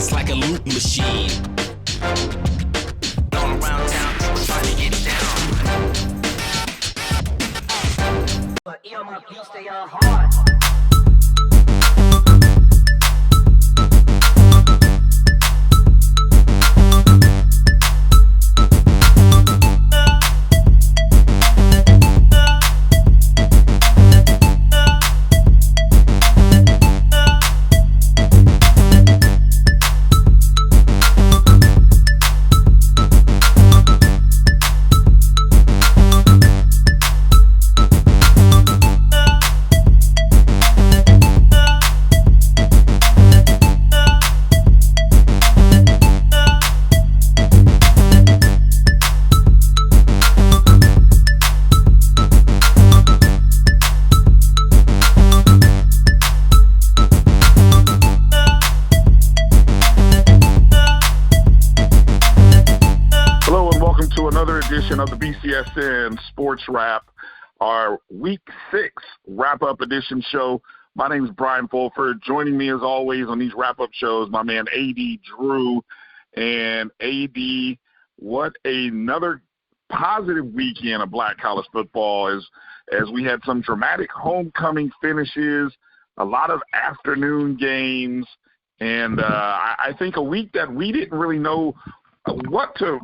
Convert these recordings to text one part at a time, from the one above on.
bounce like a loop machine. All around town, people trying to get down. But my beats, they are hard. Of the BCSN Sports Wrap, our Week 6 Wrap-Up Edition show. My name is Brian Fulford. Joining me as always on these wrap-up shows, my man A.D. Drew. And A.D., what another positive weekend of Black college football as we had some dramatic homecoming finishes, a lot of afternoon games, and I think a week that we didn't really know what to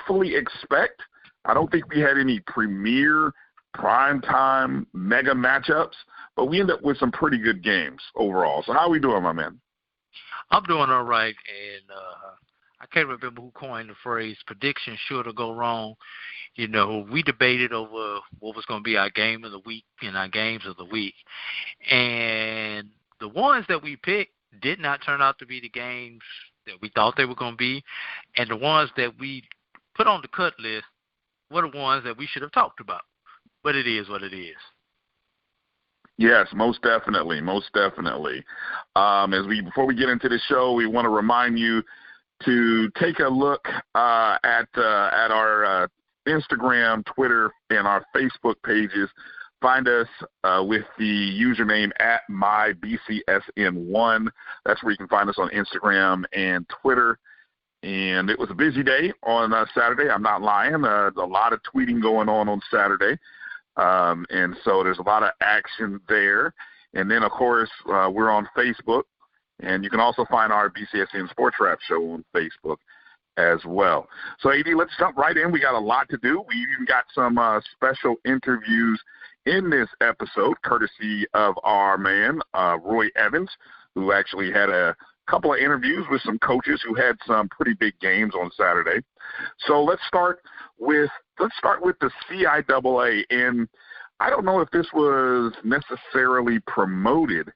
fully expect. I don't think we had any premier, primetime, mega matchups, but we ended up with some pretty good games overall. So how are we doing, my man? I'm doing all right, and I can't remember who coined the phrase, prediction sure to go wrong. You know, we debated over what was going to be our game of the week and our games of the week. And the ones that we picked did not turn out to be the games that we thought they were going to be. And the ones that we put on the cut list were the ones that we should have talked about. But it is what it is. Yes, most definitely, most definitely. Before we get into the show, we want to remind you to take a look at our Instagram, Twitter, and our Facebook pages. Find us with the username at MyBCSN1. That's where you can find us on Instagram and Twitter. And it was a busy day on Saturday. I'm not lying. A lot of tweeting going on Saturday. And so there's a lot of action there. And then, of course, we're on Facebook. And you can also find our BCSN Sports Wrap show on Facebook as well. So, AD, let's jump right in. We got a lot to do. We even got some special interviews in this episode, courtesy of our man, Roy Evans, who actually had a couple of interviews with some coaches who had some pretty big games on Saturday. So let's start with the CIAA. And I don't know if this was necessarily promoted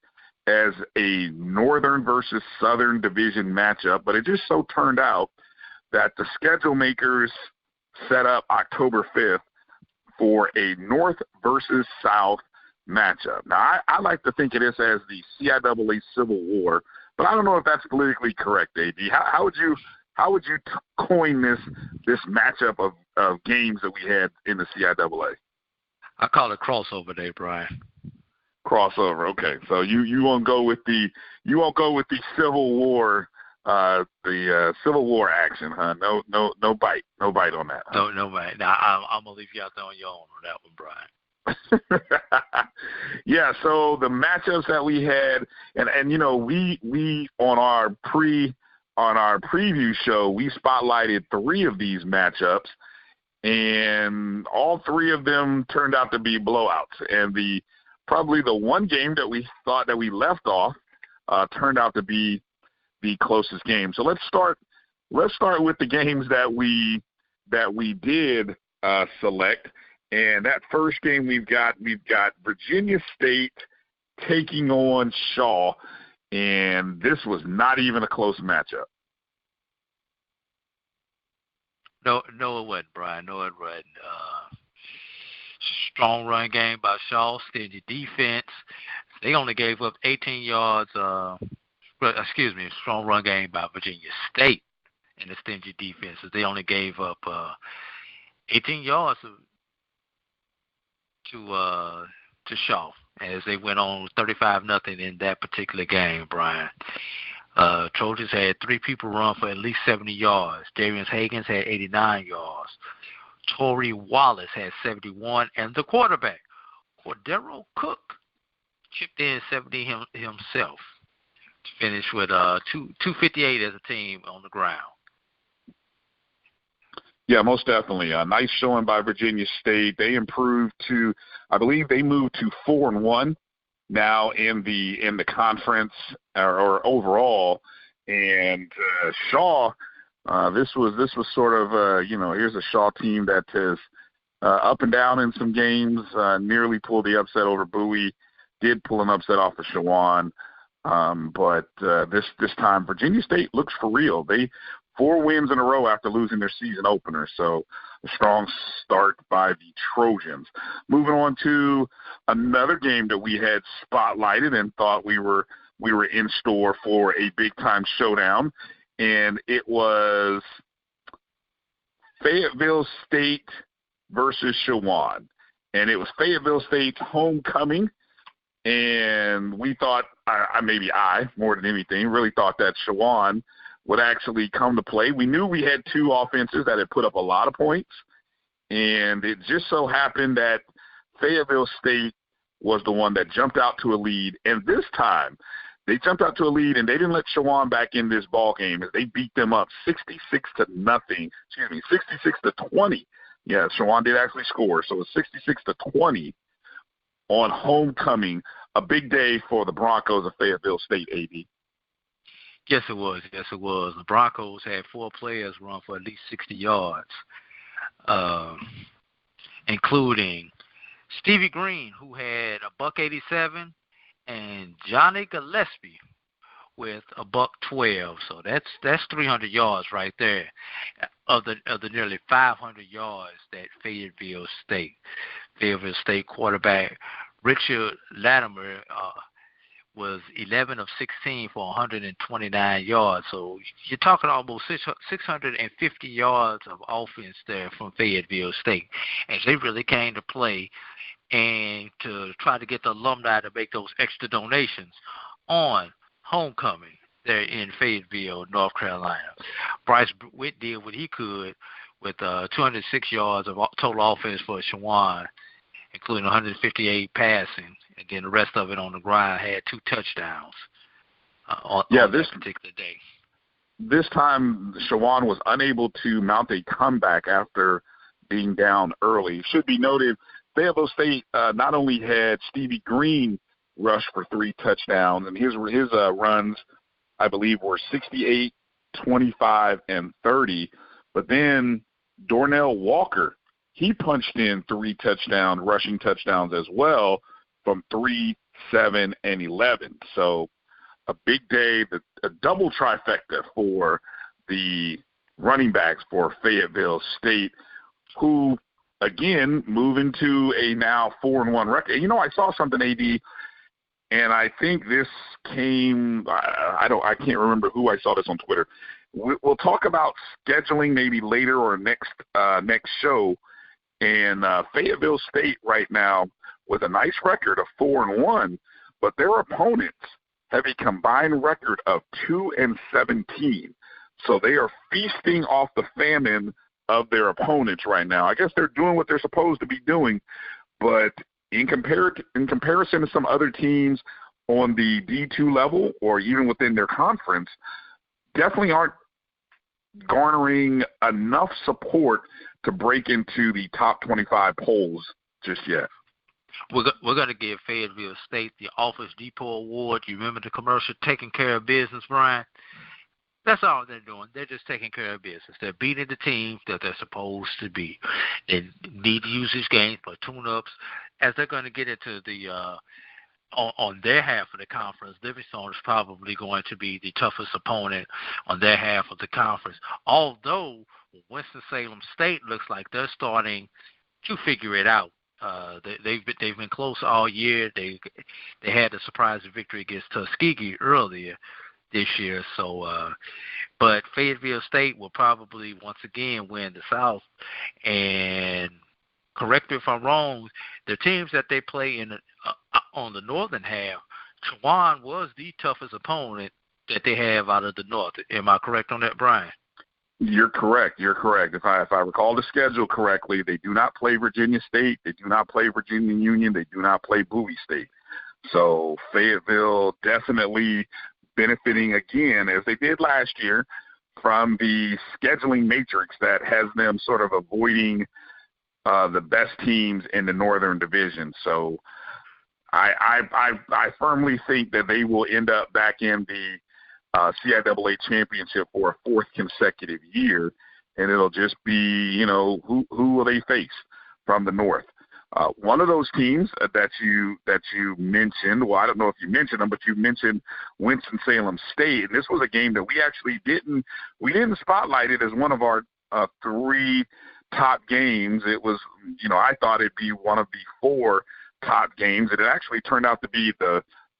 as a Northern versus Southern division matchup, but it just so turned out that the schedule makers set up October 5th for a North versus South matchup. Now, I like to think of this as the CIAA Civil War, but I don't know if that's politically correct, AD. How would you coin this matchup of games that we had in the CIAA? I call it crossover day, Brian. Crossover, okay. So you won't go with the Civil War, the Civil War action, huh? No bite on that. Huh? No bite. Now I'm gonna leave you out there on your own on that one, Brian. Yeah, so the matchups that we had, and you know, we on our preview show, we spotlighted 3 of these matchups, and all 3 of them turned out to be blowouts. And probably the one game that we thought that we left off turned out to be the closest game. So let's start with the games that we did select. And that first game we've got Virginia State taking on Shaw, and this was not even a close matchup. No, it wasn't, Brian. No, it wasn't. Strong run game by Shaw, stingy defense. They only gave up 18 yards. Strong run game by Virginia State and the stingy defense. They only gave up 18 yards to Shaw as they went on 35-0 in that particular game, Brian. Trojans had 3 people run for at least 70 yards. Darius Higgins had 89 yards. Torrey Wallace had 71, and the quarterback, Cordero Cook, chipped in 70 himself to finish with 258 as a team on the ground. Yeah, most definitely. A nice showing by Virginia State. They improved to, I believe they moved to 4-1 now in the conference or overall. And Shaw, this was sort of here's a Shaw team that is up and down in some games. Nearly pulled the upset over Bowie. Did pull an upset off of Shawan. But this time Virginia State looks for real. They 4 wins in a row after losing their season opener. So a strong start by the Trojans. Moving on to another game that we had spotlighted and thought we were in store for a big-time showdown, and it was Fayetteville State versus Shawan. And it was Fayetteville State's homecoming, and we thought, maybe I, more than anything, really thought that Shawan would actually come to play. We knew we had 2 offenses that had put up a lot of points, and it just so happened that Fayetteville State was the one that jumped out to a lead. And this time, they jumped out to a lead, and they didn't let Shawan back in this ball game. They beat them up 66-20. Yeah, Shawan did actually score, so it was 66-20 on homecoming. A big day for the Broncos of Fayetteville State, AD. Yes, it was. The Broncos had 4 players run for at least 60 yards, including Stevie Green, who had $187, and Johnny Gillespie with $112. So that's 300 yards right there of the nearly 500 yards that Fayetteville State quarterback Richard Latimer was 11 of 16 for 129 yards. So you're talking almost 650 yards of offense there from Fayetteville State. And they really came to play and to try to get the alumni to make those extra donations on homecoming there in Fayetteville, North Carolina. Bryce Witt did what he could with 206 yards of total offense for Shawan, including 158 passing, and then the rest of it on the ground. Had 2 touchdowns on this particular day. This time, Shawan was unable to mount a comeback after being down early. Should be noted, Fayetteville State not only had Stevie Green rush for 3 touchdowns, and his runs, I believe, were 68, 25, and 30, but then Dornell Walker, he punched in 3 rushing touchdowns as well from 3, 7, and 11. So a big day, a double trifecta for the running backs for Fayetteville State, who, again, move into a now 4-1 record. You know, I saw something, AD, and I think this came, I can't remember who I saw this on Twitter. We'll talk about scheduling maybe later or next show. And Fayetteville State right now with a nice record of 4-1, but their opponents have a combined record of 2-17. So they are feasting off the famine of their opponents right now. I guess they're doing what they're supposed to be doing, but in comparison to some other teams on the D2 level or even within their conference, definitely aren't garnering enough support to break into the top 25 polls just yet. We're going to give Fayetteville State the Office Depot Award. You remember the commercial, Taking Care of Business, Brian? That's all they're doing. They're just taking care of business. They're beating the teams that they're supposed to beat. They need to use these games for tune-ups as they're going to get into the on their half of the conference. Livingstone is probably going to be the toughest opponent on their half of the conference. Although Winston-Salem State looks like they're starting to figure it out. They've been close all year. They had a surprise victory against Tuskegee earlier this year. So, but Fayetteville State will probably once again win the South. And correct me if I'm wrong, the teams that they play in on the northern half, Shawan was the toughest opponent that they have out of the North. Am I correct on that, Brian? You're correct. If I recall the schedule correctly, they do not play Virginia State. They do not play Virginia Union. They do not play Bowie State. So Fayetteville definitely benefiting again, as they did last year, from the scheduling matrix that has them sort of avoiding the best teams in the Northern Division. So I firmly think that they will end up back in the CIAA championship for a fourth consecutive year, and it'll just be, who will they face from the North? One of those teams that you mentioned, well, I don't know if you mentioned them, but you mentioned Winston-Salem State, and this was a game that we actually didn't spotlight it as one of our three top games. It was, I thought it'd be one of the four top games, and it actually turned out to be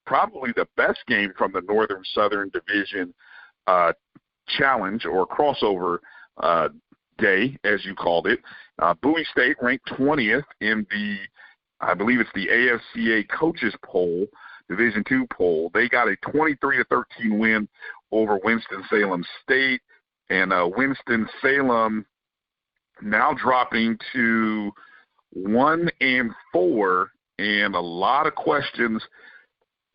probably the best game from the Northern Southern Division challenge or crossover day, as you called it. Bowie State ranked 20th in I believe it's the AFCA coaches poll, Division II poll. They got a 23-13 win over Winston-Salem State, and Winston-Salem now dropping to 1-4, and a lot of questions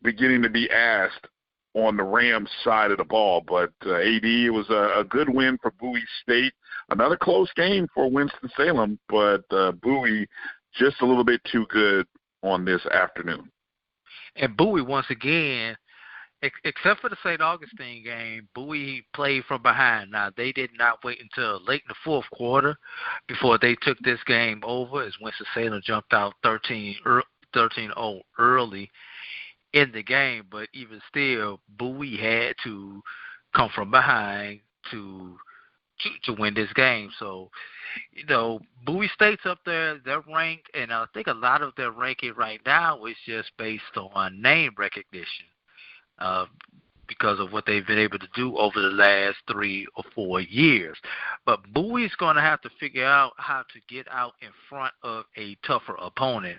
beginning to be asked on the Rams side of the ball. But AD, it was a good win for Bowie State. Another close game for Winston-Salem, but Bowie just a little bit too good on this afternoon. And Bowie, once again, except for the St. Augustine game, Bowie played from behind. Now, they did not wait until late in the fourth quarter before they took this game over, as Winston-Salem jumped out 13-0 early in the game. But even still, Bowie had to come from behind to win this game. So, Bowie State's up there. They're ranked, and I think a lot of their ranking right now is just based on name recognition because of what they've been able to do over the last 3 or 4 years. But Bowie's going to have to figure out how to get out in front of a tougher opponent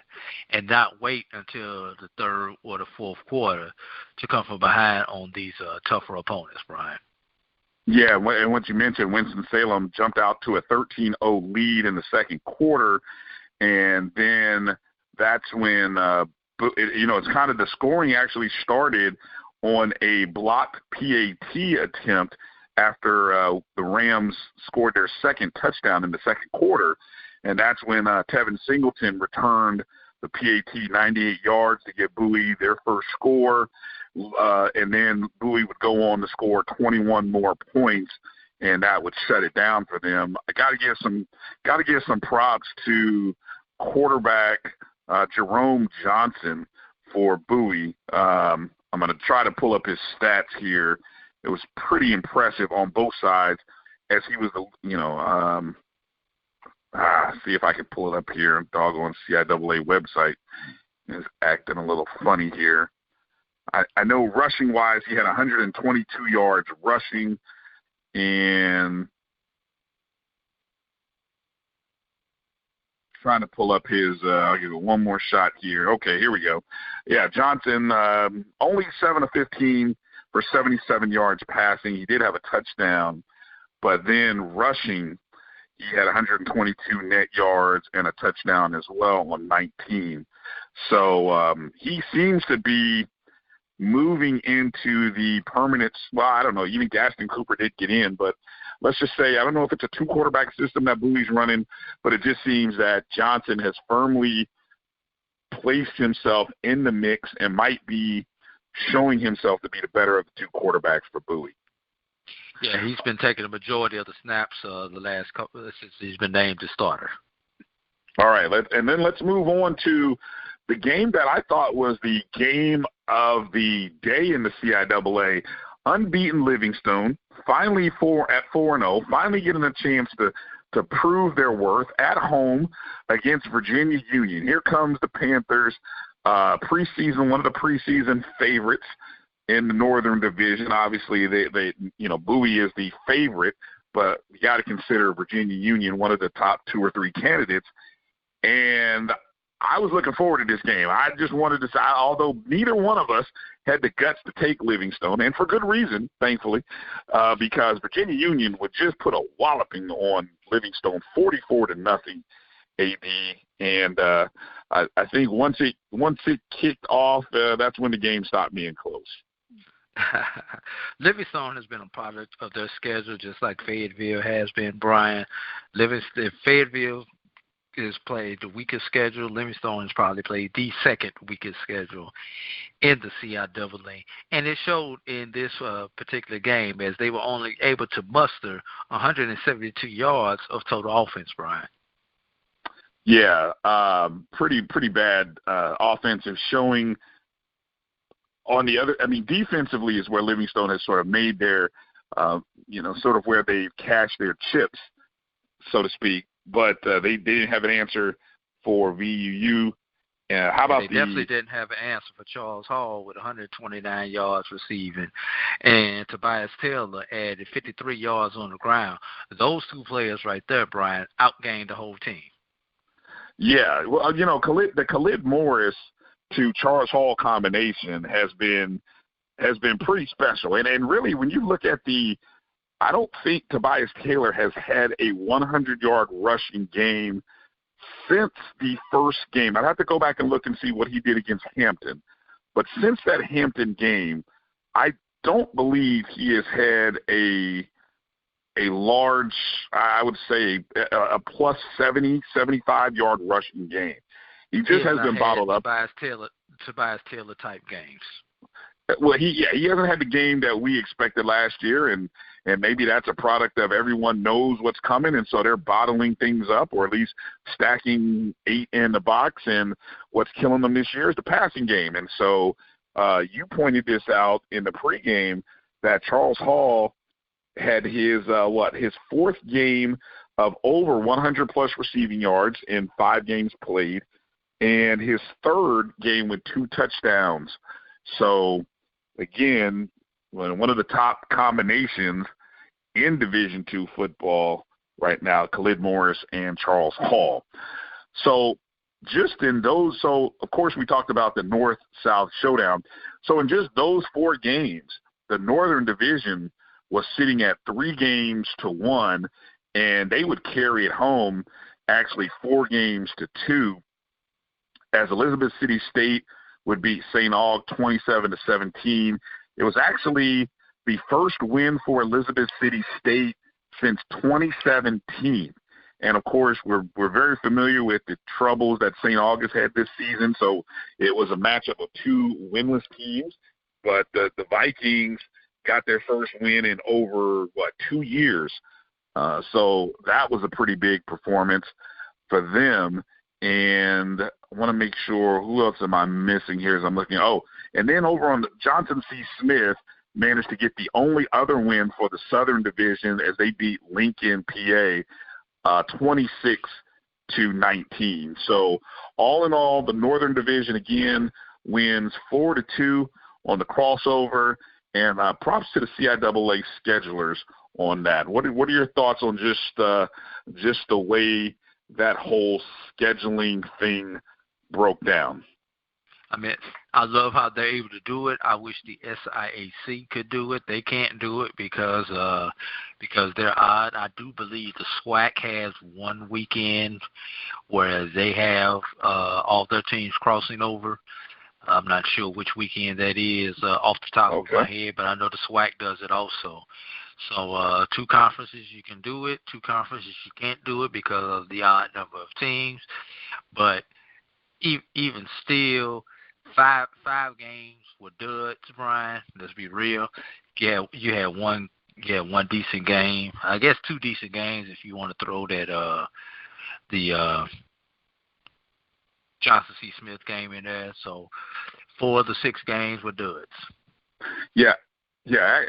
and not wait until the third or the fourth quarter to come from behind on these tougher opponents, Brian. Yeah, and what you mentioned, Winston-Salem jumped out to a 13-0 lead in the second quarter, and then that's when, it's kind of the scoring actually started on a blocked PAT attempt after the Rams scored their second touchdown in the second quarter, and that's when Tevin Singleton returned the PAT 98 yards to give Bowie their first score. And then Bowie would go on to score 21 more points, and that would shut it down for them. I got to give some props to quarterback Jerome Johnson for Bowie. I'm going to try to pull up his stats here. It was pretty impressive on both sides, as he was see if I can pull it up here. Doggone CIAA website is acting a little funny here. I know rushing-wise, he had 122 yards rushing, and trying to pull up his I'll give it one more shot here. Okay, here we go. Yeah, Johnson, only 7 of 15 for 77 yards passing. He did have a touchdown, but then rushing, he had 122 net yards and a touchdown as well on 19. So he seems to be moving into the permanent, well, I don't know, even Gaston Cooper did get in, but let's just say, I don't know if it's a 2-quarterback system that Bowie's running, but it just seems that Johnson has firmly placed himself in the mix and might be showing himself to be the better of the 2 quarterbacks for Bowie. Yeah, he's been taking the majority of the snaps the last couple since he's been named the starter. All right, let's move on to the game that I thought was the game of the day in the CIAA. Unbeaten Livingstone, finally 4-0, finally getting a chance to prove their worth at home against Virginia Union. Here comes the Panthers, preseason, one of the preseason favorites in the Northern Division. Obviously, they Bowie is the favorite, but you got to consider Virginia Union one of the top 2 or 3 candidates. And I was looking forward to this game. I just wanted to say, although neither one of us had the guts to take Livingstone, and for good reason, thankfully, because Virginia Union would just put a walloping on Livingstone, 44-0, AD. And I think once it kicked off, that's when the game stopped being close. Livingstone has been a product of their schedule, just like Fayetteville has been, Brian. Fayetteville is played the weakest schedule. Livingstone has probably played the second weakest schedule in the CIAA. And it showed in this particular game, as they were only able to muster 172 yards of total offense, Brian. Yeah, pretty bad offensive showing. On the other, defensively is where Livingstone has sort of made their, sort of where they've cashed their chips, so to speak. But they didn't have an answer for VUU. They definitely didn't have an answer for Charles Hall with 129 yards receiving, and Tobias Taylor added 53 yards on the ground. Those two players right there, Brian, outgained the whole team. Yeah, well, the Khalid Morris to Charles Hall combination has been pretty special. And really, when you look at I don't think Tobias Taylor has had a 100-yard rushing game since the first game. I'd have to go back and look and see what he did against Hampton. But since that Hampton game, I don't believe he has had a large, I would say, a plus 70, 75-yard rushing game. He just has been bottled up. Tobias Taylor type games. Well, he hasn't had the game that we expected last year, and maybe that's a product of everyone knows what's coming, and so they're bottling things up, or at least stacking 8 in the box. And what's killing them this year is the passing game. And so you pointed this out in the pregame that Charles Hall had his fourth game of over 100-plus receiving yards in 5 games played, and his third game with 2 touchdowns. So, again, one of the top combinations in Division II football right now, Khalid Morris and Charles Hall. So, just in those, of course, we talked about the North-South showdown. So, in just those 4 games, the Northern Division was sitting at 3-1, and they would carry it home actually 4-2, as Elizabeth City State would beat St. Aug 27-17. It was actually the first win for Elizabeth City State since 2017. And, of course, we're very familiar with the troubles that St. August had this season, so it was a matchup of 2 winless teams. But the Vikings got their first win in over, 2 years. So that was a pretty big performance for them. And I want to make sure, who else am I missing here as I'm looking? Oh, and then over on the Johnson C. Smith managed to get the only other win for the Southern Division as they beat Lincoln, PA, 26-19. So all in all, the Northern Division again wins 4-2 on the crossover, and props to the CIAA schedulers on that. What are your thoughts on just the way that whole scheduling thing broke down? I love how they're able to do it. I wish the SIAC could do it. They can't do it because they're odd. I do believe the SWAC has one weekend, whereas they have all their teams crossing over. I'm not sure which weekend that is off the top of my head, but I know the SWAC does it also. So 2 conferences you can do it, 2 conferences you can't do it because of the odd number of teams. But even still, five games were duds, Brian. Let's be real. Yeah, you had one decent game. I guess 2 decent games if you want to throw that the Johnson C. Smith game in there. So 4 of the 6 games were duds. Yeah,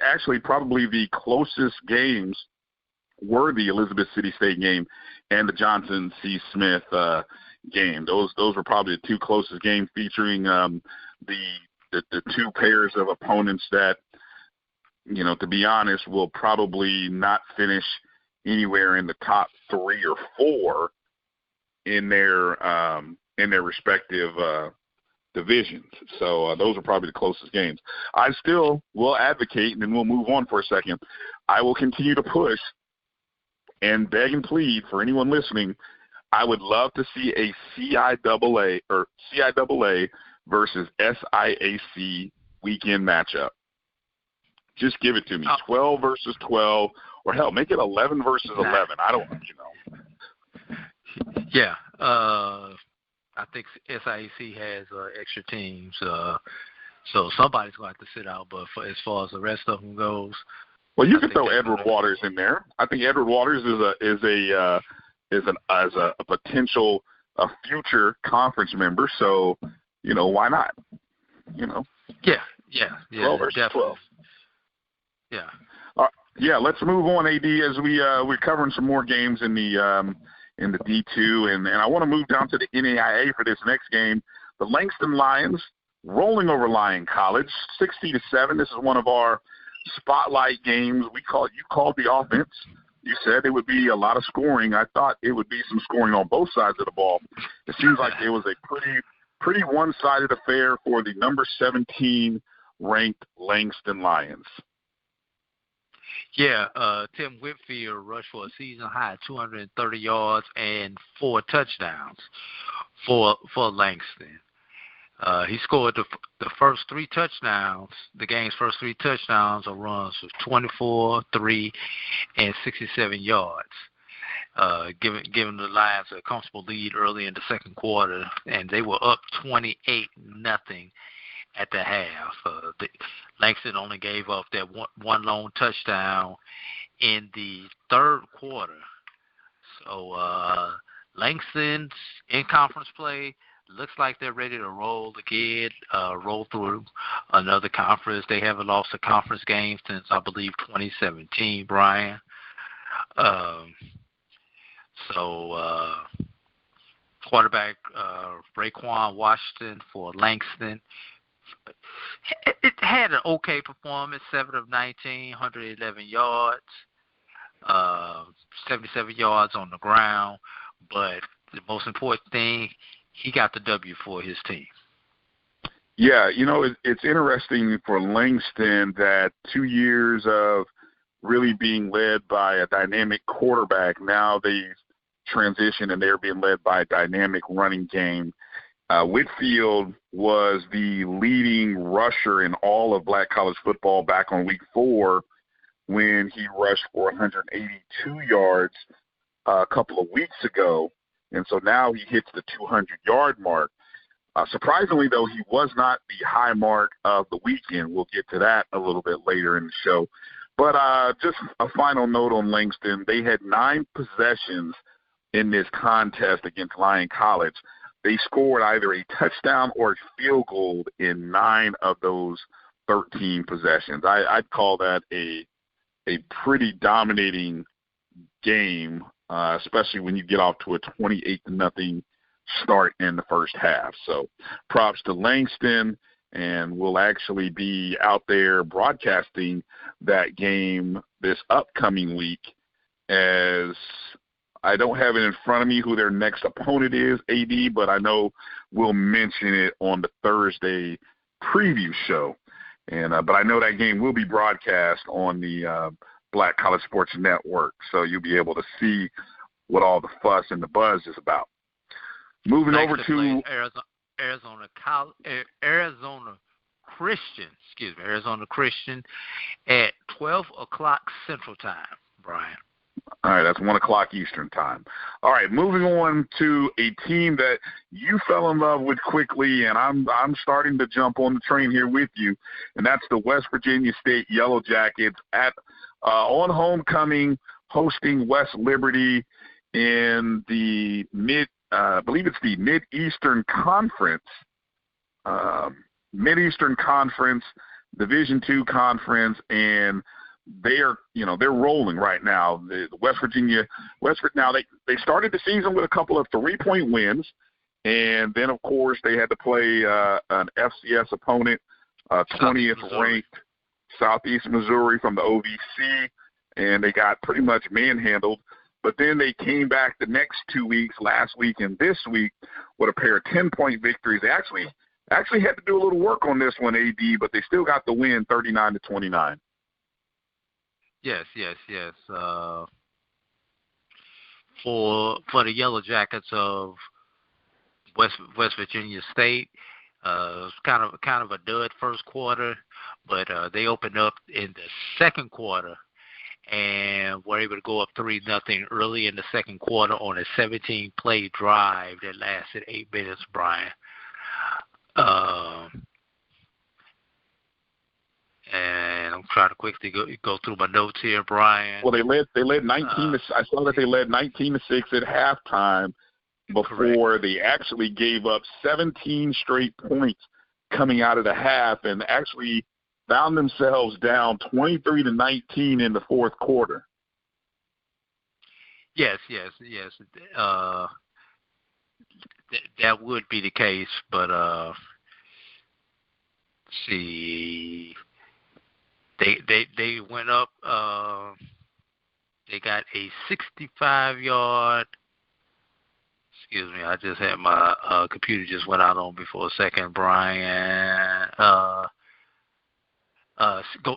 actually probably the closest games were the Elizabeth City State game and the Johnson C. Smith game. Those were probably the 2 closest games, featuring the 2 pairs of opponents that, to be honest, will probably not finish anywhere in the top 3 or 4 in their in their respective divisions. So those are probably the closest games. I still will advocate, and then we'll move on for a second. I will continue to push and beg and plead for anyone listening. I would love to see a CIAA versus SIAC weekend matchup. Just give it to me. 12 versus 12, or hell, make it 11 versus 11. I don't, Yeah. I think SIAC has extra teams, so somebody's going to have to sit out. But as far as the rest of them goes, well, you can throw Edward Waters in there. I think Edward Waters is a potential future conference member. So why not? Yeah, 12 versus definitely. 12. Yeah. Yeah, let's move on, AD, as we're covering some more games in the D2, and I want to move down to the NAIA for this next game. The Langston Lions rolling over Lyon College, 60-7. This is one of our spotlight games. You called the offense. You said it would be a lot of scoring. I thought it would be some scoring on both sides of the ball. It seems like it was a pretty one-sided affair for the number 17 ranked Langston Lions. Yeah, Tim Whitfield rushed for a season-high 230 yards and 4 touchdowns for Langston. He scored the first 3 touchdowns, the game's first 3 touchdowns are runs of 24, 3, and 67 yards, giving the Lions a comfortable lead early in the second quarter, and they were up 28-0 at the half. Langston only gave up that one lone touchdown in the third quarter. So Langston's in conference play. Looks like they're ready to roll again, roll through another conference. They haven't lost a conference game since, I believe, 2017, Brian. Quarterback Raekwon Washington for Langston. It had an okay performance, 7 of 19, 111 yards, 77 yards on the ground. But the most important thing, he got the W for his team. Yeah, it's interesting for Langston that 2 years of really being led by a dynamic quarterback, now they've transitioned and they're being led by a dynamic running game. Whitfield was the leading rusher in all of black college football back on week 4 when he rushed for 182 yards a couple of weeks ago. And so now he hits the 200-yard mark. Surprisingly, though, he was not the high mark of the weekend. We'll get to that a little bit later in the show. But just a final note on Langston. They had 9 possessions in this contest against Lyon College. They scored either a touchdown or a field goal in 9 of those 13 possessions. I'd call that a pretty dominating game, especially when you get off to a 28-0 start in the first half. So props to Langston, and we'll actually be out there broadcasting that game this upcoming week, as I don't have it in front of me who their next opponent is, AD, but I know we'll mention it on the Thursday preview show. And but I know that game will be broadcast on the Black College Sports Network, so you'll be able to see what all the fuss and the buzz is about. Moving over to Arizona Christian at 12 o'clock Central Time, Brian. All right, that's 1 o'clock Eastern Time. All right, moving on to a team that you fell in love with quickly, and I'm starting to jump on the train here with you, and that's the West Virginia State Yellow Jackets on homecoming, hosting West Liberty in the I believe it's the Mid-Eastern Conference, Division II Conference, and they're rolling right now. The they started the season with a couple of 3-point wins, and then of course they had to play an FCS opponent, 20th ranked Southeast Missouri from the OVC, and they got pretty much manhandled. But then they came back the next 2 weeks, last week and this week, with a pair of 10-point victories. They actually had to do a little work on this one, AD, but they still got the win, 39-29. Yes. For the Yellow Jackets of West Virginia State, it's kind of a dud first quarter, but they opened up in the second quarter and were able to go up 3-0 early in the second quarter on a 17-play drive that lasted 8 minutes, Brian. And I'm trying to quickly go through my notes here, Brian. Well, they led 19. I saw that they led 19-6 at halftime before Correct. they actually gave up 17 straight points coming out of the half, and actually found themselves down 23-19 in the fourth quarter. Yes. That would be the case, but let's see. They went up. They got a 65-yard. Excuse me, I just had my computer just went out on me for a second, Brian.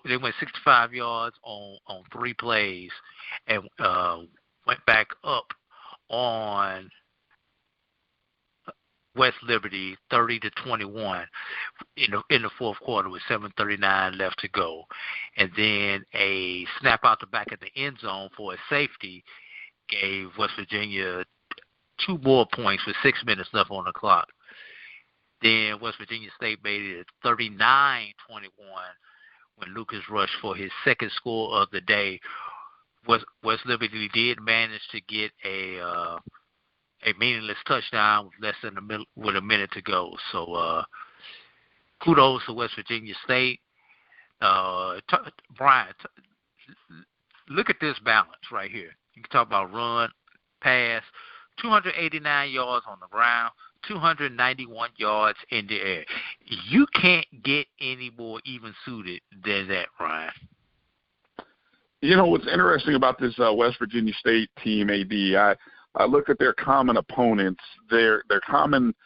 They went 65 yards on 3 plays, and went back up on West Liberty 30-21 in the fourth quarter with 7:39 left to go, and then a snap out the back of the end zone for a safety gave West Virginia 2 more points with 6 minutes left on the clock. Then West Virginia State made it 39-21 when Lucas rushed for his second score of the day. West Liberty did manage to get a meaningless touchdown with a minute to go. So kudos to West Virginia State. Brian, look at this balance right here. You can talk about run, pass, 289 yards on the ground, 291 yards in the air. You can't get any more even-suited than that, Brian. You know what's interesting about this West Virginia State team, AD? I looked at their common opponents, their opponents'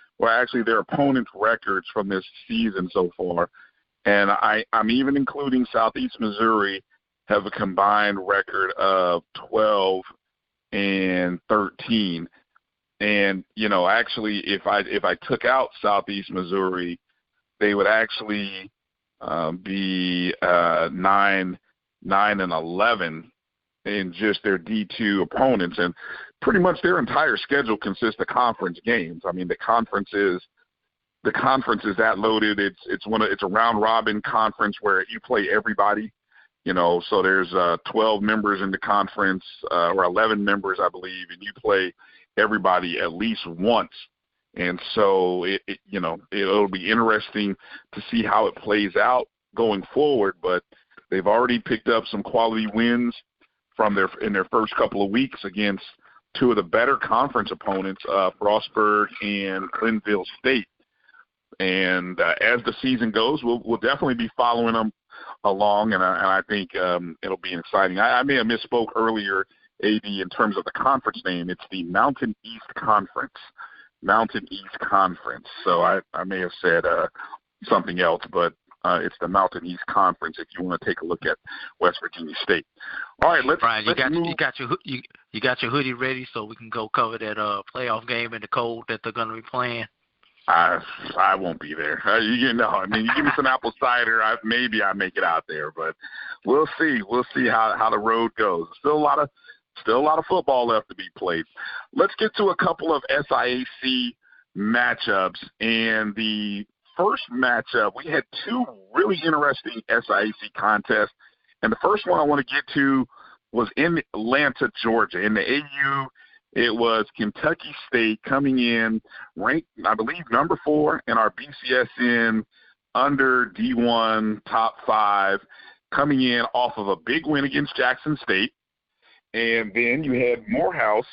records from this season so far, and I'm even including Southeast Missouri have a combined record of 12-13. And actually, if I took out Southeast Missouri, they would actually be 9-11 in just their D2 opponents, and pretty much their entire schedule consists of conference games. I mean, the conference is that loaded. It's a round robin conference where you play everybody. So there's 12 members in the conference, or 11 members, I believe, and you play everybody at least once. And so it'll be interesting to see how it plays out going forward. But they've already picked up some quality wins in their first couple of weeks against 2 of the better conference opponents, Frostburg and Glenville State. And as the season goes, we'll definitely be following them along, and I think it'll be exciting. I may have misspoke earlier, AD, in terms of the conference name. It's the Mountain East Conference. Mountain East Conference. So I may have said something else, but it's the Mountain East Conference if you want to take a look at West Virginia State. All right, Brian, let's move. You got your hoodie ready so we can go cover that playoff game in the cold that they're going to be playing? I won't be there. You give me some apple cider, maybe I make it out there, but we'll see. We'll see how the road goes. Still a lot of football left to be played. Let's get to a couple of SIAC matchups, and the first matchup, we had 2 really interesting SIAC contests, and the first one I want to get to was in Atlanta, Georgia. In the AU, it was Kentucky State coming in ranked, I believe, number 4 in our BCSN under D1 top 5, coming in off of a big win against Jackson State. And then you had Morehouse,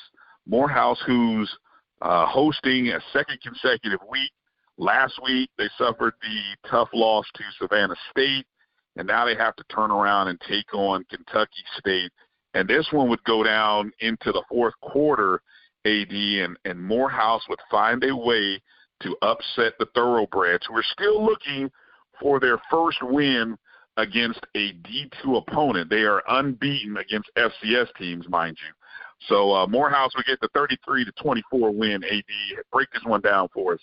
who's hosting a second consecutive week. Last week, they suffered the tough loss to Savannah State, and now they have to turn around and take on Kentucky State And this one would go down into the fourth quarter, AD, and Morehouse would find a way to upset the Thoroughbreds, who are still looking for their first win against a D2 opponent. They are unbeaten against FCS teams, mind you. So Morehouse would get the 33-24 win, AD. Break this one down for us.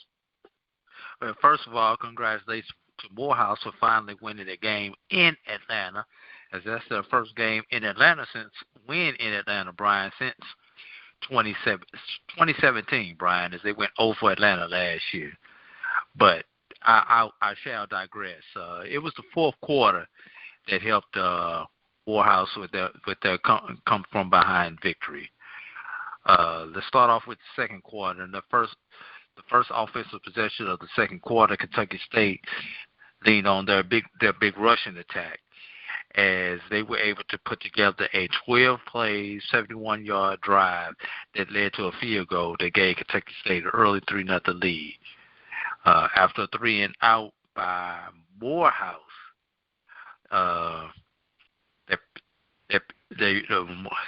Well, first of all, congratulations to Morehouse for finally winning a game in Atlanta, as that's their first game in Atlanta since Brian, since 2017, Brian, as they went over Atlanta last year. But I shall digress. It was the fourth quarter that helped Morehouse with their come from behind victory. Let's start off with the second quarter. And the first offensive possession of the second quarter, Kentucky State leaned on their big rushing attack, as they were able to put together a 12-play, 71-yard drive that led to a field goal that gave Kentucky State an early 3-0 lead. After a 3-and-out by Morehouse,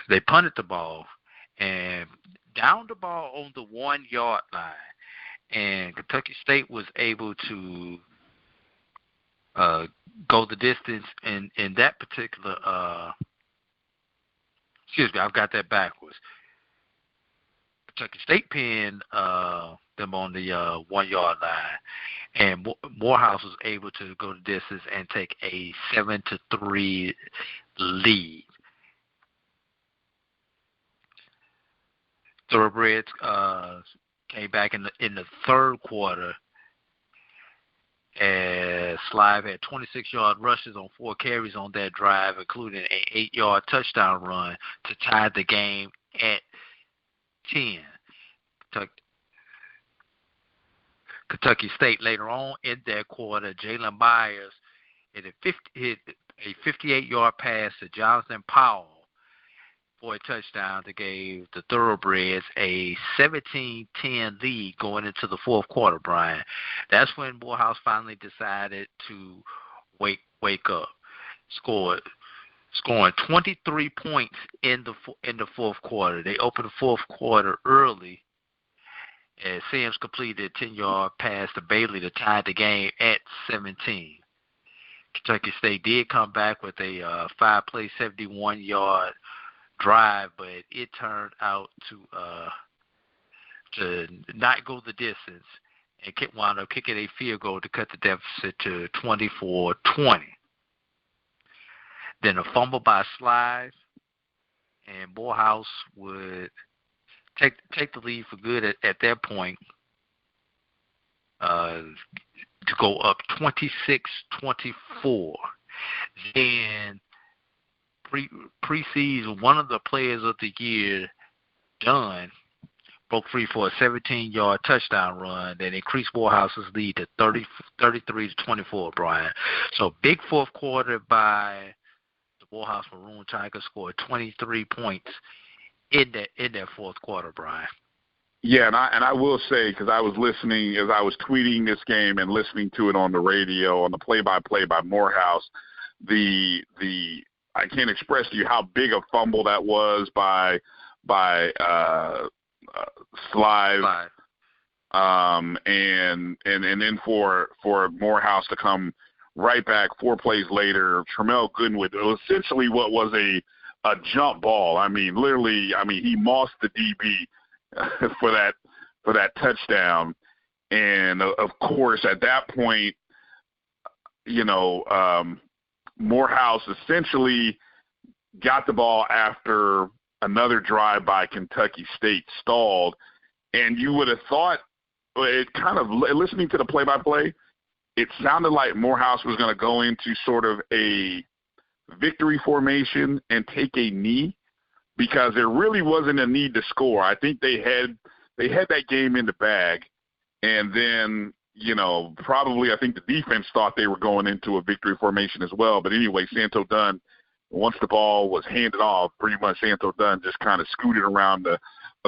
they punted the ball and downed the ball on the 1-yard line, and Kentucky State was able to go the distance in that particular excuse me, I've got that backwards. Kentucky State pinned them on the 1-yard line, and Morehouse was able to go the distance and take a 7-3 lead. Thoroughbreds came back in the third quarter, as Slive had 26-yard rushes on 4 carries on that drive, including an 8-yard touchdown run to tie the game at 10. Kentucky State later on in that quarter, Jalen Myers hit a 58-yard pass to Jonathan Powell for a touchdown that gave the Thoroughbreds a 17-10 lead going into the fourth quarter, Brian. That's when Morehouse finally decided to wake up, scoring 23 points in the fourth quarter. They opened the fourth quarter early, as Simmons completed a 10-yard pass to Bailey to tie the game at 17. Kentucky State did come back with a 5-play, 71-yard drive, but it turned out to not go the distance and wound up kicking a field goal to cut the deficit to 24-20. Then a fumble by Slive, and Morehouse would take the lead for good at that point, to go up 26-24. Then preseason, one of the players of the year, Dunn, broke free for a 17-yard touchdown run that increased Morehouse's lead to 33-24, Brian. So big fourth quarter by the Morehouse Maroon Tigers, scored 23 points in that fourth quarter, Brian. Yeah, and I will say, because I was listening as I was tweeting this game and listening to it on the radio, on the play-by-play by Morehouse, I can't express to you how big a fumble that was by Slive. And then for Morehouse to come right back 4 plays later, Tremel Gooden with essentially what was a jump ball. I mean, literally, he mossed the DB for that touchdown. And of course, at that point, Morehouse essentially got the ball after another drive by Kentucky State stalled. And you would have thought, it kind of, listening to the play-by-play, it sounded like Morehouse was going to go into sort of a victory formation and take a knee, because there really wasn't a need to score. I think they had that game in the bag. And then, probably I think the defense thought they were going into a victory formation as well. But anyway, Santo Dunn, once the ball was handed off, pretty much Santo Dunn just kind of scooted around the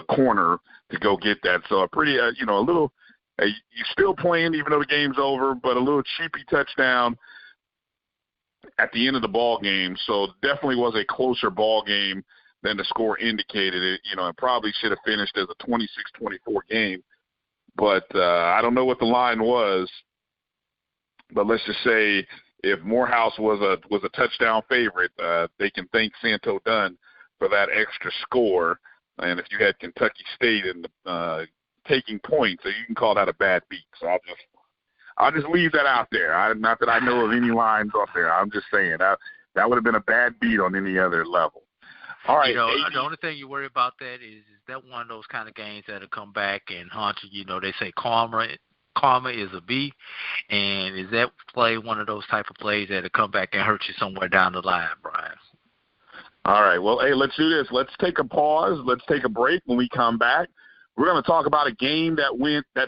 corner to go get that. So a pretty, you're still playing even though the game's over, but a little cheapy touchdown at the end of the ball game. So definitely was a closer ball game than the score indicated. It probably should have finished as a 26-24 game. But I don't know what the line was. But let's just say if Morehouse was a touchdown favorite, they can thank Santo Dunn for that extra score. And if you had Kentucky State in the taking points, so you can call that a bad beat. So I'll just leave that out there. Not that I know of any lines off there. I'm just saying that would have been a bad beat on any other level. All right. The only thing you worry about that is that one of those kind of games that'll come back and haunt you. They say karma is a B, and is that play one of those type of plays that'll come back and hurt you somewhere down the line, Brian? All right. Well, hey, let's do this. Let's take a pause. Let's take a break. When we come back, we're going to talk about a game that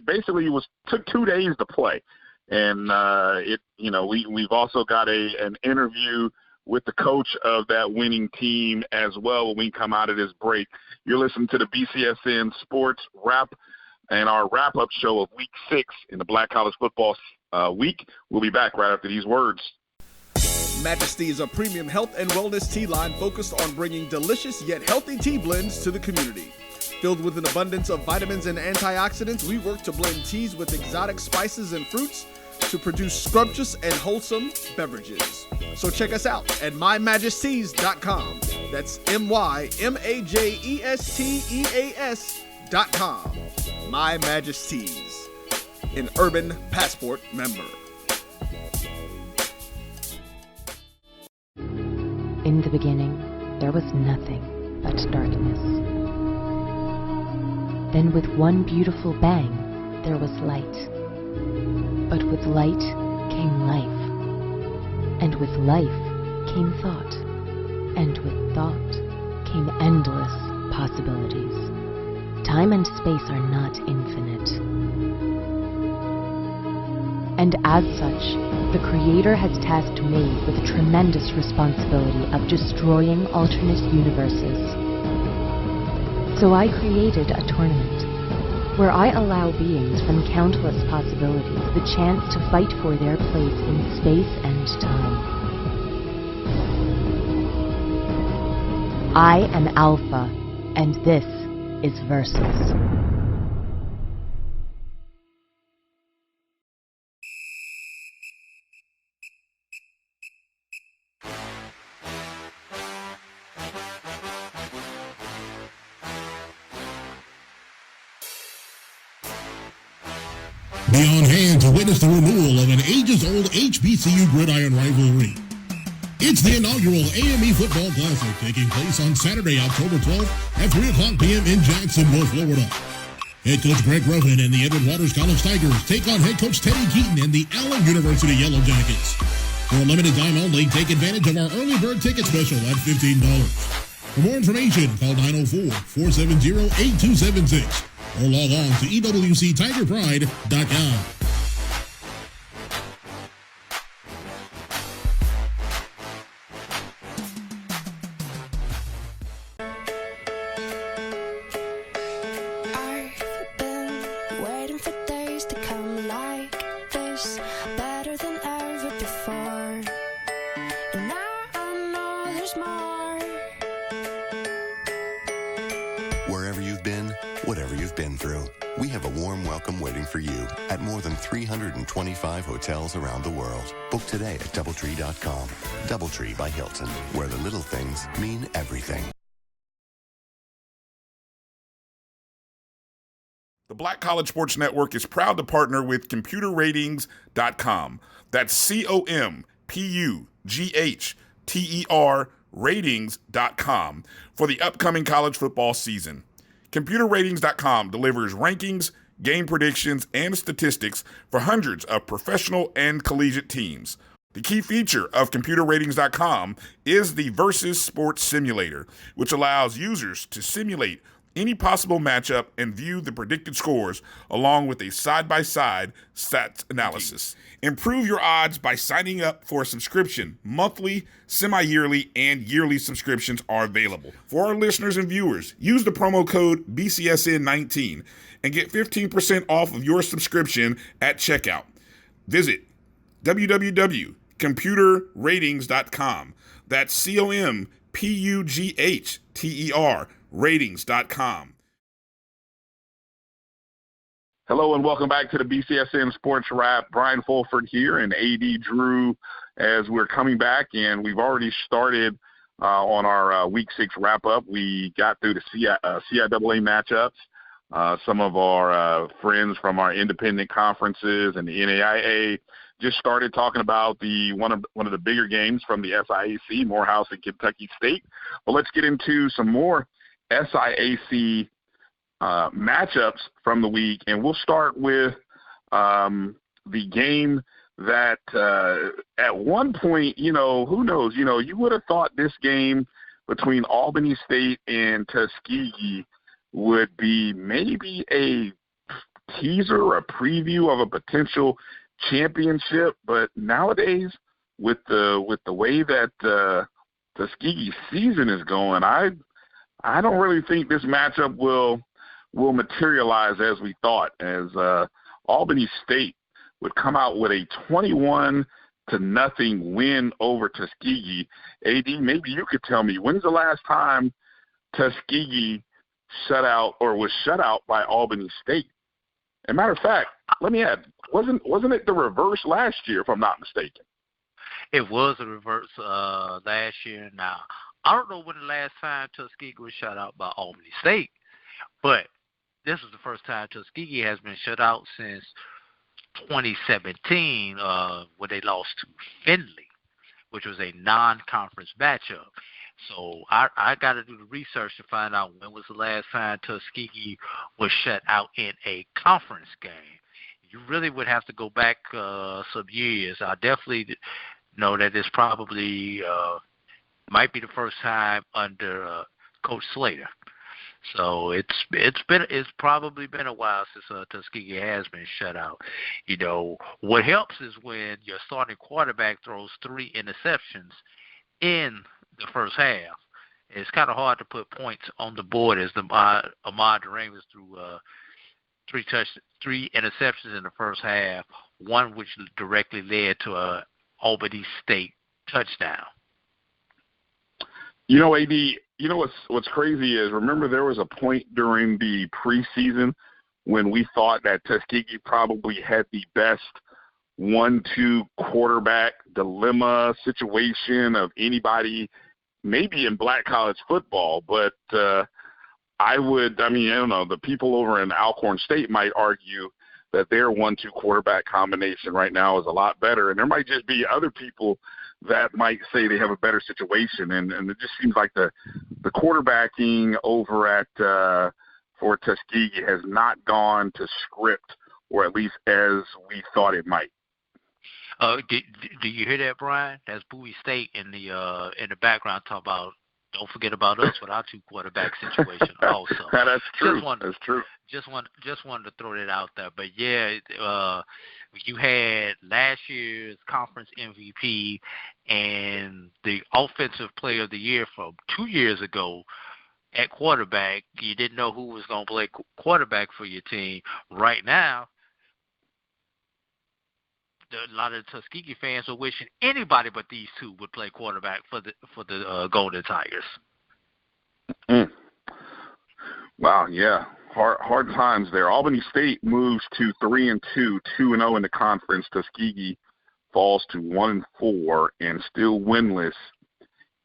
basically took 2 days to play, and we've also got an interview with the coach of that winning team as well when we come out of this break. You're listening to the BCSN Sports Wrap and our wrap-up show of Week 6 in the Black College Football Week. We'll be back right after these words. Majesty is a premium health and wellness tea line focused on bringing delicious yet healthy tea blends to the community. Filled with an abundance of vitamins and antioxidants, we work to blend teas with exotic spices and fruits to produce scrumptious and wholesome beverages. So check us out at mymajesties.com. That's MyMajesties.com. My Majesties, an Urban Passport member. In the beginning, there was nothing but darkness. Then with one beautiful bang, there was light. But with light came life. And with life came thought. And with thought came endless possibilities. Time and space are not infinite. And as such, the Creator has tasked me with the tremendous responsibility of destroying alternate universes. So I created a tournament where I allow beings from countless possibilities the chance to fight for their place in space and time. I am Alpha, and this is Versus. Be on hand to witness the renewal of an ages-old HBCU gridiron rivalry. It's the inaugural AME Football Classic taking place on Saturday, October 12th at 3 o'clock p.m. in Jacksonville, Florida. Head coach Greg Ruffin and the Edward Waters College Tigers take on head coach Teddy Keaton and the Allen University Yellow Jackets. For a limited time only, take advantage of our early bird ticket special at $15. For more information, call 904-470-8276 or log on to ewctigerpride.com. Wherever you've been, whatever you've been through, we have a warm welcome waiting for you at more than 325 hotels around the world. Book today at DoubleTree.com. DoubleTree by Hilton, where the little things mean everything. The Black College Sports Network is proud to partner with ComputerRatings.com. That's CompuGHTER ratings.com for the upcoming college football season. ComputerRatings.com delivers rankings, game predictions, and statistics for hundreds of professional and collegiate teams. The key feature of ComputerRatings.com is the Versus Sports Simulator, which allows users to simulate any possible matchup and view the predicted scores along with a side-by-side stats analysis. Improve your odds by signing up for a subscription. Monthly, semi-yearly, and yearly subscriptions are available. For our listeners and viewers, use the promo code BCSN19 and get 15% off of your subscription at checkout. Visit www.computerratings.com. That's ComputerRatings.com. PUGHTER, ratings.com. Hello and welcome back to the BCSN Sports Wrap. Brian Fulford here and AD Drew as we're coming back, and we've already started on our Week 6 wrap-up. We got through the CIAA matchups. Some of our friends from our independent conferences and the NAIA just started talking about one of the bigger games from the SIAC, Morehouse and Kentucky State. But let's get into some more SIAC matchups from the week, and we'll start with the game that at one point, who knows, you would have thought this game between Albany State and Tuskegee would be maybe a teaser or a preview of a potential championship, but nowadays with the way that Tuskegee's season is going, I don't really think this matchup will materialize as we thought, as Albany State would come out with a 21-0 win over Tuskegee. AD, maybe you could tell me, when's the last time Tuskegee was shut out by Albany State? As a matter of fact, let me add, wasn't it the reverse last year, if I'm not mistaken? It was a reverse last year. Now, I don't know when the last time Tuskegee was shut out by Albany State, but this was the first time Tuskegee has been shut out since 2017 when they lost to Findlay, which was a non-conference matchup. So I got to do the research to find out when was the last time Tuskegee was shut out in a conference game. You really would have to go back some years. I definitely know that this probably might be the first time under Coach Slater. So it's probably been a while since Tuskegee has been shut out. What helps is when your starting quarterback throws 3 interceptions in the first half. It's kind of hard to put points on the board as Ahmad Durangis threw 3 interceptions in the first half, one which directly led to a Albany State touchdown. AD, what's crazy is, remember there was a point during the preseason when we thought that Tuskegee probably had the best 1-2 quarterback dilemma situation of anybody, maybe in black college football, but I don't know, the people over in Alcorn State might argue that their 1-2 quarterback combination right now is a lot better, and there might just be other people that might say they have a better situation, and it just seems like the quarterbacking over at for Tuskegee has not gone to script, or at least as we thought it might. Do you hear that, Brian? That's Bowie State in the background talking about, don't forget about us with our 2 quarterback situation also. That's true. That's true. Just wanted to throw that out there. But yeah, you had last year's conference MVP and the offensive player of the year from 2 years ago at quarterback. You didn't know who was going to play quarterback for your team. Right now, a lot of the Tuskegee fans are wishing anybody but these 2 would play quarterback for the Golden Tigers. Wow, yeah, hard times there. Albany State moves to 3-2, 2-0 in the conference. Tuskegee falls to 1-4 and still winless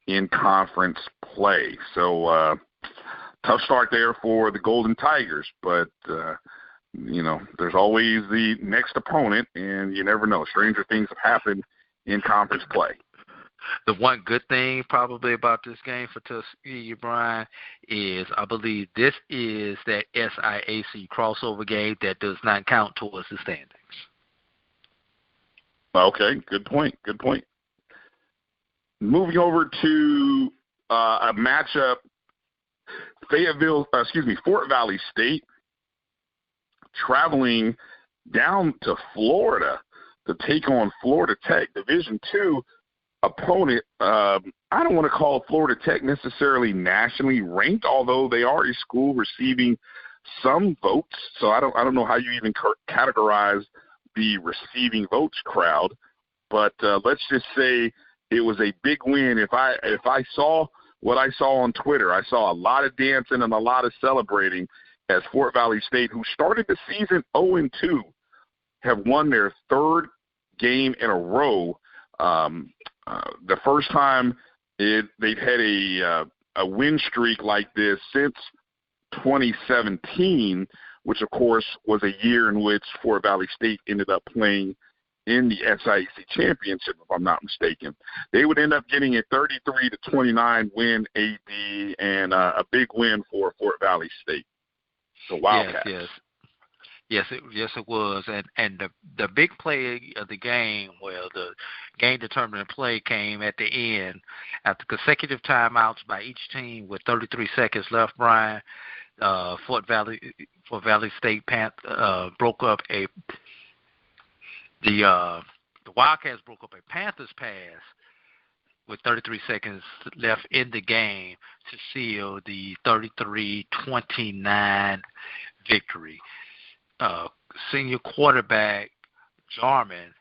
in conference play. So tough start there for the Golden Tigers, but there's always the next opponent, and you never know. Stranger things have happened in conference play. The one good thing probably about this game for Tuskegee, Brian, is I believe this is that SIAC crossover game that does not count towards the standings. Okay, good point. Moving over to a matchup, Fort Valley State traveling down to Florida to take on Florida Tech, Division II opponent. I don't want to call Florida Tech necessarily nationally ranked, although they are a school receiving some votes. So I don't know how you even categorize the receiving votes crowd. But let's just say it was a big win. If I saw what I saw on Twitter. I saw a lot of dancing and a lot of celebrating as Fort Valley State, who started the season 0-2, have won their third game in a row. The first time they've had a win streak like this since 2017, which, of course, was a year in which Fort Valley State ended up playing in the SIAC championship, if I'm not mistaken. They would end up getting a 33-29 win, AD, and a big win for Fort Valley State. The Wildcats. Yes, it was. And the big play of the game, the game-determining play came at the end after consecutive timeouts by each team with 33 seconds left, Brian. Fort Valley State broke up the Wildcats broke up a Panthers pass with 33 seconds left in the game to seal the 33-29 victory. Senior quarterback Jarman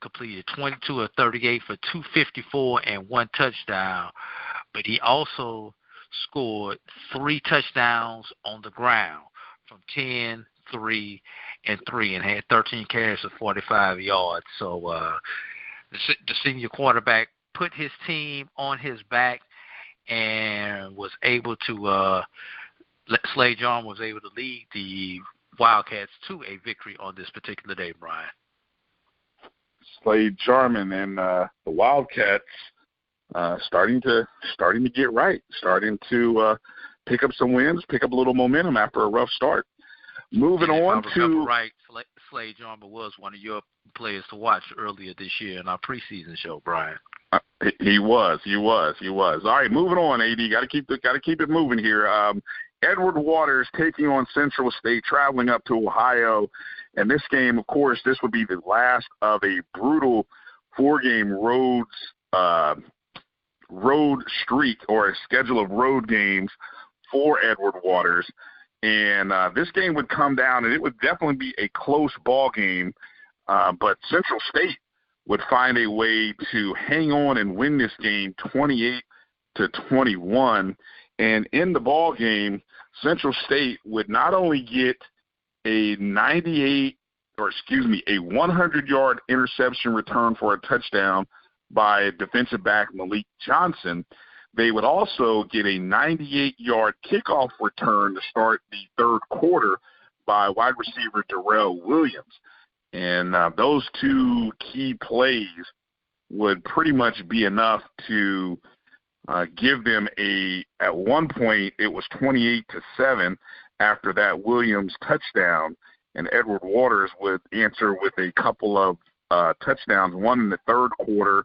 completed 22 of 38 for 254 and 1 touchdown, but he also scored 3 touchdowns on the ground from 10, 3, and 3, and had 13 carries for 45 yards. So the senior quarterback put his team on his back and was able to Slade John was able to lead the Wildcats to a victory on this particular day, Brian. Slade Jarman and the Wildcats starting to get right, starting to pick up some wins, pick up a little momentum after a rough start. Moving on to right, Slade Jarman was one of your players to watch earlier this year in our preseason show, Brian. He was. All right, moving on, AD. Got to keep it moving here. Edward Waters taking on Central State, traveling up to Ohio. And this game, of course, this would be the last of a brutal 4-game road streak, or a schedule of road games for Edward Waters. And this game would come down, and it would definitely be a close ball game. But Central State would find a way to hang on and win this game 28-21. And in the ball game, Central State would not only get a 100-yard interception return for a touchdown by defensive back Malik Johnson, they would also get a 98-yard kickoff return to start the third quarter by wide receiver Darrell Williams. And those two key plays would pretty much be enough to give them at one point, it was 28-7 after that Williams touchdown, and Edward Waters would answer with a couple of touchdowns, one in the third quarter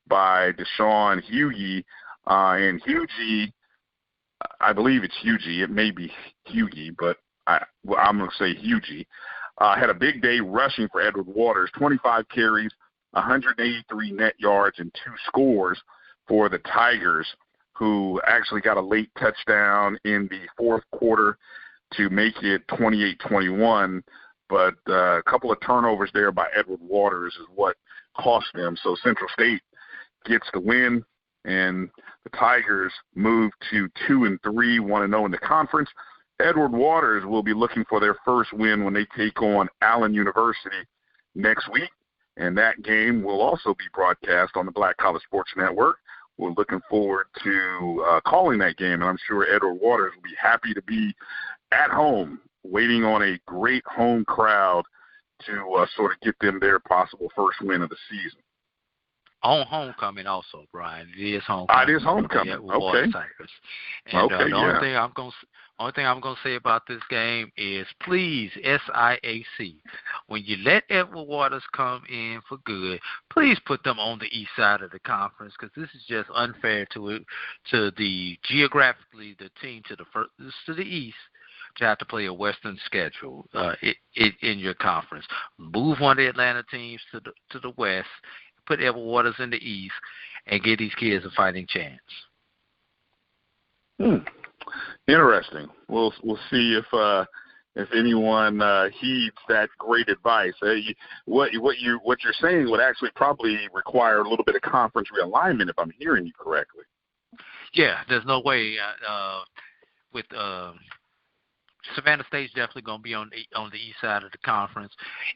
by Deshaun Hughey, and Hughey, I believe it's Hughey, it may be Hughey, but I'm going to say Hughey, had a big day rushing for Edward Waters, 25 carries, 183 net yards, and 2 scores for the Tigers, who actually got a late touchdown in the fourth quarter to make it 28-21. But a couple of turnovers there by Edward Waters is what cost them. So Central State gets the win, and the Tigers move to 2-3, 1-0 in the conference. Edward Waters will be looking for their first win when they take on Allen University next week, and that game will also be broadcast on the Black College Sports Network. We're looking forward to calling that game, and I'm sure Edward Waters will be happy to be at home, waiting on a great home crowd to sort of get them their possible first win of the season. On homecoming also, Brian. It is homecoming. It is homecoming. Okay. And the only thing I'm gonna say about this game is, please, SIAC, when you let Edward Waters come in for good, please put them on the east side of the conference, because this is just unfair to the geographically the team to the east to have to play a Western schedule in your conference. Move one of the Atlanta teams to the west, put Edward Waters in the east, and give these kids a fighting chance. Interesting. We'll see if anyone heeds that great advice. What you're saying would actually probably require a little bit of conference realignment, if I'm hearing you correctly. Yeah, there's no way with Savannah State's definitely going to be on the east side of the conference.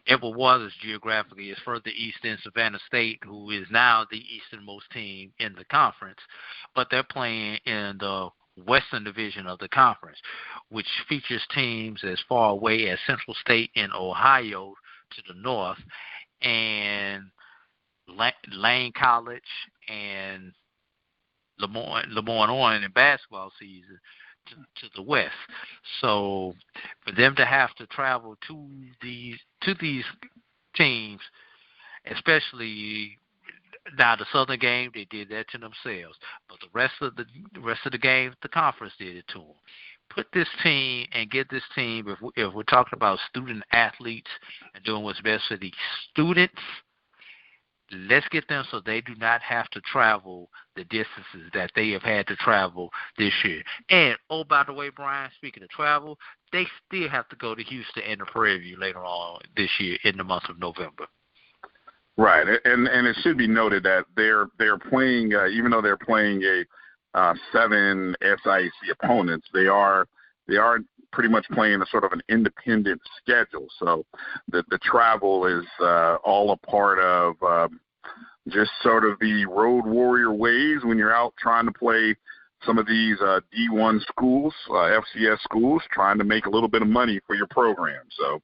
Edward Waters geographically is further east than Savannah State, who is now the easternmost team in the conference, but they're playing in the Western Division of the conference, which features teams as far away as Central State in Ohio to the north, and Lane College and LeMoyne in basketball season to the west. So for them to have to travel to these teams, especially now the Southern game, they did that to themselves. But the rest of the games, the conference did it to them. Put this team and get this team. If we're talking about student athletes and doing what's best for the students, let's get them so they do not have to travel the distances that they have had to travel this year. And, oh, by the way, Brian, speaking of travel, they still have to go to Houston and the Prairie View later on this year in the month of November. Right, and it should be noted that they're playing, even though they're playing a 7 SIAC opponents, they are pretty much playing a sort of an independent schedule. So the travel is all a part of just sort of the road warrior ways when you're out trying to play some of these D1 schools, FCS schools, trying to make a little bit of money for your program. So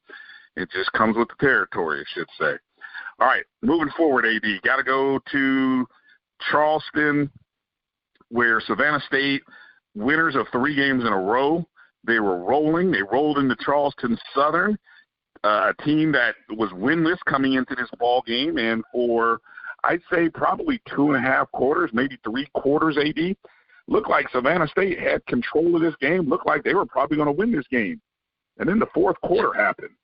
it just comes with the territory, I should say. All right, moving forward, AD, got to go to Charleston, where Savannah State, winners of 3 games in a row, they were rolling. They rolled into Charleston Southern, a team that was winless coming into this ball game, and for, I'd say, probably 2.5 quarters, maybe 3 quarters, AD, looked like Savannah State had control of this game, looked like they were probably going to win this game. And then the fourth quarter happened.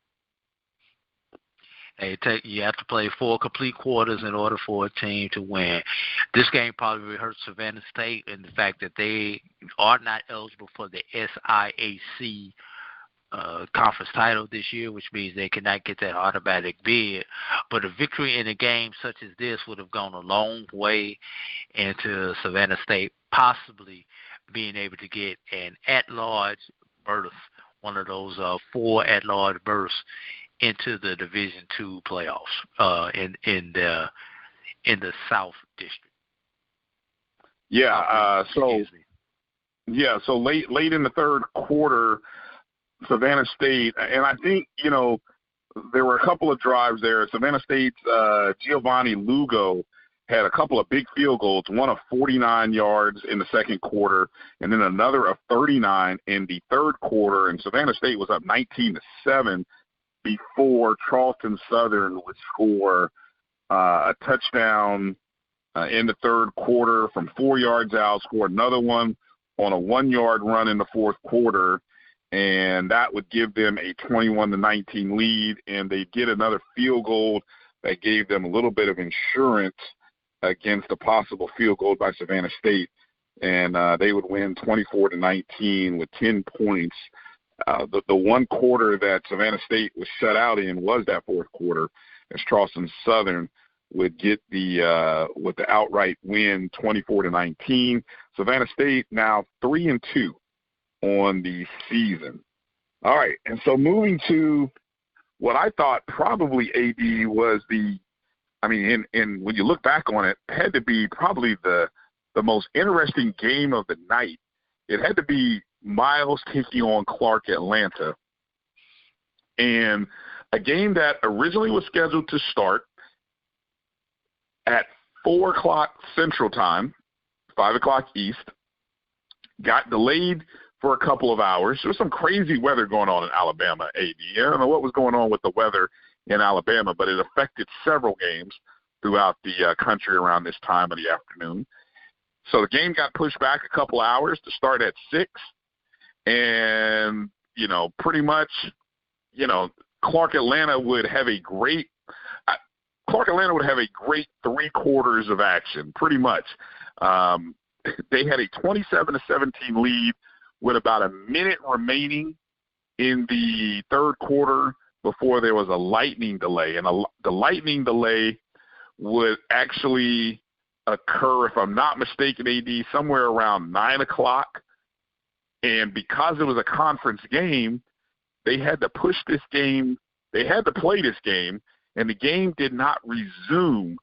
You have to play 4 complete quarters in order for a team to win. This game probably hurt Savannah State in the fact that they are not eligible for the SIAC conference title this year, which means they cannot get that automatic bid. But a victory in a game such as this would have gone a long way into Savannah State possibly being able to get an at-large berth, one of those 4 at-large berths into the Division II playoffs in the South District. Yeah. So late in the third quarter, Savannah State, and I think there were a couple of drives there. Savannah State's Giovanni Lugo had a couple of big field goals, one of 49 yards in the second quarter, and then another of 39 in the third quarter. And Savannah State was up 19-7. Before Charleston Southern would score a touchdown in the third quarter from 4 yards out, score another one on a 1-yard run in the fourth quarter, and that would give them a 21-19 lead, and they'd get another field goal that gave them a little bit of insurance against a possible field goal by Savannah State, and they would win 24-19 with 10 points. The one quarter that Savannah State was shut out in was that fourth quarter, as Charleston Southern would get with the outright win, 24-19. Savannah State now 3-2 on the season. All right, and so moving to what I thought probably AD was and when you look back on it, had to be probably the most interesting game of the night. It had to be Miles taking on Clark Atlanta, and a game that originally was scheduled to start at 4 o'clock Central Time, 5 o'clock East, got delayed for a couple of hours. There was some crazy weather going on in Alabama, AD. I don't know what was going on with the weather in Alabama, but it affected several games throughout the country around this time of the afternoon. So the game got pushed back a couple hours to start at 6. And, pretty much, Clark Atlanta would have a great 3 quarters of action, pretty much. They had a 27-17 lead with about a minute remaining in the third quarter before there was a lightning delay. And the lightning delay would actually occur, if I'm not mistaken, AD, somewhere around 9 o'clock. And because it was a conference game, they had to push this game. They had to play this game, and the game did not resume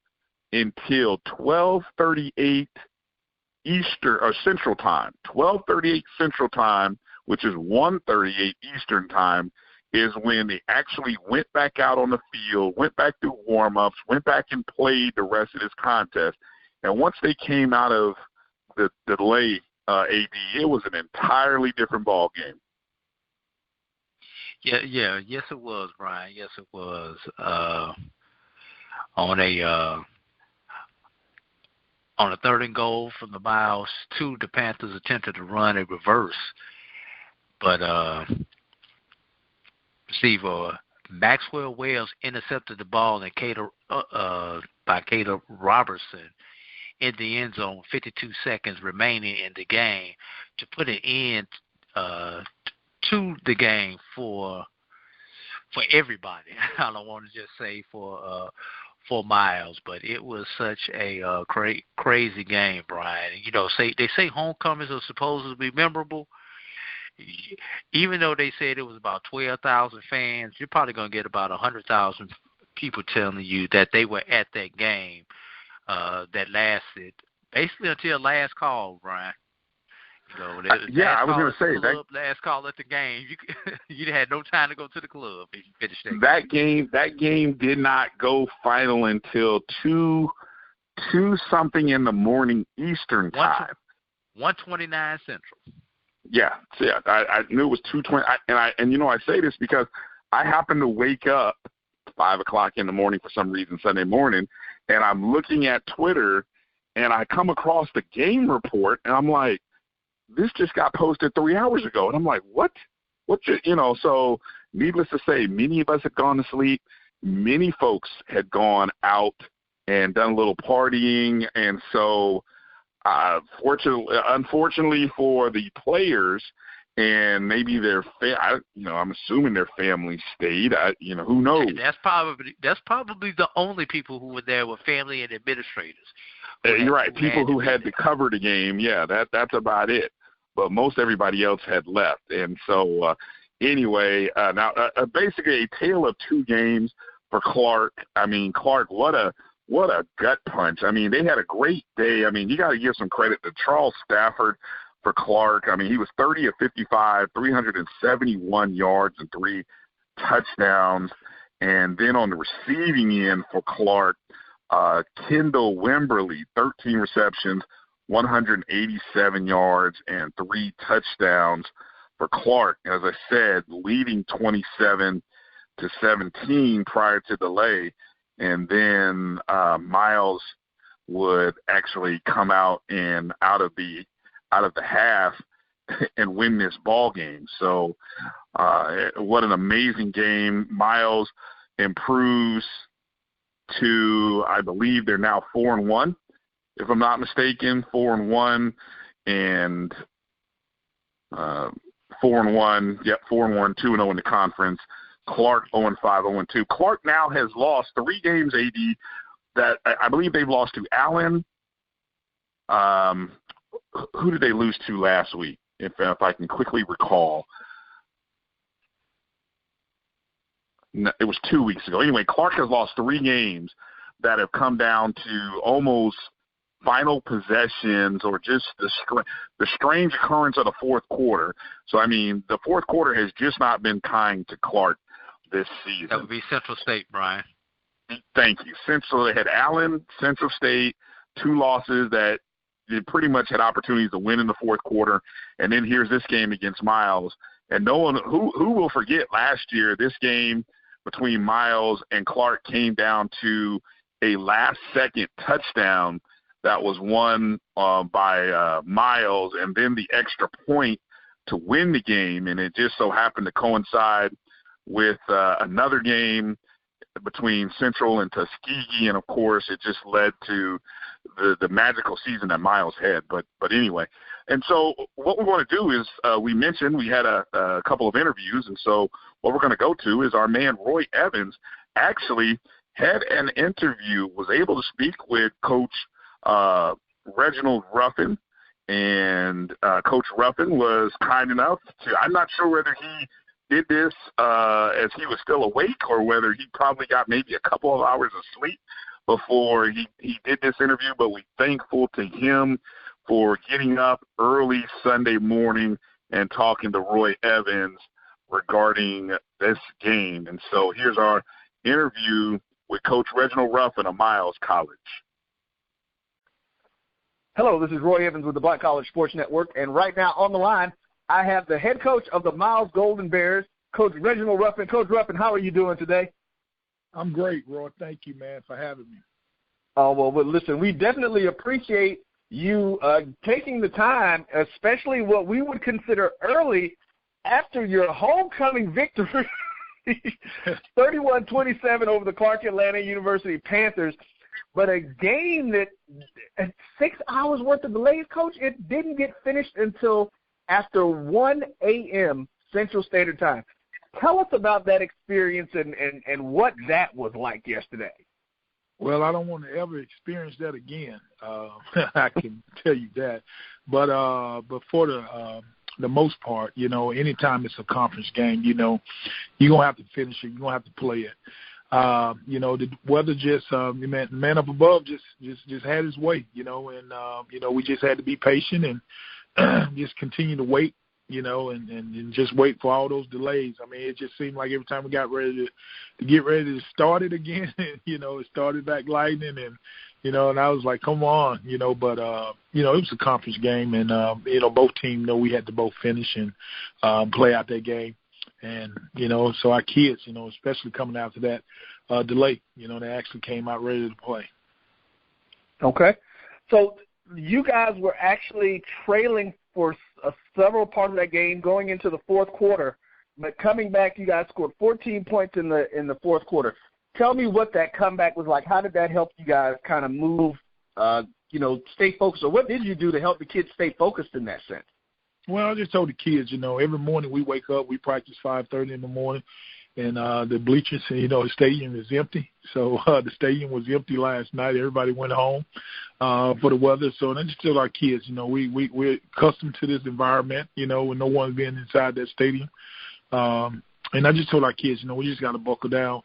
until 12:38 Eastern or Central Time. 12:38 Central Time, which is 1:38 Eastern Time, is when they actually went back out on the field, went back through warm-ups, went back and played the rest of this contest. And once they came out of the delay, AD, it was an entirely different ball game. Yeah, yes it was, Brian. Yes it was. On a 3rd and goal from the Miles 2, the Panthers attempted to run a reverse, but receiver Maxwell Wells intercepted the ball by Caleb Robertson in the end zone, 52 seconds remaining in the game, to put an end to the game for everybody. I don't want to just say for Miles, but it was such a crazy game, Brian. You know, they say homecomings are supposed to be memorable. Even though they said it was about 12,000 fans, you're probably going to get about 100,000 people telling you that they were at that game that lasted basically until last call, Brian. You know, I was going to say that last call at the game. You had no time to go to the club if you finished that game. That game did not go final until 2 something in the morning Eastern time. 1:29 Central. Yeah. I knew it was 2:20. And you know, I say this because I happened to wake up 5 o'clock in the morning for some reason Sunday morning, and I'm looking at Twitter, and I come across the game report, and I'm like, this just got posted 3 hours ago. And I'm like, what? So needless to say, many of us had gone to sleep. Many folks had gone out and done a little partying. And so unfortunately for the players and maybe their I'm assuming their family stayed. Who knows? That's probably the only people who were there were family and administrators. You're right. People who had to cover the game. Yeah, that's about it. But most everybody else had left. And so anyway, now basically a tale of 2 games for Clark. I mean, Clark, what a gut punch. I mean, they had a great day. I mean, you got to give some credit to Charles Stafford for Clark. I mean, he was 30 of 55, 371 yards and 3 touchdowns. And then on the receiving end for Clark, Kendall Wimberly, 13 receptions, 187 yards and 3 touchdowns for Clark. As I said, leading 27-17 prior to delay. And then Miles would actually come out and out of the half and win this ball game. So what an amazing game. Miles improves to, I believe they're now 4-1, if I'm not mistaken, 4-1 and 4-1. Yep, 4-1, 2-0 in the conference. Clark 0-5, 0-2. Clark now has lost 3 games, AD, that I believe they've lost to Allen. Who did they lose to last week, if I can quickly recall? No, it was 2 weeks ago. Anyway, Clark has lost 3 games that have come down to almost final possessions or just the strange occurrence of the fourth quarter. So, I mean, the fourth quarter has just not been kind to Clark this season. That would be Central State, Brian. Thank you. Central, they had Allen, Central State, 2 losses that they pretty much had opportunities to win in the fourth quarter. And then here's this game against Miles. And no one who will forget last year, this game between Miles and Clark came down to a last-second touchdown that was won by Miles, and then the extra point to win the game. And it just so happened to coincide with another game between Central and Tuskegee, and of course it just led to the magical season that Miles had. But anyway, and so what we want to do is we mentioned we had a couple of interviews, and so what we're going to go to is our man Roy Evans actually had an interview, was able to speak with Coach Reginald Ruffin, and Coach Ruffin was kind enough to, I'm not sure whether he did this as he was still awake or whether he probably got maybe a couple of hours of sleep before he did this interview, but we're thankful to him for getting up early Sunday morning and talking to Roy Evans regarding this game. And so here's our interview with Coach Reginald Ruffin of Miles College. Hello, this is Roy Evans with the Black College Sports Network, and right now on the line, I have the head coach of the Miles Golden Bears, Coach Reginald Ruffin. Coach Ruffin, how are you doing today? I'm great, Roy. Thank you, man, for having me. Oh, well, listen, we definitely appreciate you taking the time, especially what we would consider early after your homecoming victory, 31-27 over the Clark Atlanta University Panthers. But a game that 6 hours worth of delays, Coach, it didn't get finished until after 1 a.m. Central Standard Time. Tell us about that experience and what that was like yesterday. Well, I don't want to ever experience that again. I can tell you that. But for the most part, you know, anytime it's a conference game, you know, you're going to have to finish it. You're going to have to play it. You know, the weather just man up above just had his way, you know, and you know, we just had to be patient and just continue to wait, you know, and just wait for all those delays. I mean, it just seemed like every time we got ready to get ready to start it again, you know, it started back lightning and, you know, and I was like, come on, you know, but, you know, it was a conference game and, you know, both teams know we had to both finish and play out that game. And, you know, so our kids, you know, especially coming after that delay, you know, they actually came out ready to play. Okay. So you guys were actually trailing for several parts of that game going into the fourth quarter. But coming back, you guys scored 14 points in the fourth quarter. Tell me what that comeback was like. How did that help you guys kind of move, you know, stay focused? Or what did you do to help the kids stay focused in that sense? Well, I just told the kids, you know, every morning we wake up, we practice 5:30 in the morning, and the bleachers, you know, the stadium is empty. So the stadium was empty last night. Everybody went home for the weather. So I just told our kids, you know, we're accustomed to this environment, you know, with no one being inside that stadium. And I just told our kids, you know, we just got to buckle down.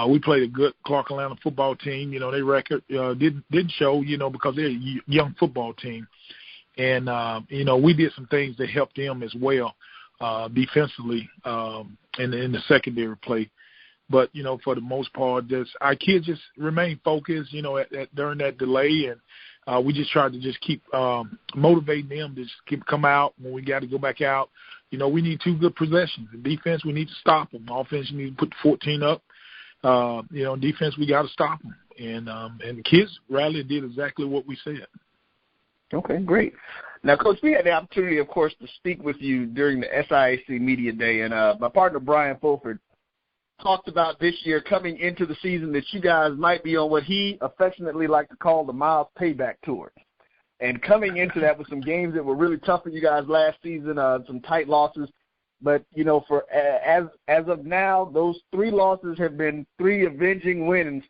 We played a good Clark Atlanta football team. You know, their record didn't show, you know, because they're a young football team. And, you know, we did some things that helped them as well defensively in the secondary play. But, you know, for the most part, our kids just remained focused, you know, during that delay. And we just tried to just keep motivating them to just come out when we got to go back out. You know, we need 2 good possessions. In defense, we need to stop them. Offense, we need to put 14 up. You know, in defense, we got to stop them. And the kids rallied and did exactly what we said. Okay, great. Now, Coach, we had the opportunity, of course, to speak with you during the SIAC Media Day, and my partner, Brian Fulford, talked about this year coming into the season that you guys might be on what he affectionately liked to call the Miles Payback Tour. And coming into that with some games that were really tough for you guys last season, some tight losses. But, you know, for as of now, those 3 losses have been 3 avenging wins.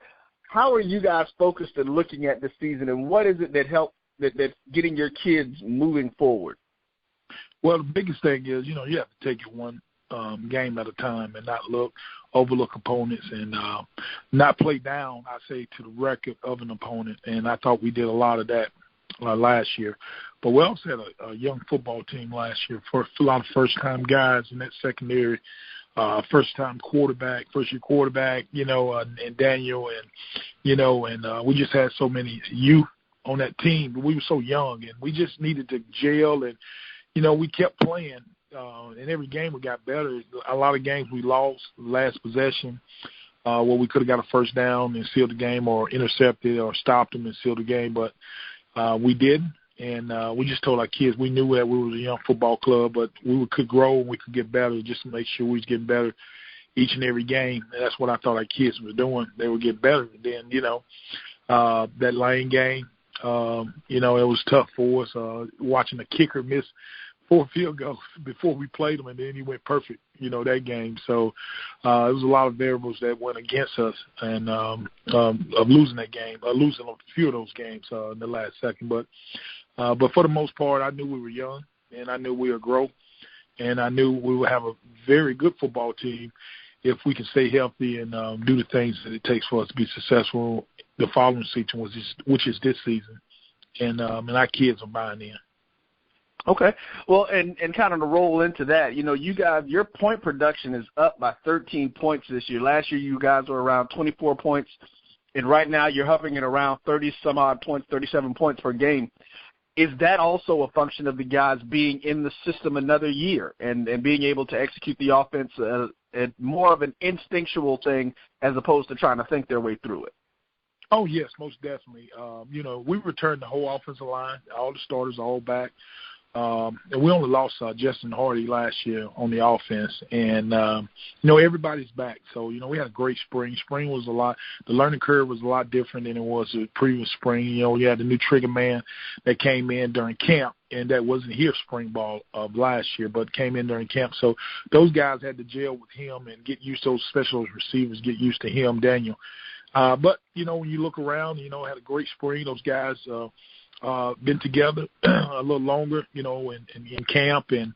How are you guys focused and looking at this season, and what is it that helped that's getting your kids moving forward? Well, the biggest thing is, you know, you have to take it one game at a time and not overlook opponents and not play down, I say, to the record of an opponent. And I thought we did a lot of that last year. But we also had a young football team last year, for a lot of first-time guys in that secondary, first-year quarterback, you know, and Daniel, and, you know, and we just had so many youth on that team. But we were so young, and we just needed to gel, and, you know, we kept playing. In every game we got better. A lot of games we lost last possession where we could have got a first down and sealed the game, or intercepted or stopped them and sealed the game, but we didn't. And we just told our kids we knew that we were a young football club, but we could grow and we could get better, just to make sure we was getting better each and every game. And that's what I thought our kids were doing. They would get better. And then, you know, that Lane game, you know, it was tough for us. Watching the kicker miss 4 field goals before we played him, and then he went perfect, that game. So it was a lot of variables that went against us and of losing that game, losing a few of those games in the last second. But for the most part, I knew we were young, and I knew we would grow, and I knew we would have a very good football team if we can stay healthy and do the things that it takes for us to be successful the following season, which is this season. And our kids are buying in. Okay. Well, and kind of to roll into that, you guys, your point production is up by 13 points this year. Last year you guys were around 24 points, and right now you're hovering at around 30-some-odd points, 37 points per game. Is that also a function of the guys being in the system another year and being able to execute the offense at more of an instinctual thing as opposed to trying to think their way through it? Oh, yes, most definitely. We returned the whole offensive line, all the starters, all back. And we only lost Justin Hardy last year on the offense. And, everybody's back. So, we had a great spring. Spring was the learning curve was a lot different than it was the previous spring. You had the new trigger man that came in during camp, and that wasn't here spring ball of last year, but came in during camp. So those guys had to gel with him and get used to those special receivers, get used to him, Daniel. But, when you look around, had a great spring. Those guys been together a little longer, in camp and,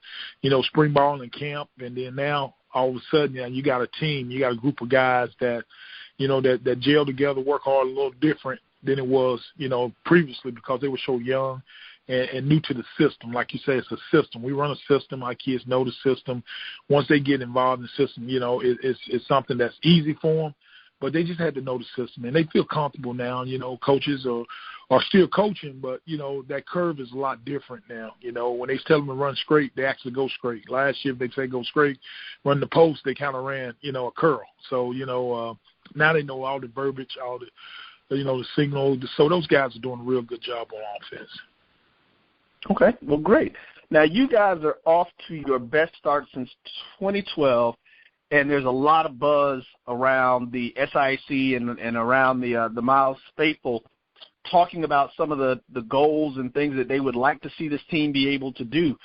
spring ball in camp. And then now all of a sudden, you got a team, you got a group of guys that, that gel together, work hard a little different than it was, previously because they were so young and new to the system. Like you say, it's a system. We run a system. Our kids know the system. Once they get involved in the system, it's something that's easy for them. But they just had to know the system, and they feel comfortable now. Coaches are still coaching, but, that curve is a lot different now. When they tell them to run straight, they actually go straight. Last year, if they say go straight, run the post, they kind of ran, a curl. So, now they know all the verbiage, all the, the signal. So those guys are doing a real good job on offense. Okay, well, great. Now, you guys are off to your best start since 2012. And there's a lot of buzz around the SIC and around the Miles faithful talking about some of the goals and things that they would like to see this team be able to do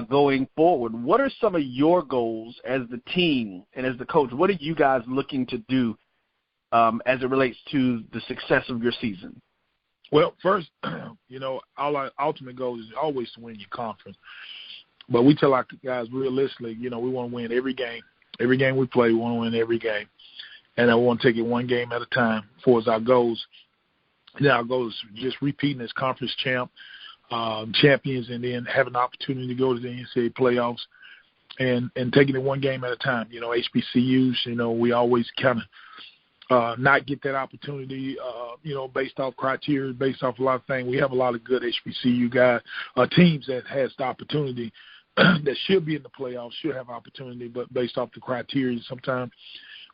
going forward. What are some of your goals as the team and as the coach? What are you guys looking to do as it relates to the success of your season? Well, first, our ultimate goal is always to win your conference. But we tell our guys realistically, we want to win every game. Every game we play, we want to win every game. And I want to take it one game at a time for as our goals. And then our goal is just repeating as conference champions and then have an opportunity to go to the NCAA playoffs and taking it one game at a time. HBCUs, we always kind of not get that opportunity, based off criteria, based off a lot of things. We have a lot of good HBCU guys, teams that has the opportunity that should be in the playoffs, should have opportunity, but based off the criteria, sometimes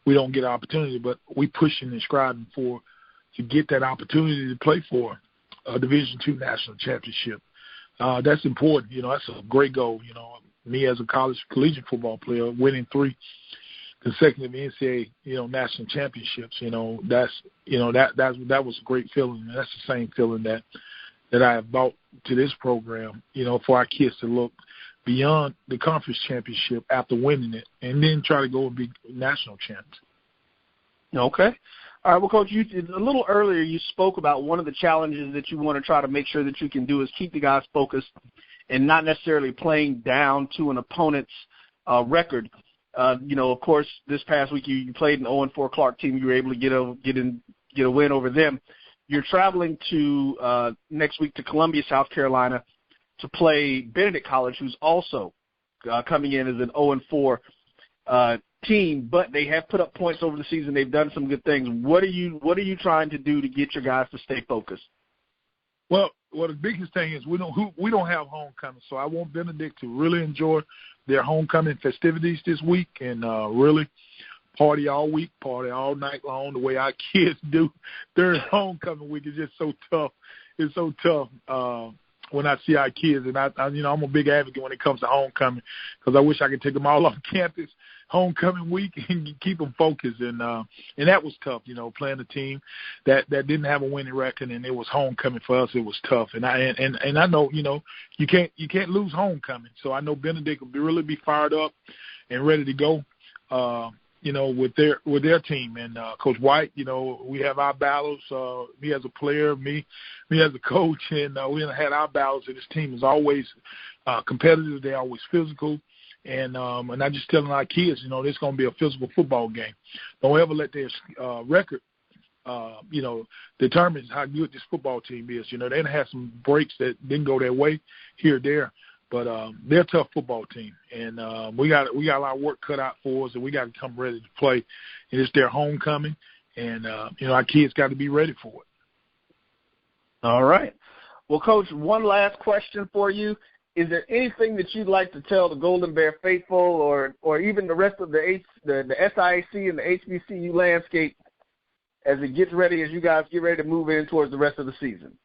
we don't get opportunity. But we pushing and striving to get that opportunity to play for a Division II national championship. That's important. That's a great goal. Me as a collegiate football player, winning 3 consecutive NCAA, national championships. That was a great feeling. And that's the same feeling that I have brought to this program. For our kids to look beyond the conference championship after winning it, and then try to go and be national champs. Okay. All right, well, Coach, a little earlier you spoke about one of the challenges that you want to try to make sure that you can do is keep the guys focused and not necessarily playing down to an opponent's record. Of course, this past week you played an 0-4 Clark team. You were able to get a win over them. You're traveling to next week to Columbia, South Carolina, to play Benedict College, who's also coming in as an 0-4 team, but they have put up points over the season. They've done some good things. What are you trying to do to get your guys to stay focused? Well, the biggest thing is we don't have homecoming, so I want Benedict to really enjoy their homecoming festivities this week and really party all week, party all night long, the way our kids do. Their homecoming week is just so tough. It's so tough. When I see our kids, and I'm a big advocate when it comes to homecoming because I wish I could take them all off campus homecoming week and you keep them focused. And that was tough, playing a team that didn't have a winning record, and it was homecoming for us. It was tough. And I know, you can't lose homecoming. So I know Benedict will really be fired up and ready to go, with their team. And Coach White, we have our battles, me as a player, me as a coach, and we had our battles, and this team is always competitive. They're always physical. And I just telling our kids, this is going to be a physical football game. Don't ever let their record, determine how good this football team is. They done had some breaks that didn't go their way here or there, but they're a tough football team. And we got a lot of work cut out for us, and we got to come ready to play. And it's their homecoming, and, our kids got to be ready for it. All right. Well, Coach, one last question for you. Is there anything that you'd like to tell the Golden Bear faithful or even the rest of the SIAC and the HBCU landscape as you guys get ready to move in towards the rest of the season?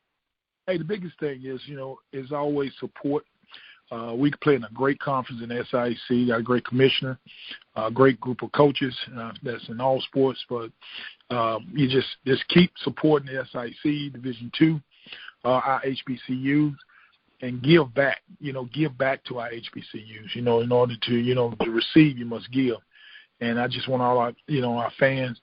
Hey, the biggest thing is always support. We play in a great conference in the SIAC, got a great commissioner, a great group of coaches that's in all sports, but you just keep supporting the SIAC, Division II, our HBCUs. And give back to our HBCUs. In order to receive, you must give. And I just want all our fans,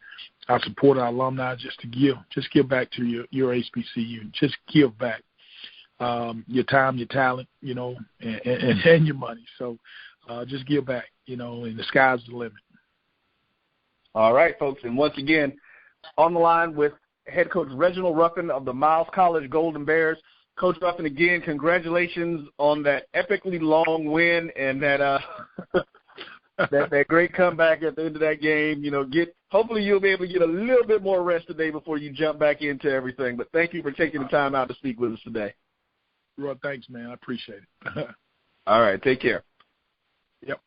our supporter, our alumni, just give back to your HBCU. Just give back your time, your talent, and your money. So just give back, and the sky's the limit. All right, folks. And once again, on the line with head coach Reginald Ruffin of the Miles College Golden Bears. Coach Ruffin, again, congratulations on that epically long win and that that great comeback at the end of that game. Hopefully you'll be able to get a little bit more rest today before you jump back into everything. But thank you for taking the time out to speak with us today. Well, thanks, man. I appreciate it. All right, take care. Yep.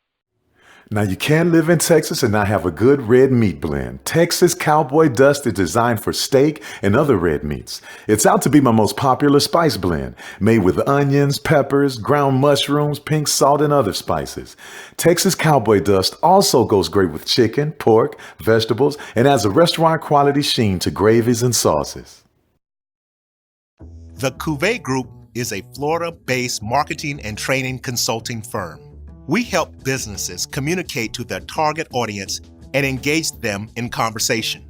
Now, you can live in Texas and not have a good red meat blend. Texas Cowboy Dust is designed for steak and other red meats. It's out to be my most popular spice blend, made with onions, peppers, ground mushrooms, pink salt, and other spices. Texas Cowboy Dust also goes great with chicken, pork, vegetables, and adds a restaurant-quality sheen to gravies and sauces. The Cuvée Group is a Florida-based marketing and training consulting firm. We help businesses communicate to their target audience and engage them in conversation.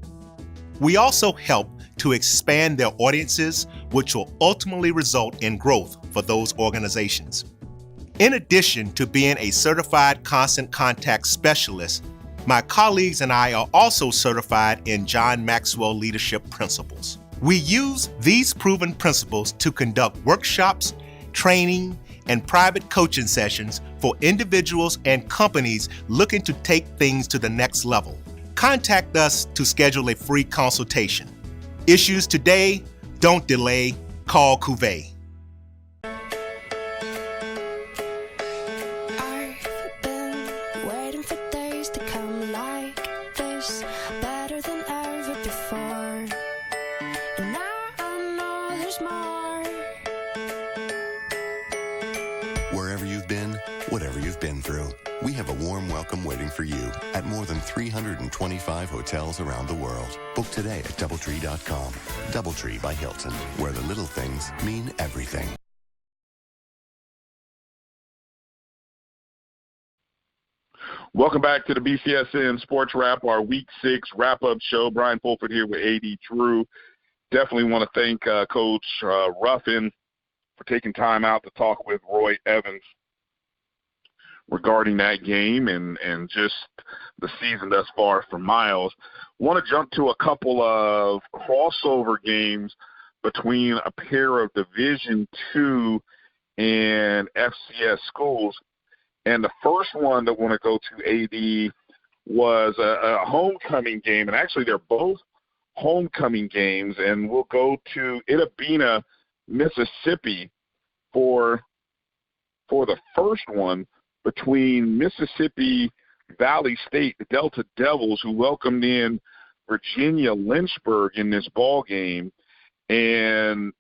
We also help to expand their audiences, which will ultimately result in growth for those organizations. In addition to being a certified constant contact specialist, my colleagues and I are also certified in John Maxwell Leadership Principles. We use these proven principles to conduct workshops, training, and private coaching sessions for individuals and companies looking to take things to the next level. Contact us to schedule a free consultation. Issues today, don't delay, call Cuvée. I've been waiting for days to come like this, better than ever before. And now I know there's more. Wherever you've been, whatever you've been through, we have a warm welcome waiting for you at more than 325 hotels around the world. Book today at DoubleTree.com. DoubleTree by Hilton, where the little things mean everything. Welcome back to the BCSN Sports Wrap, our Week 6 wrap-up show. Brian Fulford here with A.D. Drew. Definitely want to thank Coach Ruffin for taking time out to talk with Roy Evans regarding that game and just the season thus far for Miles. Want to jump to a couple of crossover games between a pair of Division II and FCS schools. And the first one that I want to go to, AD, was a homecoming game. And actually, they're both homecoming games. And we'll go to Itabena, Mississippi for the first one between Mississippi Valley State, the Delta Devils, who welcomed in Virginia Lynchburg in this ball game. And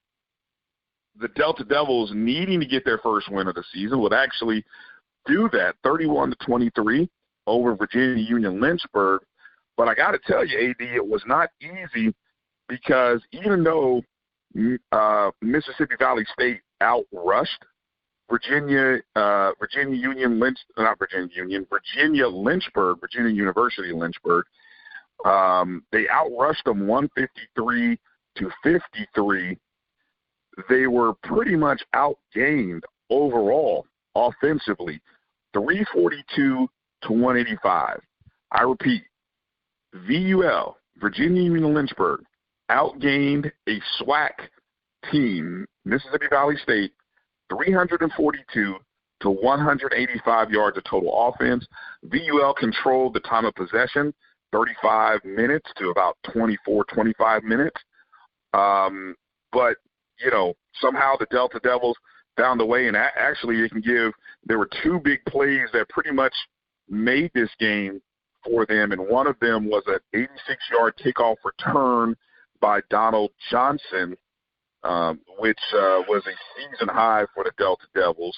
the Delta Devils, needing to get their first win of the season, would actually do that, 31-23. over Virginia Union Lynchburg. But I got to tell you, AD, it was not easy because even though Mississippi Valley State outrushed Virginia University Lynchburg, they outrushed them 153 to 53. They were pretty much outgained overall offensively, 342 to 185. I repeat, VUL, Virginia Union Lynchburg, outgained a SWAC team, Mississippi Valley State, 342 to 185 yards of total offense. VUL controlled the time of possession, 35 minutes to about 24, 25 minutes. But, you know, somehow the Delta Devils found a way, and actually there were two big plays that pretty much made this game for them, and one of them was an 86-yard kickoff return by Donald Johnson, which was a season high for the Delta Devils.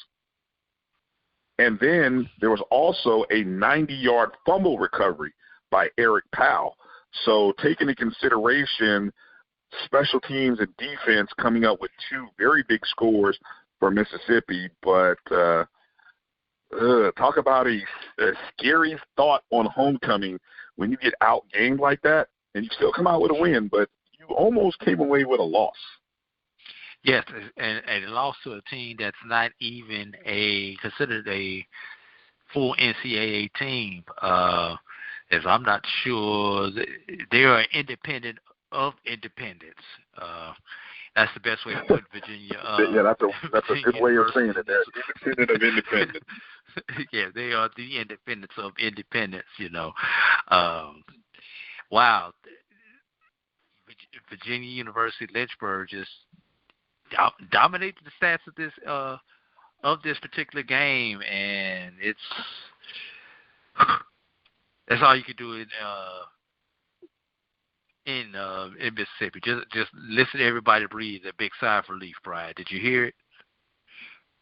And then there was also a 90-yard fumble recovery by Eric Powell. So taking into consideration special teams and defense coming up with two very big scores for Mississippi, but talk about a scary thought on homecoming when you get outgained like that and you still come out with a win, but you almost came away with a loss. Yes, and a loss to a team that's not even considered a full NCAA team, as I'm not sure they are independent of independence. That's the best way to put Virginia. Yeah, that's a good way of saying it. They're independent of independence. Yeah, they are the independence of independence. You know, wow. Virginia University Lynchburg just dominated the stats of this particular game, and that's all you could do in Mississippi. Just listen to everybody breathe a big sigh of relief, Brian. Did you hear it?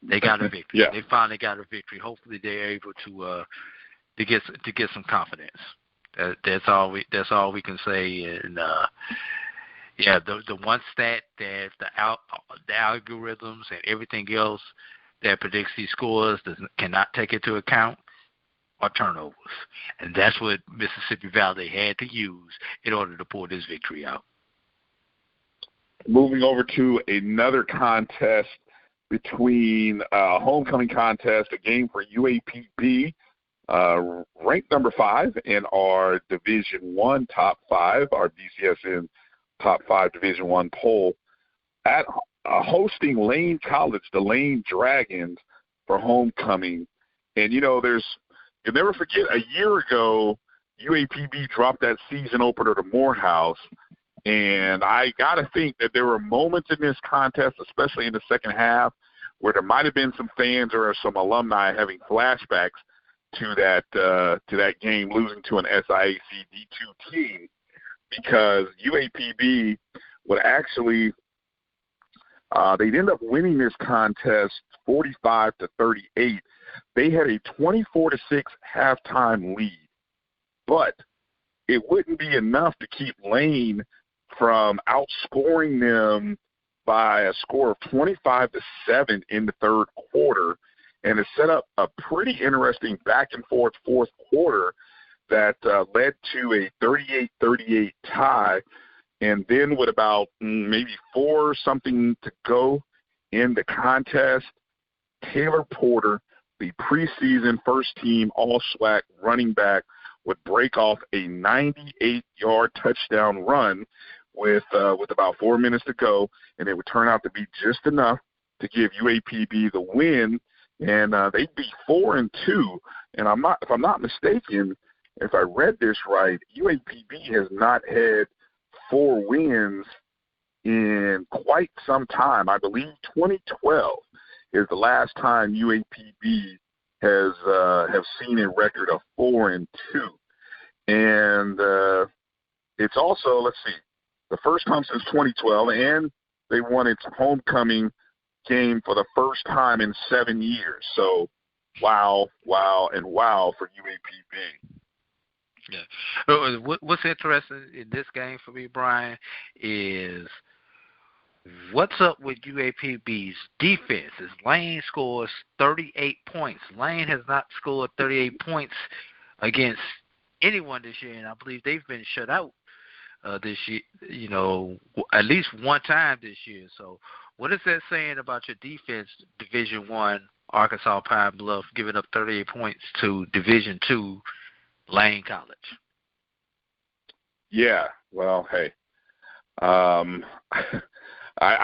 They got a victory. Yeah. They finally got a victory. Hopefully they're able to get some confidence. That's all we can say. And yeah, the one stat that the algorithms and everything else that predicts these scores cannot take into account are turnovers. And that's what Mississippi Valley had to use in order to pull this victory out. Moving over to another contest between homecoming contest, a game for UAPB, ranked number 5 in our Division I top 5, our BCSN top 5 Division I poll, at hosting Lane College, the Lane Dragons, for homecoming. And, you know, you'll never forget, a year ago, UAPB dropped that season opener to Morehouse. And I got to think that there were moments in this contest, especially in the second half, where there might have been some fans or some alumni having flashbacks to that game, losing to an SIAC D2 team, because UAPB would actually they'd end up winning this contest 45-38. They had a 24-6 halftime lead, but it wouldn't be enough to keep Lane from outscoring them by a score of 25-7 in the third quarter, and it set up a pretty interesting back-and-forth fourth quarter that led to a 38-38 tie. And then with about maybe 4-something to go in the contest, Taylor Porter, the preseason first-team All-SWAC running back, would break off a 98-yard touchdown run with about 4 minutes to go, and it would turn out to be just enough to give UAPB the win, and they'd be 4-2. And if I'm not mistaken, if I read this right, UAPB has not had 4 wins in quite some time. I believe 2012 is the last time UAPB have seen a record of 4-2. And it's also, let's see, the first time since 2012, and they won its homecoming game for the first time in 7 years. So wow, and wow for UAPB. Yeah. What's interesting in this game for me, Brian, is what's up with UAPB's defense? Lane scores 38 points. Lane has not scored 38 points against anyone this year, and I believe they've been shut out this year, at least one time this year. So what is that saying about your defense, Division I, Arkansas Pine Bluff, giving up 38 points to Division II, Lane College? Yeah, well, hey, I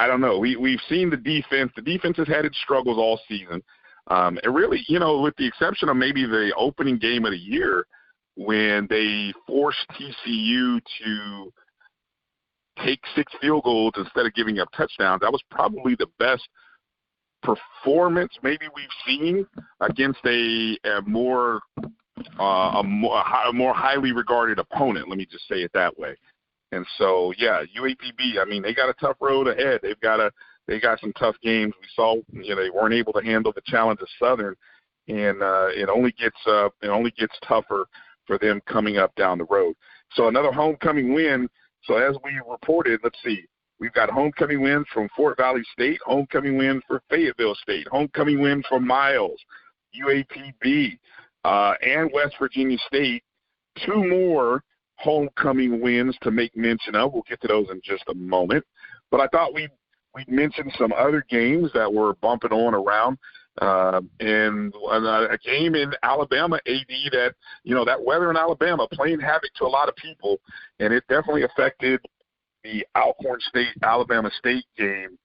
don't know. We've seen the defense. The defense has had its struggles all season. And really, with the exception of maybe the opening game of the year when they forced TCU to take 6 field goals instead of giving up touchdowns, that was probably the best performance maybe we've seen against a more highly regarded opponent. Let me just say it that way. And so, yeah, UAPB, I mean, they got a tough road ahead. They got some tough games. We saw, they weren't able to handle the challenge of Southern, and it only gets tougher for them coming up down the road. So another homecoming win. So as we reported, let's see, we've got homecoming wins from Fort Valley State, homecoming wins for Fayetteville State, homecoming wins for Miles, UAPB, and West Virginia State. 2 more homecoming wins to make mention of. We'll get to those in just a moment. But I thought we'd mention some other games that were bumping on around. And a game in Alabama, AD, that, that weather in Alabama playing havoc to a lot of people, and it definitely affected the Alcorn State-Alabama State game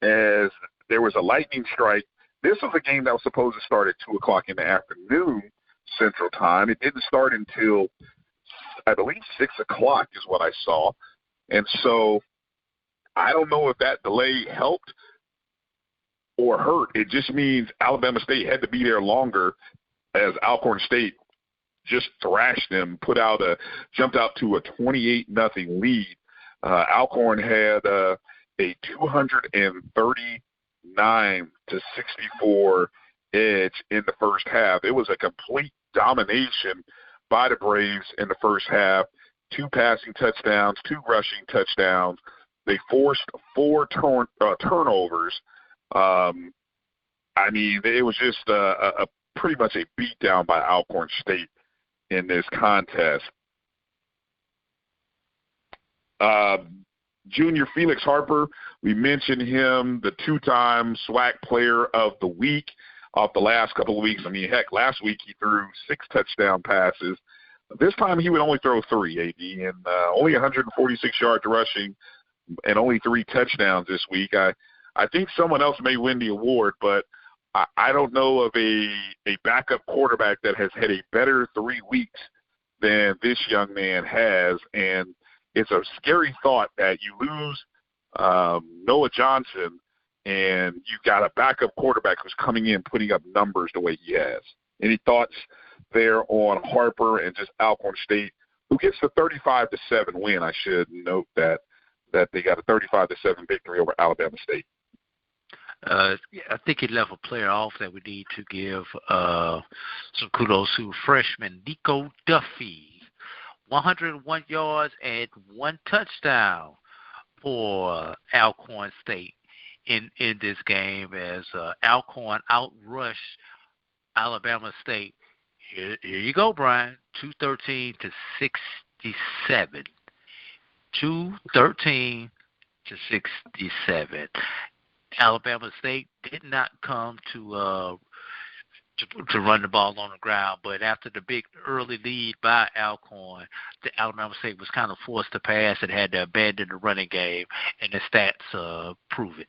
as there was a lightning strike. This was a game that was supposed to start at 2 o'clock in the afternoon Central Time. It didn't start until, I believe, 6 o'clock is what I saw. And so I don't know if that delay helped or hurt. It just means Alabama State had to be there longer as Alcorn State just thrashed them, jumped out to a 28-0 lead. Alcorn had a 239-64 edge in the first half. It was a complete domination by the Braves in the first half. 2 passing touchdowns, 2 rushing touchdowns. They forced 4 turnovers. I mean, it was just a pretty much a beatdown by Alcorn State in this contest. Junior Felix Harper, we mentioned him, the 2-time SWAC Player of the Week off the last couple of weeks. I mean, heck, last week he threw 6 touchdown passes. This time he would only throw 3, AD, and only 146 yards rushing and only 3 touchdowns this week. I think someone else may win the award, but I don't know of a backup quarterback that has had a better 3 weeks than this young man has. And it's a scary thought that you lose Noah Johnson and you've got a backup quarterback who's coming in putting up numbers the way he has. Any thoughts there on Harper and just Alcorn State, who gets the 35-7 win? I should note that they got a 35-7 victory over Alabama State. I think he left a player off that we need to give some kudos to. Freshman Nico Duffy, 101 yards and 1 touchdown for Alcorn State in this game as Alcorn outrushed Alabama State. Here you go, Brian. 213-67. 213-67. Alabama State did not come to run the ball on the ground, but after the big early lead by Alcorn, the Alabama State was kind of forced to pass and had to abandon the running game, and the stats prove it.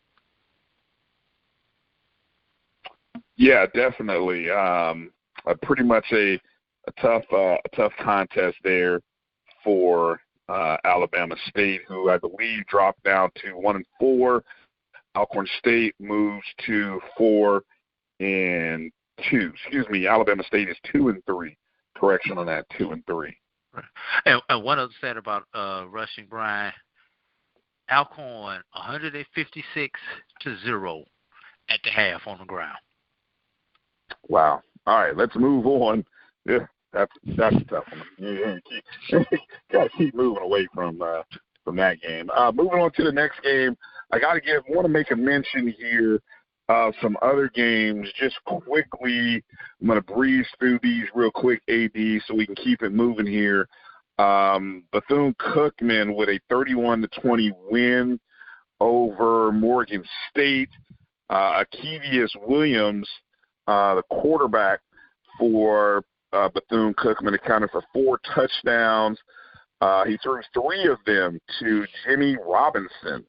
Yeah, definitely. Pretty much a tough contest there for Alabama State, who I believe dropped down to 1-4. Alcorn State moves to 4-2. Excuse me, Alabama State is 2-3. Correction on that, 2-3. And one other stat about rushing, Brian. Alcorn 156-0 at the half on the ground. Wow. All right, let's move on. Yeah, that's a tough one. Got to keep moving away from that game. Moving on to the next game, I want to make a mention here of some other games just quickly. I'm going to breeze through these real quick, AD, so we can keep it moving here. Bethune-Cookman with a 31-20 win over Morgan State. Akevius Williams, the quarterback for Bethune-Cookman, accounted for 4 touchdowns. He threw 3 of them to Jimmy Robinson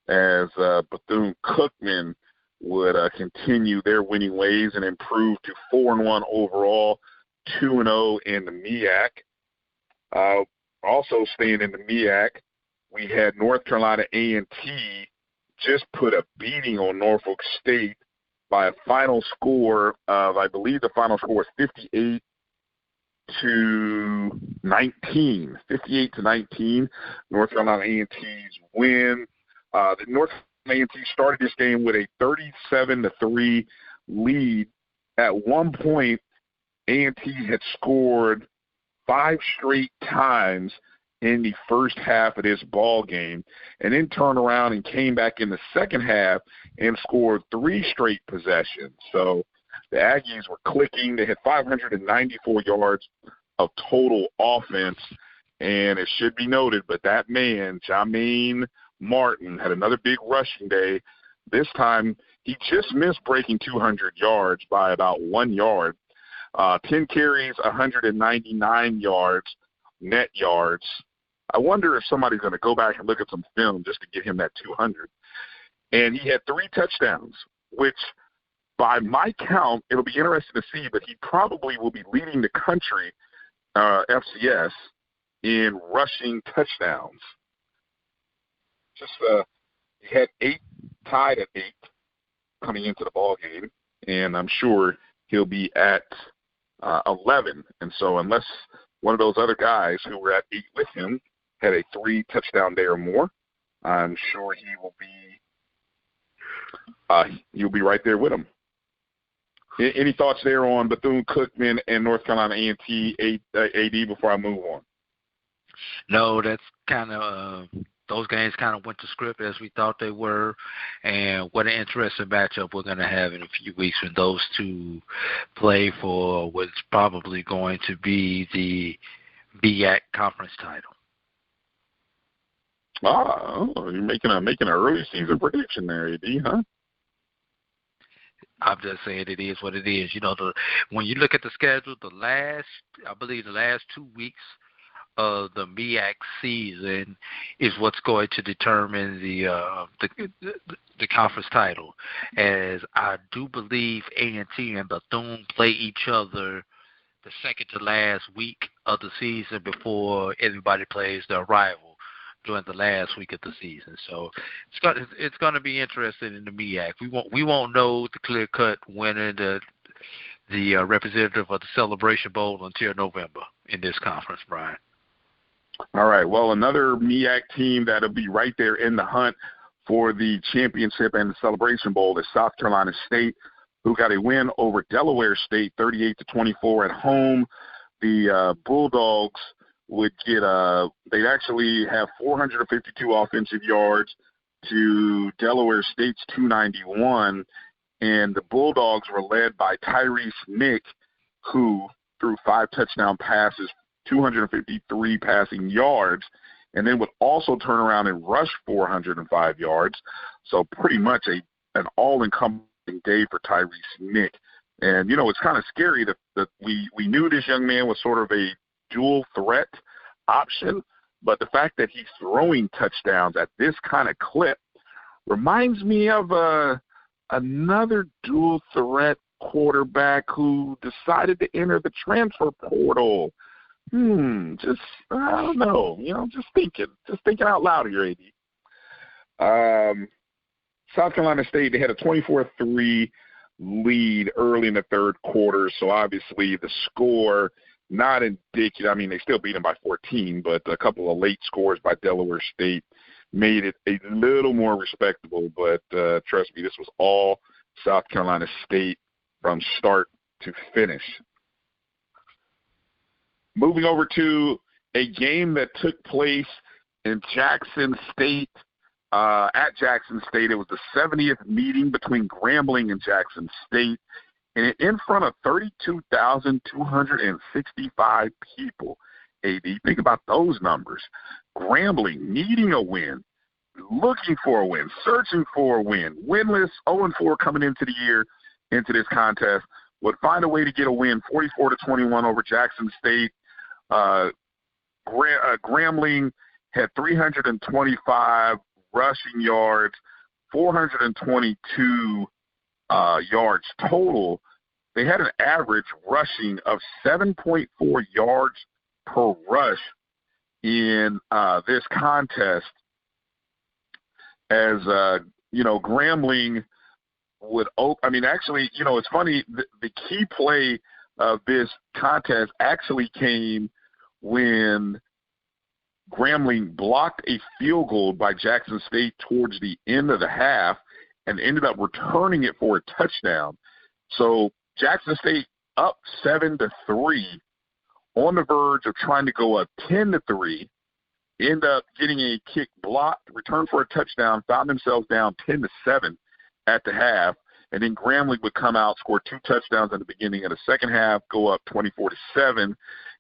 as Bethune-Cookman would continue their winning ways and improve to 4-1 overall, 2-0 in the MEAC. Also staying in the MEAC, we had North Carolina A&T just put a beating on Norfolk State by a final score of, I believe the final score was 58-19. 58-19. North Carolina A&T's win. The North Carolina A&T started this game with a 37-3 lead. At one point, A&T had scored 5 straight times in the first half of this ball game, and then turned around and came back in the second half and scored 3 straight possessions. So the Aggies were clicking. They had 594 yards of total offense, and it should be noted, but that man, Jermaine Martin, had another big rushing day. This time, he just missed breaking 200 yards by about 1 yard. 10 carries, 199 yards, net yards. I wonder if somebody's going to go back and look at some film just to get him that 200. And he had 3 touchdowns, which by my count, it'll be interesting to see, but he probably will be leading the country, FCS, in rushing touchdowns. Just he had 8, tied at 8 coming into the ball game, and I'm sure he'll be at 11. And so unless one of those other guys who were at 8 with him had a 3-touchdown day or more, I'm sure he will be you'll be right there with him. Any thoughts there on Bethune-Cookman and North Carolina A&T, AD, before I move on? No, that's kind of those games kind of went to script as we thought they were, and what an interesting matchup we're going to have in a few weeks when those two play for what's probably going to be the MEAC conference title. You're making an early season prediction there, AD, huh? I'm just saying it is what it is. You know, when you look at the schedule, I believe the last 2 weeks of the MEAC season is what's going to determine the conference title. As I do believe A&T and Bethune play each other the second to last week of the season before everybody plays their rival during the last week of the season. So it's going to be interesting in the MEAC. We won't know the clear-cut winner, the representative of the Celebration Bowl until November in this conference, Brian. All right. Well, another MEAC team that'll be right there in the hunt for the championship and the Celebration Bowl is South Carolina State, who got a win over Delaware State, 38-24 at home. The Bulldogs would get they'd actually have 452 offensive yards to Delaware State's 291, and the Bulldogs were led by Tyrese Nick, who threw 5 touchdown passes, 253 passing yards, and then would also turn around and rush 405 yards. So pretty much an all-encompassing day for Tyrese Nick. And, you know, it's kind of scary that we knew this young man was sort of a dual threat option, but the fact that he's throwing touchdowns at this kind of clip reminds me of another dual threat quarterback who decided to enter the transfer portal. I don't know, just thinking out loud here, AD. South Carolina State, they had a 24-3 lead early in the third quarter, so obviously the score not indicative. I mean, they still beat them by 14, but a couple of late scores by Delaware State made it a little more respectable. But trust me, this was all South Carolina State from start to finish. Moving over to a game that took place in Jackson State, at Jackson State. It was the 70th meeting between Grambling and Jackson State, and in front of 32,265 people. AD, think about those numbers. Grambling needing a win, looking for a win, searching for a win, winless, 0-4 coming into the year, into this contest, would find a way to get a win, 44-21 over Jackson State. Grambling had 325 rushing yards, 422 yards total. They had an average rushing of 7.4 yards per rush in this contest, as Grambling would actually, it's funny, the key play of this contest actually came when Grambling blocked a field goal by Jackson State towards the end of the half and ended up returning it for a touchdown. So Jackson State up 7-3, on the verge of trying to go up 10-3, end up getting a kick blocked, return for a touchdown, found themselves down 10-7 at the half, and then Grambling would come out, score 2 touchdowns at the beginning of the second half, go up 24-7,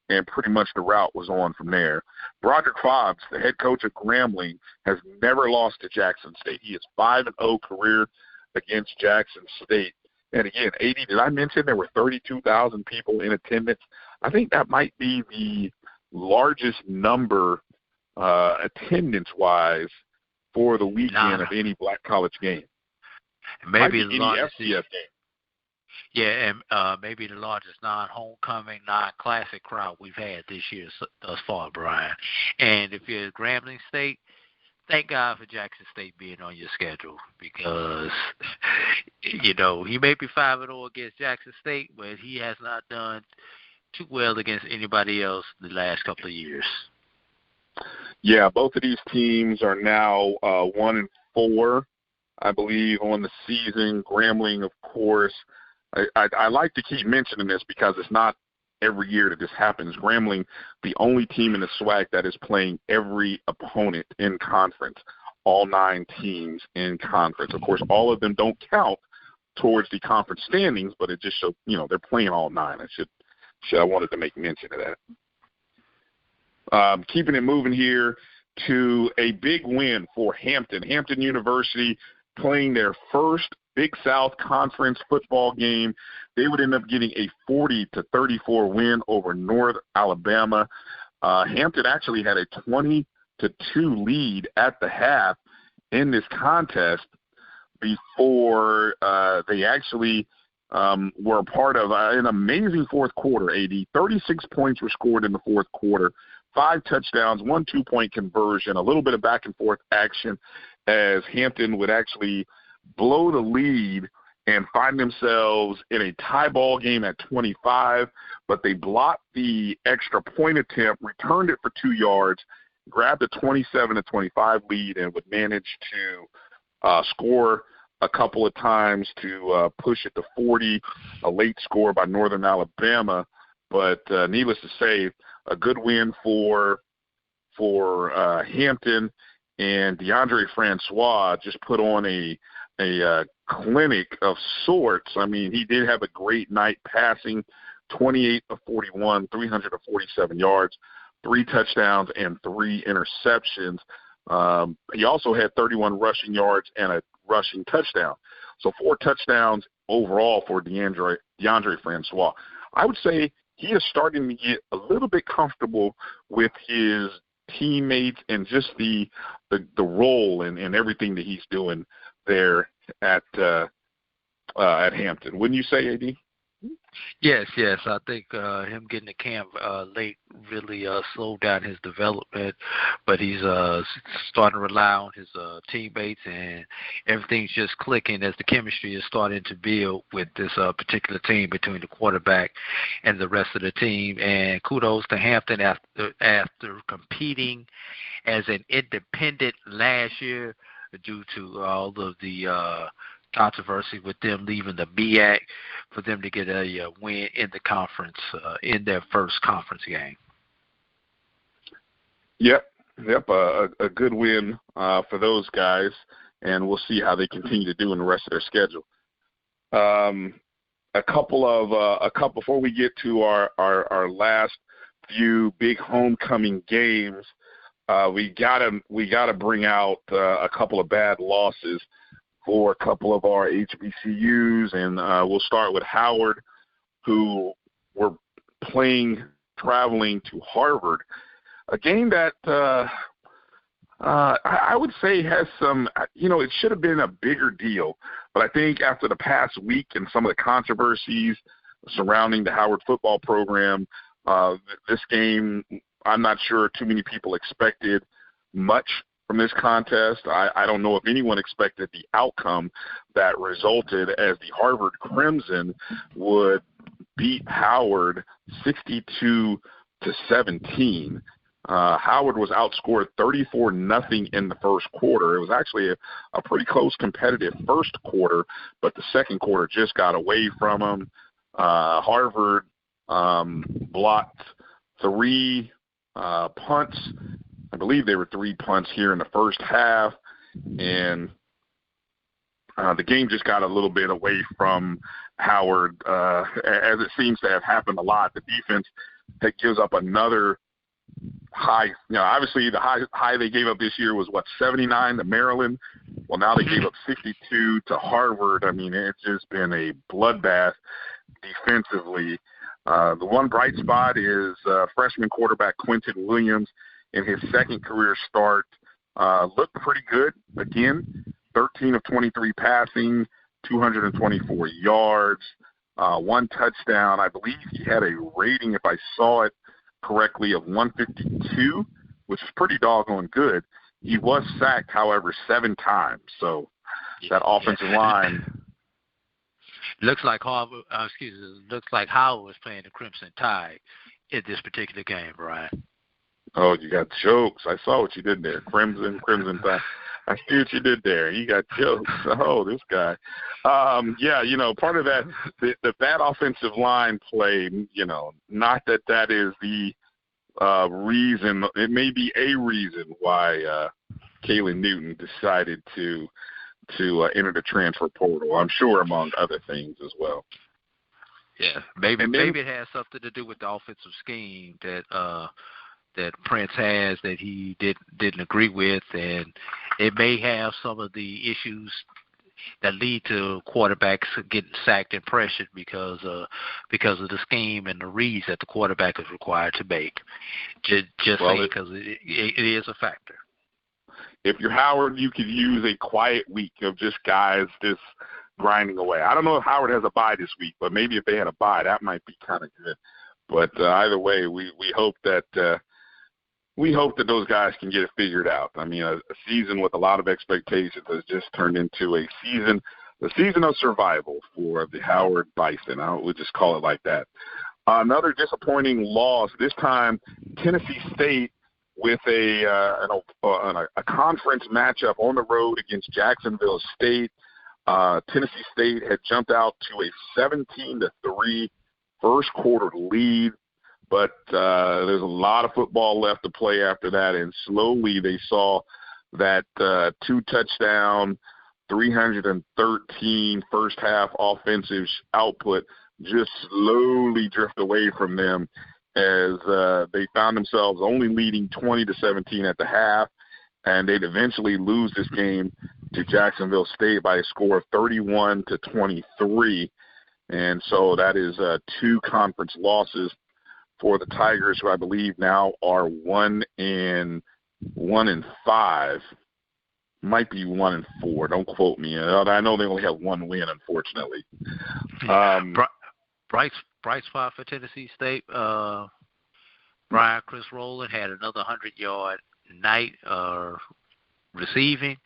and pretty much the route was on from there. Broderick Fobbs, the head coach of Grambling, has never lost to Jackson State. He is 5-0 career against Jackson State. And again, AD, did I mention there were 32,000 people in attendance? I think that might be the largest number attendance-wise for the weekend of any black college game. Maybe the largest FCS game. Yeah, and maybe the largest non-homecoming, non-classic crowd we've had this year thus far, Brian. And if you're Grambling State, thank God for Jackson State being on your schedule, because, he may be 5-0 against Jackson State, but he has not done too well against anybody else the last couple of years. Yeah, both of these teams are now 1-4, I believe, on the season. Grambling, of course, I like to keep mentioning this because it's not every year that this happens. Grambling, the only team in the SWAC that is playing every opponent in conference, all 9 teams in conference. Of course, all of them don't count towards the conference standings, but it just shows, they're playing all 9. I wanted to make mention of that. Keeping it moving here to a big win for Hampton. Hampton University playing their first Big South Conference football game. They would end up getting a 40-34 win over North Alabama. Hampton actually had a 20-2 lead at the half in this contest before they actually were a part of an amazing fourth quarter, AD. 36 points were scored in the fourth quarter, 5 touchdowns, 1 2-point conversion, a little bit of back-and-forth action as Hampton would actually blow the lead and find themselves in a tie ball game at 25, but they blocked the extra point attempt, returned it for 2 yards, grabbed a 27-25 lead, and would manage to score a couple of times to push it to 40, a late score by Northern Alabama. But needless to say, a good win for Hampton, and DeAndre Francois just put on a clinic of sorts. I mean, he did have a great night passing, 28 of 41, 347 yards, 3 touchdowns, and 3 interceptions. He also had 31 rushing yards and a rushing touchdown. So 4 touchdowns overall for DeAndre Francois. I would say he is starting to get a little bit comfortable with his teammates and just the role and everything that he's doing there at Hampton. Wouldn't you say, AD? Yes. I think him getting to camp late really slowed down his development, but he's starting to rely on his teammates, and everything's just clicking as the chemistry is starting to build with this particular team between the quarterback and the rest of the team. And kudos to Hampton after competing as an independent last year due to all of the controversy with them leaving the BAC for them to get a win in the conference, in their first conference game. Yep, a good win for those guys, and we'll see how they continue to do in the rest of their schedule. Before we get to our last few big homecoming games, we gotta bring out a couple of bad losses for a couple of our HBCUs, and we'll start with Howard, who were traveling to Harvard, a game that I would say has some, it should have been a bigger deal, but I think after the past week and some of the controversies surrounding the Howard football program, this game, I'm not sure too many people expected much from this contest. I don't know if anyone expected the outcome that resulted, as the Harvard Crimson would beat Howard 62-17. Howard was outscored 34-0 in the first quarter. It was actually a pretty close competitive first quarter, but the second quarter just got away from them. Harvard blocked 3 punts. I believe they were 3 punts here in the first half, and the game just got a little bit away from Howard, as it seems to have happened a lot. The defense that gives up another high, obviously the high they gave up this year was 79 to Maryland. Well, now they gave up 62 to Harvard. I mean, it's just been a bloodbath defensively. The one bright spot is freshman quarterback Quentin Williams in his second career start. Looked pretty good. Again, 13 of 23 passing, 224 yards, 1 touchdown. I believe he had a rating, if I saw it correctly, of 152, which is pretty doggone good. He was sacked, however, 7 times. So that offensive line looks like Howard was playing the Crimson Tide in this particular game, Brian. Oh, you got jokes. I saw what you did there. Crimson Tide. I see what you did there. You got jokes. Oh, this guy. Part of that, the bad offensive line play, not that is the reason. It may be a reason why Kalen Newton decided to enter the transfer portal. I'm sure among other things as well. Yeah, maybe it has something to do with the offensive scheme that Prince has that he didn't agree with, and it may have some of the issues that lead to quarterbacks getting sacked and pressured because of the scheme and the reads that the quarterback is required to make. Just saying, because it is a factor. If you're Howard, you could use a quiet week of just guys just grinding away. I don't know if Howard has a bye this week, but maybe if they had a bye, that might be kind of good. But either way, we hope that those guys can get it figured out. I mean, a season with a lot of expectations has just turned into a season of survival for the Howard Bison. We'll just call it like that. Another disappointing loss, this time Tennessee State with a conference matchup on the road against Jacksonville State. Tennessee State had jumped out to a 17-3 first quarter lead, but there's a lot of football left to play after that, and slowly they saw that 2-touchdown, 313 first-half offensive output just slowly drift away from them as they found themselves only leading 20-17 at the half, and they'd eventually lose this game to Jacksonville State by a score of 31-23. And so that is 2 conference losses for the Tigers, who I believe now are 1-5. Might be 1-4. Don't quote me. I know they only have 1 win, unfortunately. Bright spot for Tennessee State. Chris Rowland had another 100-yard night receiving,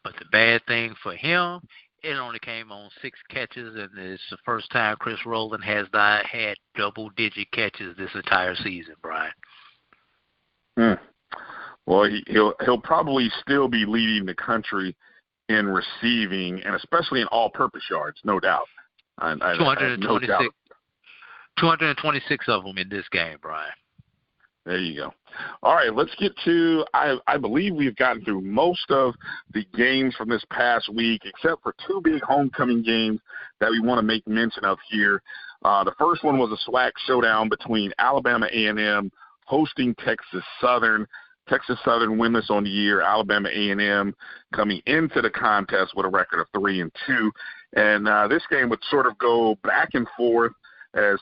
but the bad thing for him, it only came on 6 catches, and it's the first time Chris Rowland has not had double-digit catches this entire season, Brian. Well, he'll probably still be leading the country in receiving, and especially in all-purpose yards, no doubt. I 226, no doubt. 226 of them in this game, Brian. There you go. All right, let's get to I believe we've gotten through most of the games from this past week, except for two big homecoming games that we want to make mention of here. The first one was a SWAC showdown between Alabama A&M hosting Texas Southern. Texas Southern winless on the year. Alabama A&M coming into the contest with a record of 3-2. And this game would sort of go back and forth as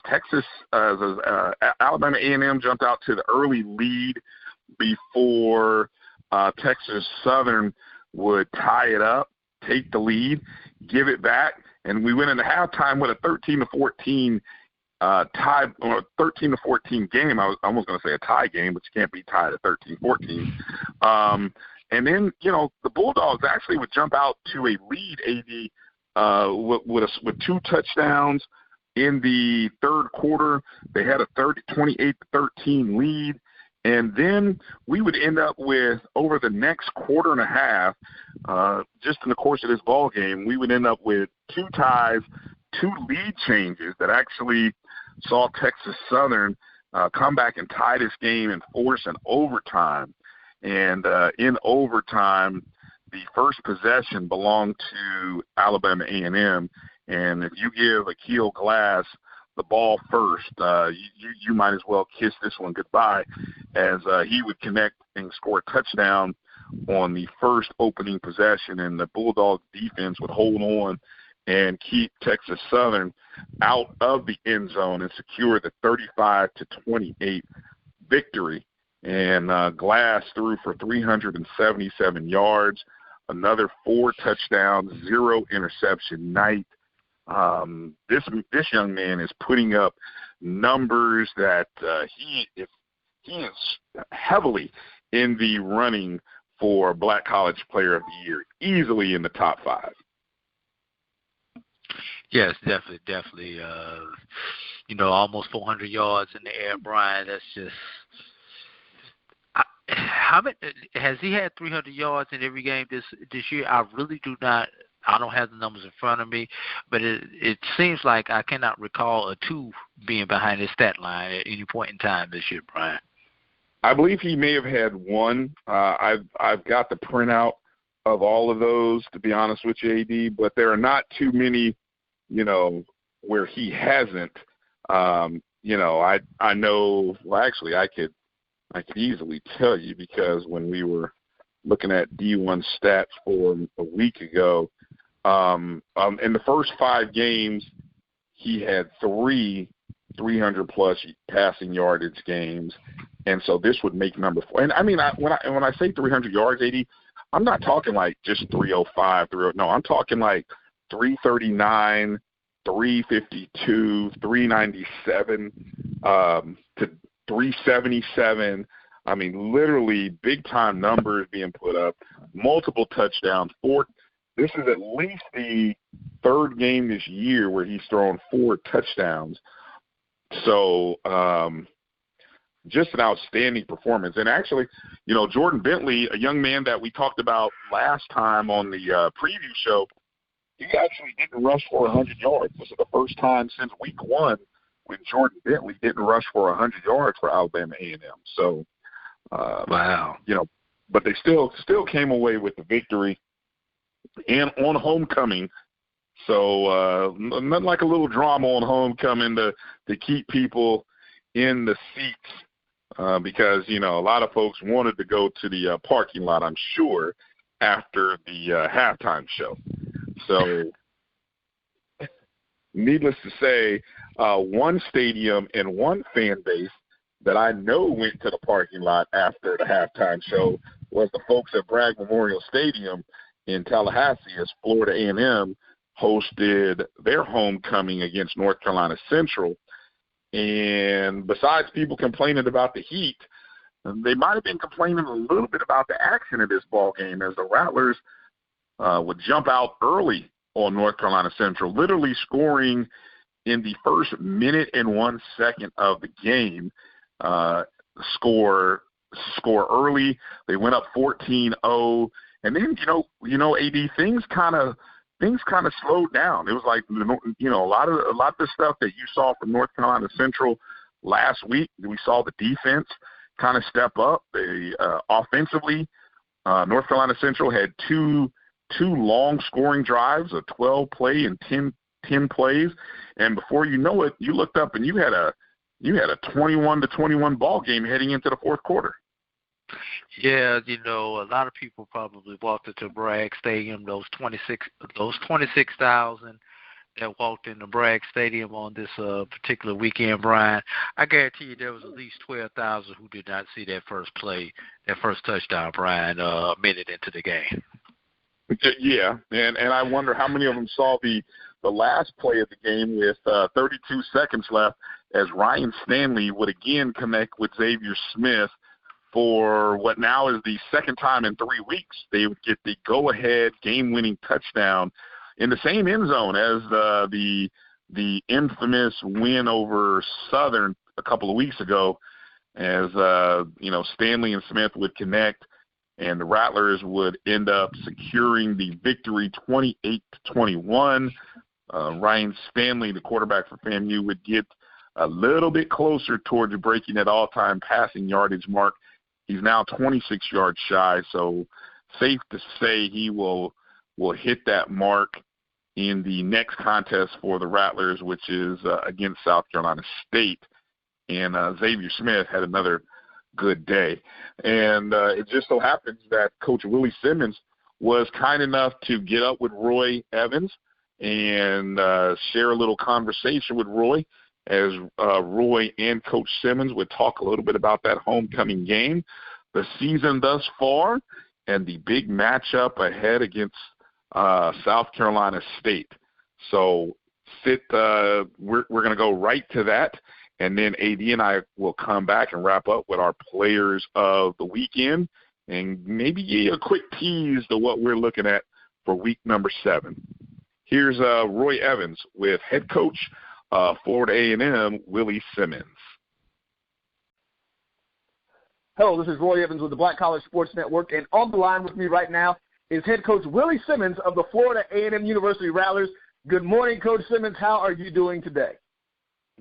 Alabama A&M jumped out to the early lead before Texas Southern would tie it up, take the lead, give it back, and we went into halftime with a 13-14 tie, or 13-14 game. I was almost going to say a tie game, but you can't be tied at 13-14. And then, the Bulldogs actually would jump out to a lead, with two touchdowns in the third quarter. They had a 28-13 lead. And then we would end up with, over the next quarter and a half, just in the course of this ball game, we would end up with two ties, two lead changes that actually saw Texas Southern come back and tie this game and force an overtime. And in overtime, the first possession belonged to Alabama A&M. And if you give Akil Glass the ball first, you might as well kiss this one goodbye, as he would connect and score a touchdown on the first opening possession, and the Bulldog defense would hold on and keep Texas Southern out of the end zone and secure the 35-28 victory. And Glass threw for 377 yards, another 4 touchdowns, 0 interception night. This young man is putting up numbers that he is heavily in the running for Black College Player of the Year, easily in the top 5. Yes, definitely. Almost 400 yards in the air, Brian. That's just. How many has he had 300 yards in every game this year? I really do not. I don't have the numbers in front of me, but it seems like I cannot recall a 2 being behind his stat line at any point in time this year, Brian. I believe he may have had 1. I've got the printout of all of those, to be honest with you, AD, but there are not too many, where he hasn't. I know. Well, actually, I could easily tell you, because when we were looking at D1 stats for a week ago, in the first 5 games, he had 3 300-plus passing yardage games, and so this would make number 4. And I mean, when I say 300 yards, 80, I'm not talking like just 305, 30. No, I'm talking like 339, 352, 397, to 377. I mean, literally big-time numbers being put up, multiple touchdowns. This is at least the 3rd game this year where he's thrown 4 touchdowns. So just an outstanding performance. And actually, Jordan Bentley, a young man that we talked about last time on the preview show, he actually didn't rush for 100 yards. This is the first time since week 1 when Jordan Bentley didn't rush for 100 yards for Alabama A&M. So, wow. But they still came away with the victory and on homecoming. So nothing like a little drama on homecoming to keep people in the seats, because, a lot of folks wanted to go to the parking lot, I'm sure, after the halftime show. So needless to say, one stadium and one fan base that I know went to the parking lot after the halftime show was the folks at Bragg Memorial Stadium in Tallahassee, as Florida A&M hosted their homecoming against North Carolina Central. And besides people complaining about the heat, they might have been complaining a little bit about the action of this ball game, as the Rattlers would jump out early on North Carolina Central, literally scoring in the first minute and 1 second of the game. Score early. They went up 14-0, And then, AD, things kind of slowed down. It was like, a lot of the stuff that you saw from North Carolina Central last week, we saw the defense kind of step up. They offensively, North Carolina Central had two long scoring drives, a 12-play and 10 plays, and before you know it, you looked up and you had a 21-21 ball game heading into the fourth quarter. Yeah, a lot of people probably walked into Bragg Stadium. Those 26,000 that walked into Bragg Stadium on this particular weekend, Brian. I guarantee you there was at least 12,000 who did not see that first play, that first touchdown, Brian, a minute into the game. Yeah, and I wonder how many of them saw the last play of the game with 32 seconds left, as Ryan Stanley would again connect with Xavier Smith for what now is the second time in 3 weeks. They would get the go-ahead game-winning touchdown in the same end zone as the infamous win over Southern a couple of weeks ago, as Stanley and Smith would connect, and the Rattlers would end up securing the victory 28-21. Ryan Stanley, the quarterback for FAMU, would get a little bit closer towards breaking that all-time passing yardage mark. He's now 26 yards shy, so safe to say he will hit that mark in the next contest for the Rattlers, which is against South Carolina State. And Xavier Smith had another good day. And it just so happens that Coach Willie Simmons was kind enough to get up with Roy Evans and share a little conversation with Roy, as Roy and Coach Simmons would talk a little bit about that homecoming game, the season thus far, and the big matchup ahead against South Carolina State. So we're going to go right to that, and then AD and I will come back and wrap up with our players of the weekend and maybe give you a quick tease to what we're looking at for week number 7. Here's Roy Evans with head coach Florida A&M, Willie Simmons. Hello, this is Roy Evans with the Black College Sports Network, and on the line with me right now is head coach Willie Simmons of the Florida A&M University Rattlers. Good morning, Coach Simmons. How are you doing today?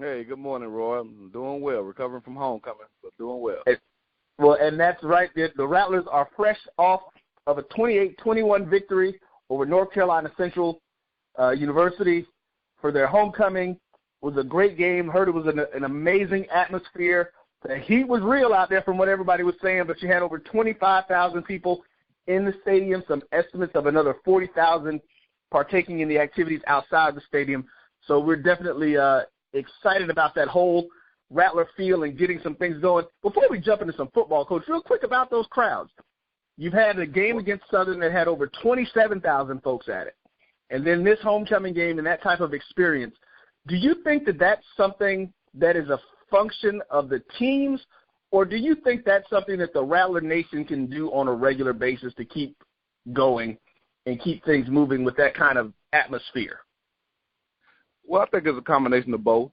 Hey, good morning, Roy. I'm doing well, recovering from homecoming, but doing well. Well, and that's right. The Rattlers are fresh off of a 28-21 victory over North Carolina Central University for their homecoming. It was a great game. Heard it was an amazing atmosphere. The heat was real out there from what everybody was saying, but you had over 25,000 people in the stadium, some estimates of another 40,000 partaking in the activities outside the stadium. So we're definitely excited about that whole Rattler feel and getting some things going. Before we jump into some football, Coach, real quick about those crowds. You've had a game against Southern that had over 27,000 folks at it. And then this homecoming game and that type of experience, do you think that that's something that is a function of the teams, or do you think that's something that the Rattler Nation can do on a regular basis to keep going and keep things moving with that kind of atmosphere? Well, I think it's a combination of both.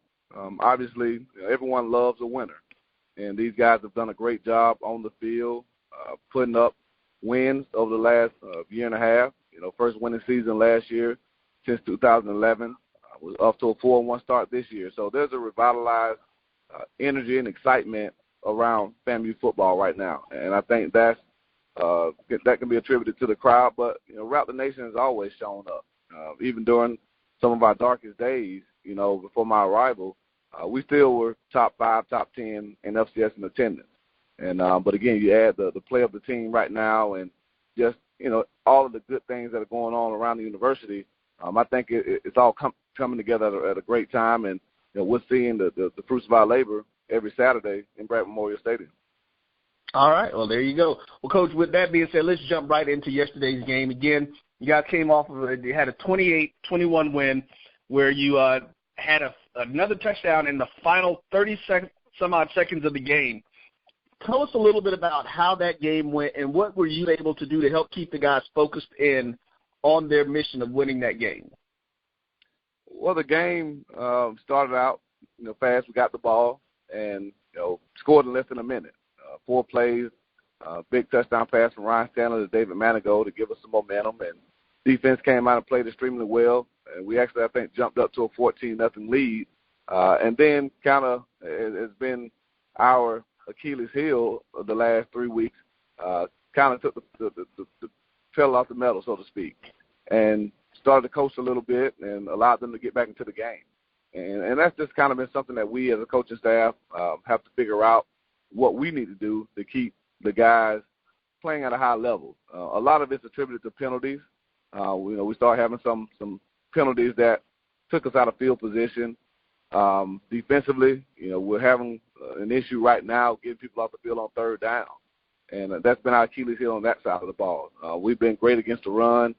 Obviously, everyone loves a winner, and these guys have done a great job on the field, putting up wins over the last year and a half. First winning season last year since 2011. Was off to a 4-1 start this year. So there's a revitalized energy and excitement around FAMU football right now, and I think that can be attributed to the crowd. But Rattler Nation has always shown up, even during some of our darkest days. Before my arrival, we still were top 5, top 10 in FCS in attendance. And but again, you add the play of the team right now, and just all of the good things that are going on around the university. I think it's all coming together at a great time, and we're seeing the fruits of our labor every Saturday in Bragg Memorial Stadium. All right, well, there you go. Well, Coach, with that being said, let's jump right into yesterday's game. Again, you guys came off of you had a 28-21 win where you had another touchdown in the final 30-some-odd seconds of the game. Tell us a little bit about how that game went and what were you able to do to help keep the guys focused in on their mission of winning that game? Well, the game started out, fast. We got the ball and, scored in less than a minute. 4 plays, Big touchdown pass from Ryan Stanley to David Manigault to give us some momentum, and defense came out and played extremely well. And we actually, I think, jumped up to a 14-0 lead. And then kind of has been our Achilles heel of the last 3 weeks, kind of took the pedal off the metal, so to speak, and started to coach a little bit and allowed them to get back into the game. And that's just kind of been something that we as a coaching staff have to figure out what we need to do to keep the guys playing at a high level. A lot of it's attributed to penalties. We started having some penalties that took us out of field position. Defensively, we're having an issue right now getting people off the field on third down. And that's been our Achilles heel on that side of the ball. We've been great against the run.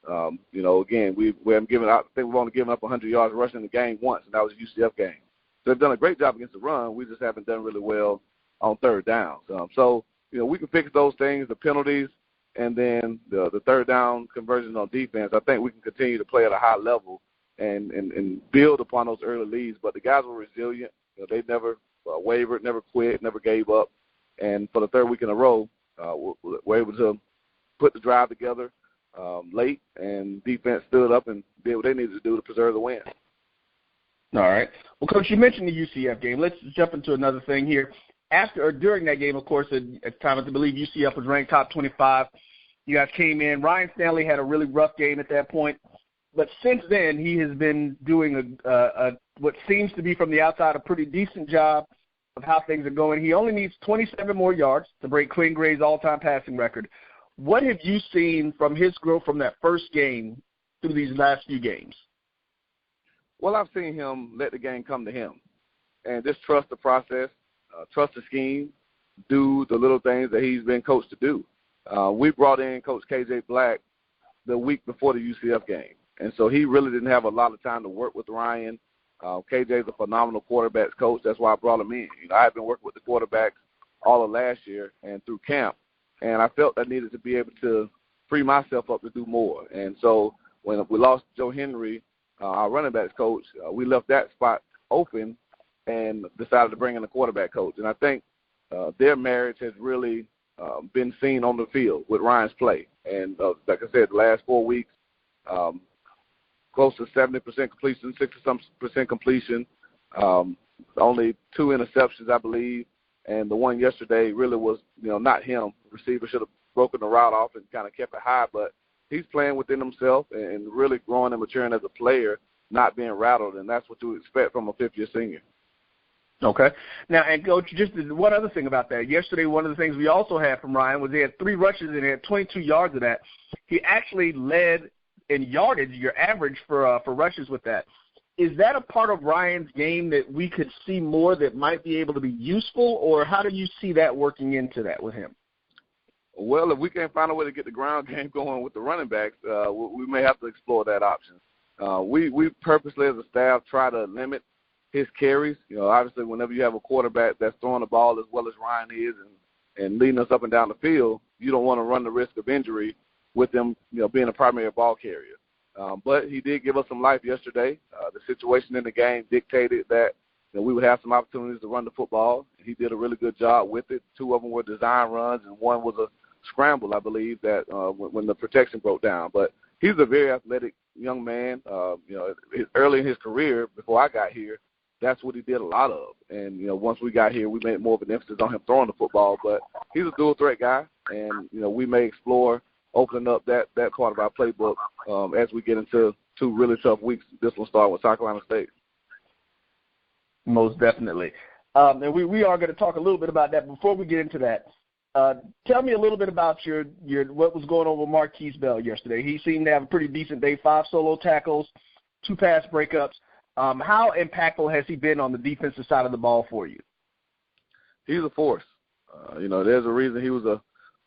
Again, we haven't given up. I think we've only given up 100 yards rushing the game once, and that was a UCF game. So they've done a great job against the run. We just haven't done really well on third downs. We can fix those things, the penalties, and then the third down conversions on defense. I think we can continue to play at a high level and build upon those early leads. But the guys were resilient. They never wavered, never quit, never gave up. And for the third week in a row, we're able to put the drive together late, and defense stood up and did what they needed to do to preserve the win. All right. Well, Coach, you mentioned the UCF game. Let's jump into another thing here. After or during that game, of course, at times I believe UCF was ranked top 25. You guys came in. Ryan Stanley had a really rough game at that point. But since then, he has been doing what seems to be from the outside a pretty decent job of how things are going. He only needs 27 more yards to break Quinn Gray's all-time passing record. What have you seen from his growth from that first game through these last few games? Well, I've seen him let the game come to him and just trust the process, trust the scheme, do the little things that he's been coached to do. We brought in Coach KJ Black the week before the UCF game, and so he really didn't have a lot of time to work with Ryan. KJ's a phenomenal quarterbacks coach. That's why I brought him in. I had been working with the quarterbacks all of last year and through camp, and I felt I needed to be able to free myself up to do more. And so when we lost Joe Henry, our running backs coach, we left that spot open and decided to bring in a quarterback coach. And I think their marriage has really been seen on the field with Ryan's play. And like I said, the last 4 weeks, close to 70% completion, 60% completion, only 2 interceptions, I believe. And the one yesterday really was, not him. The receiver should have broken the route off and kind of kept it high, but he's playing within himself and really growing and maturing as a player, not being rattled, and that's what you expect from a fifth-year senior. Okay. Now, and Coach, just one other thing about that. Yesterday, one of the things we also had from Ryan was he had 3 rushes and he had 22 yards of that. He actually led in yardage, your average for rushes with that. Is that a part of Ryan's game that we could see more that might be able to be useful, or how do you see that working into that with him? Well, if we can't find a way to get the ground game going with the running backs, we may have to explore that option. We purposely as a staff try to limit his carries. Obviously whenever you have a quarterback that's throwing the ball as well as Ryan is and leading us up and down the field, you don't want to run the risk of injury with them, being a primary ball carrier. But he did give us some life yesterday. The situation in the game dictated that we would have some opportunities to run the football. He did a really good job with it. 2 of them were design runs, and one was a scramble, I believe, that when the protection broke down. But he's a very athletic young man. Early in his career, before I got here, that's what he did a lot of. And, once we got here, we made more of an emphasis on him throwing the football. But he's a dual-threat guy, and, we may explore opening up that part of our playbook as we get into 2 really tough weeks. This one starting with South Carolina State. Most definitely. And we are going to talk a little bit about that. Before we get into that, tell me a little bit about your what was going on with Marquise Bell yesterday. He seemed to have a pretty decent day, 5 solo tackles, 2 pass breakups. How impactful has he been on the defensive side of the ball for you? He's a force. There's a reason he was a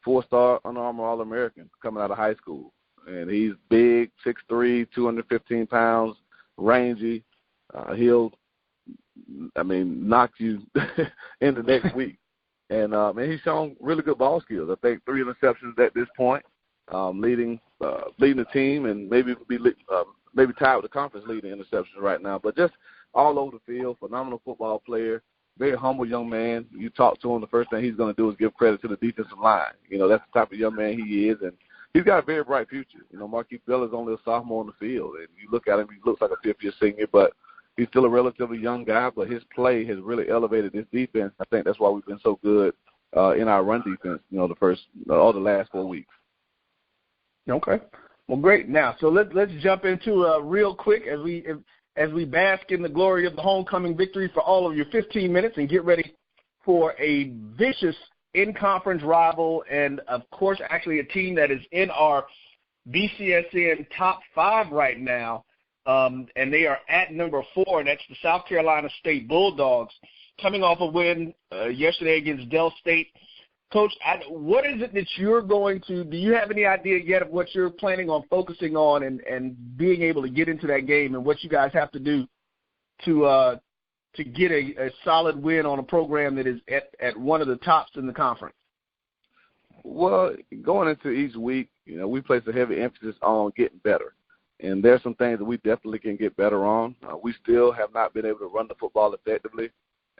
4-star Under Armour All-American coming out of high school. And he's big, 6'3", 215 pounds, rangy. He'll knock you into next week. And he's shown really good ball skills. I think 3 interceptions at this point, leading the team, and maybe tied with the conference leading interceptions right now. But just all over the field, phenomenal football player, very humble young man. You talk to him, the first thing he's going to do is give credit to the defensive line. That's the type of young man he is, and he's got a very bright future. Marquise Bell is only a sophomore on the field, and you look at him, he looks like a fifth-year senior, but he's still a relatively young guy, but his play has really elevated this defense. I think that's why we've been so good in our run defense, the last 4 weeks. Okay. Well, great. Now, so let's jump into real quick as we bask in the glory of the homecoming victory for all of your 15 minutes and get ready for a vicious in-conference rival and, of course, actually a team that is in our BCSN top 5 right now, and they are at number 4, and that's the South Carolina State Bulldogs, coming off a win yesterday against Del State. Coach, what is it that you're going to – do you have any idea yet of what you're planning on focusing on and being able to get into that game and what you guys have to do to get a solid win on a program that is at one of the tops in the conference? Well, going into each week, we place a heavy emphasis on getting better. And there's some things that we definitely can get better on. We still have not been able to run the football effectively.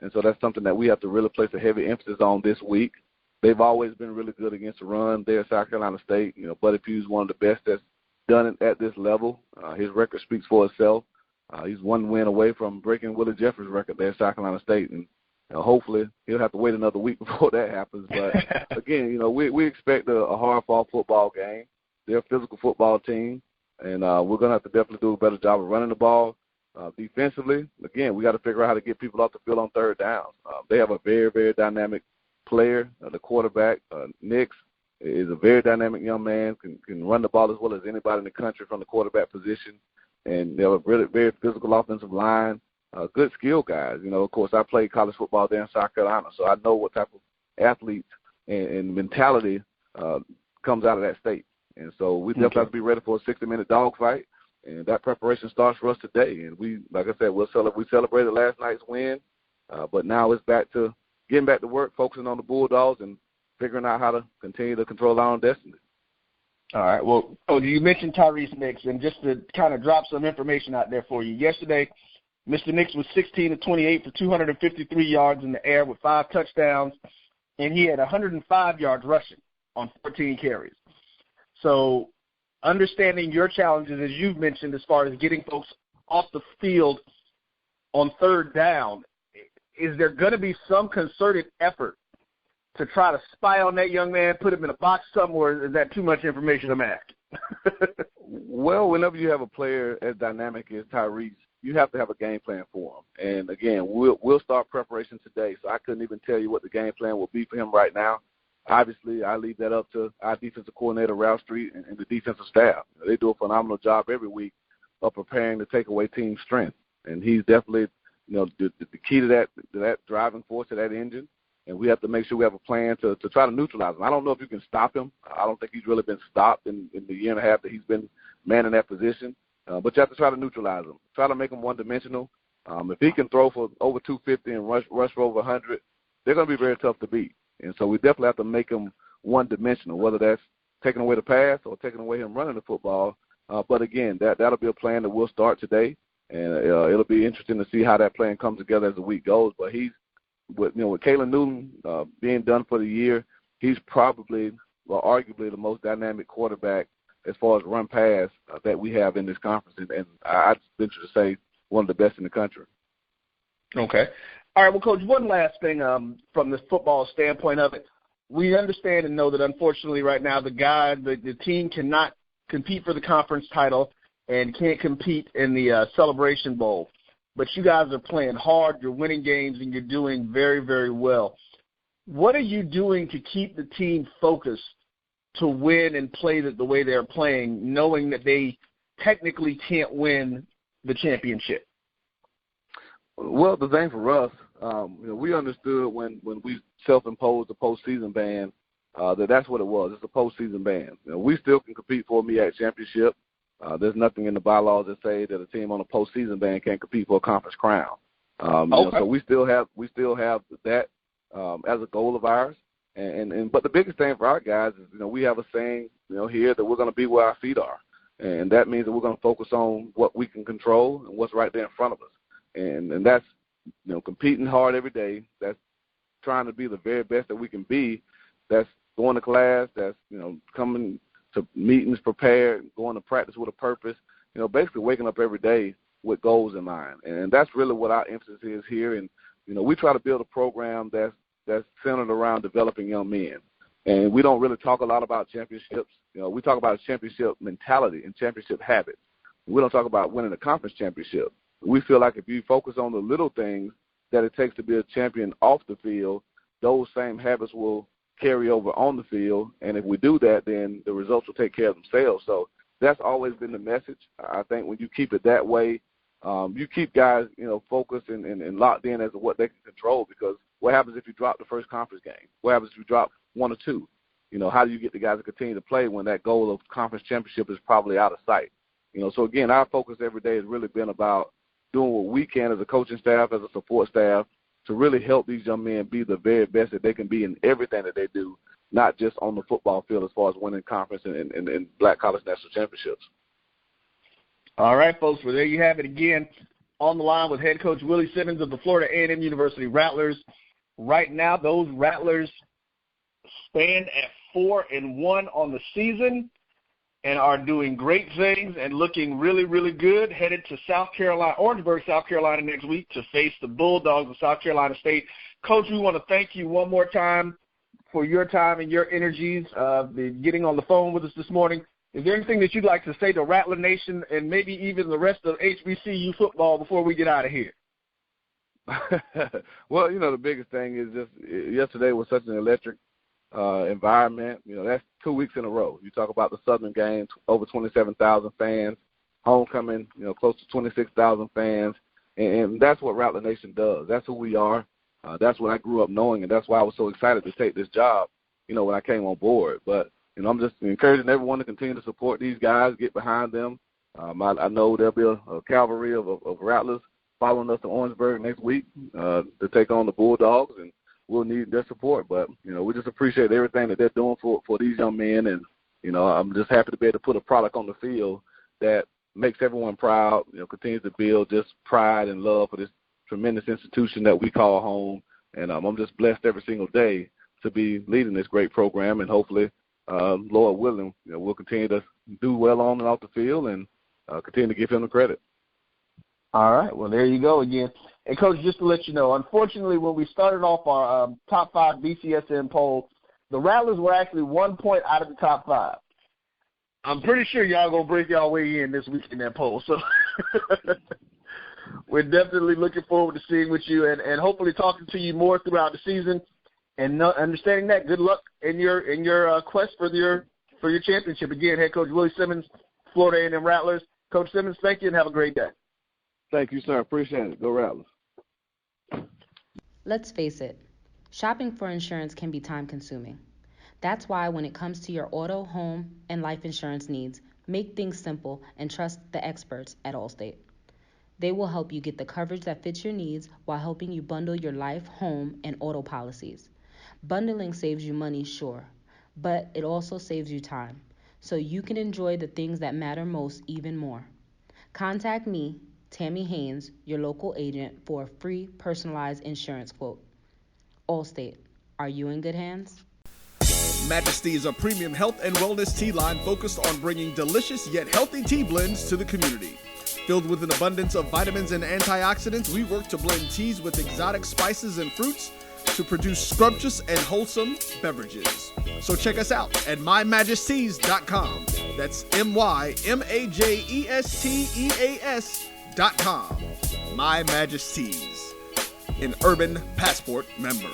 And so that's something that we have to really place a heavy emphasis on this week. They've always been really good against the run there at South Carolina State. Buddy Pugh's one of the best that's done it at this level. His record speaks for itself. He's one win away from breaking Willie Jeffers' record there at South Carolina State. And hopefully he'll have to wait another week before that happens. But, again, we expect a hard-fought football game. They're a physical football team, and we're going to have to definitely do a better job of running the ball. Defensively, again, we got to figure out how to get people off the field on third downs. They have a very, very dynamic player. The quarterback, Nix, is a very dynamic young man, can run the ball as well as anybody in the country from the quarterback position. And they have a really very physical offensive line, good skill guys. Of course, I played college football there in South Carolina, so I know what type of athletes and mentality comes out of that state. And so we definitely have to be ready for a 60-minute dogfight, and that preparation starts for us today. And we, like I said, we celebrated last night's win, but now it's back to getting back to work, focusing on the Bulldogs, and figuring out how to continue to control our own destiny. All right. Well, you mentioned Tyrese Nix, and just to kind of drop some information out there for you. Yesterday, Mr. Nix was 16 of 28 for 253 yards in the air with 5 touchdowns, and he had 105 yards rushing on 14 carries. So understanding your challenges, as you've mentioned, as far as getting folks off the field on third down, is there going to be some concerted effort to try to spy on that young man, put him in a box somewhere? Is that too much information I'm asking? Well, whenever you have a player as dynamic as Tyrese, you have to have a game plan for him. And, again, we'll start preparation today, so I couldn't even tell you what the game plan will be for him right now. Obviously, I leave that up to our defensive coordinator, Ralph Street, and the defensive staff. They do a phenomenal job every week of preparing to take away team strength. And he's definitely the key to that driving force, to that engine, and we have to make sure we have a plan to try to neutralize him. I don't know if you can stop him. I don't think he's really been stopped in the year and a half that he's been manning that position, but you have to try to neutralize him, try to make him one-dimensional. If he can throw for over 250 and rush for over 100, they're going to be very tough to beat, and so we definitely have to make him one-dimensional, whether that's taking away the pass or taking away him running the football. But, again, that'll be a plan that we'll start today. And it'll be interesting to see how that plan comes together as the week goes. But with Kalen Newton being done for the year, he's probably, arguably, the most dynamic quarterback as far as run pass that we have in this conference. And I'd venture to say one of the best in the country. Okay. All right, well, Coach, one last thing from the football standpoint of it. We understand and know that, unfortunately, right now the team cannot compete for the conference title and can't compete in the Celebration Bowl. But you guys are playing hard, you're winning games, and you're doing very, very well. What are you doing to keep the team focused to win and play the way they're playing, knowing that they technically can't win the championship? Well, the thing for us, we understood when we self-imposed the postseason ban that's what it was. It's a postseason ban. We still can compete for a MEAC championship. There's nothing in the bylaws that say that a team on a postseason ban can't compete for a conference crown. So we still have that as a goal of ours. But the biggest thing for our guys is we have a saying here that we're going to be where our feet are, and that means that we're going to focus on what we can control and what's right there in front of us. And that's competing hard every day, that's trying to be the very best that we can be, that's going to class, that's, coming to meetings prepared, going to practice with a purpose, basically waking up every day with goals in mind. And that's really what our emphasis is here. And, we try to build a program that's centered around developing young men. And we don't really talk a lot about championships. We talk about a championship mentality and championship habits. We don't talk about winning a conference championship. We feel like if you focus on the little things that it takes to be a champion off the field, those same habits will carry over on the field. And if we do that, then the results will take care of themselves. So that's always been the message. I think when you keep it that way, you keep guys, focused and locked in as to what they can control, because what happens if you drop the first conference game? What happens if you drop one or two? How do you get the guys to continue to play when that goal of conference championship is probably out of sight? So again, our focus every day has really been about doing what we can as a coaching staff, as a support staff, to really help these young men be the very best that they can be in everything that they do, not just on the football field as far as winning conference and Black College National Championships. All right, folks. Well, there you have it again. On the line with head coach Willie Simmons of the Florida A&M University Rattlers. Right now, those Rattlers stand at 4-1 on the season and are doing great things and looking really, really good, headed to Orangeburg, South Carolina next week to face the Bulldogs of South Carolina State. Coach, we want to thank you one more time for your time and your energies, getting on the phone with us this morning. Is there anything that you'd like to say to Rattler Nation and maybe even the rest of HBCU football before we get out of here? Well, the biggest thing is just yesterday was such an electric environment. That's 2 weeks in a row. You talk about the Southern game, over 27,000 fans, homecoming, close to 26,000 fans, and that's what Rattler Nation does. That's who we are. That's what I grew up knowing, and that's why I was so excited to take this job, when I came on board. But I'm just encouraging everyone to continue to support these guys, get behind them. I know there'll be a cavalry of Rattlers following us to Orangeburg next week to take on the Bulldogs, and we'll need their support. But, we just appreciate everything that they're doing for these young men, and, I'm just happy to be able to put a product on the field that makes everyone proud, continues to build just pride and love for this tremendous institution that we call home. And I'm just blessed every single day to be leading this great program, and hopefully, Lord willing, we'll continue to do well on and off the field and continue to give him the credit. All right. Well, there you go again. And, Coach, just to let you know, unfortunately, when we started off our top 5 BCSN poll, the Rattlers were actually 1 point out of the top 5. I'm pretty sure y'all going to break y'all way in this week in that poll. So we're definitely looking forward to seeing with you and hopefully talking to you more throughout the season. And understanding that, good luck in your quest for your championship. Again, head coach Willie Simmons, Florida A&M Rattlers. Coach Simmons, thank you and have a great day. Thank you, sir. Appreciate it. Go Rattlers. Let's face it, shopping for insurance can be time-consuming. That's why when it comes to your auto, home, and life insurance needs, make things simple and trust the experts at Allstate. They will help you get the coverage that fits your needs while helping you bundle your life, home, and auto policies. Bundling saves you money, sure, but it also saves you time, so you can enjoy the things that matter most even more. Contact me, Tammy Haynes, your local agent, for a free personalized insurance quote. Allstate, are you in good hands? Majesty is a premium health and wellness tea line focused on bringing delicious yet healthy tea blends to the community. Filled with an abundance of vitamins and antioxidants, we work to blend teas with exotic spices and fruits to produce scrumptious and wholesome beverages. So check us out at mymajesties.com. That's MyMajesties.com. My Majesties, an Urban Passport member.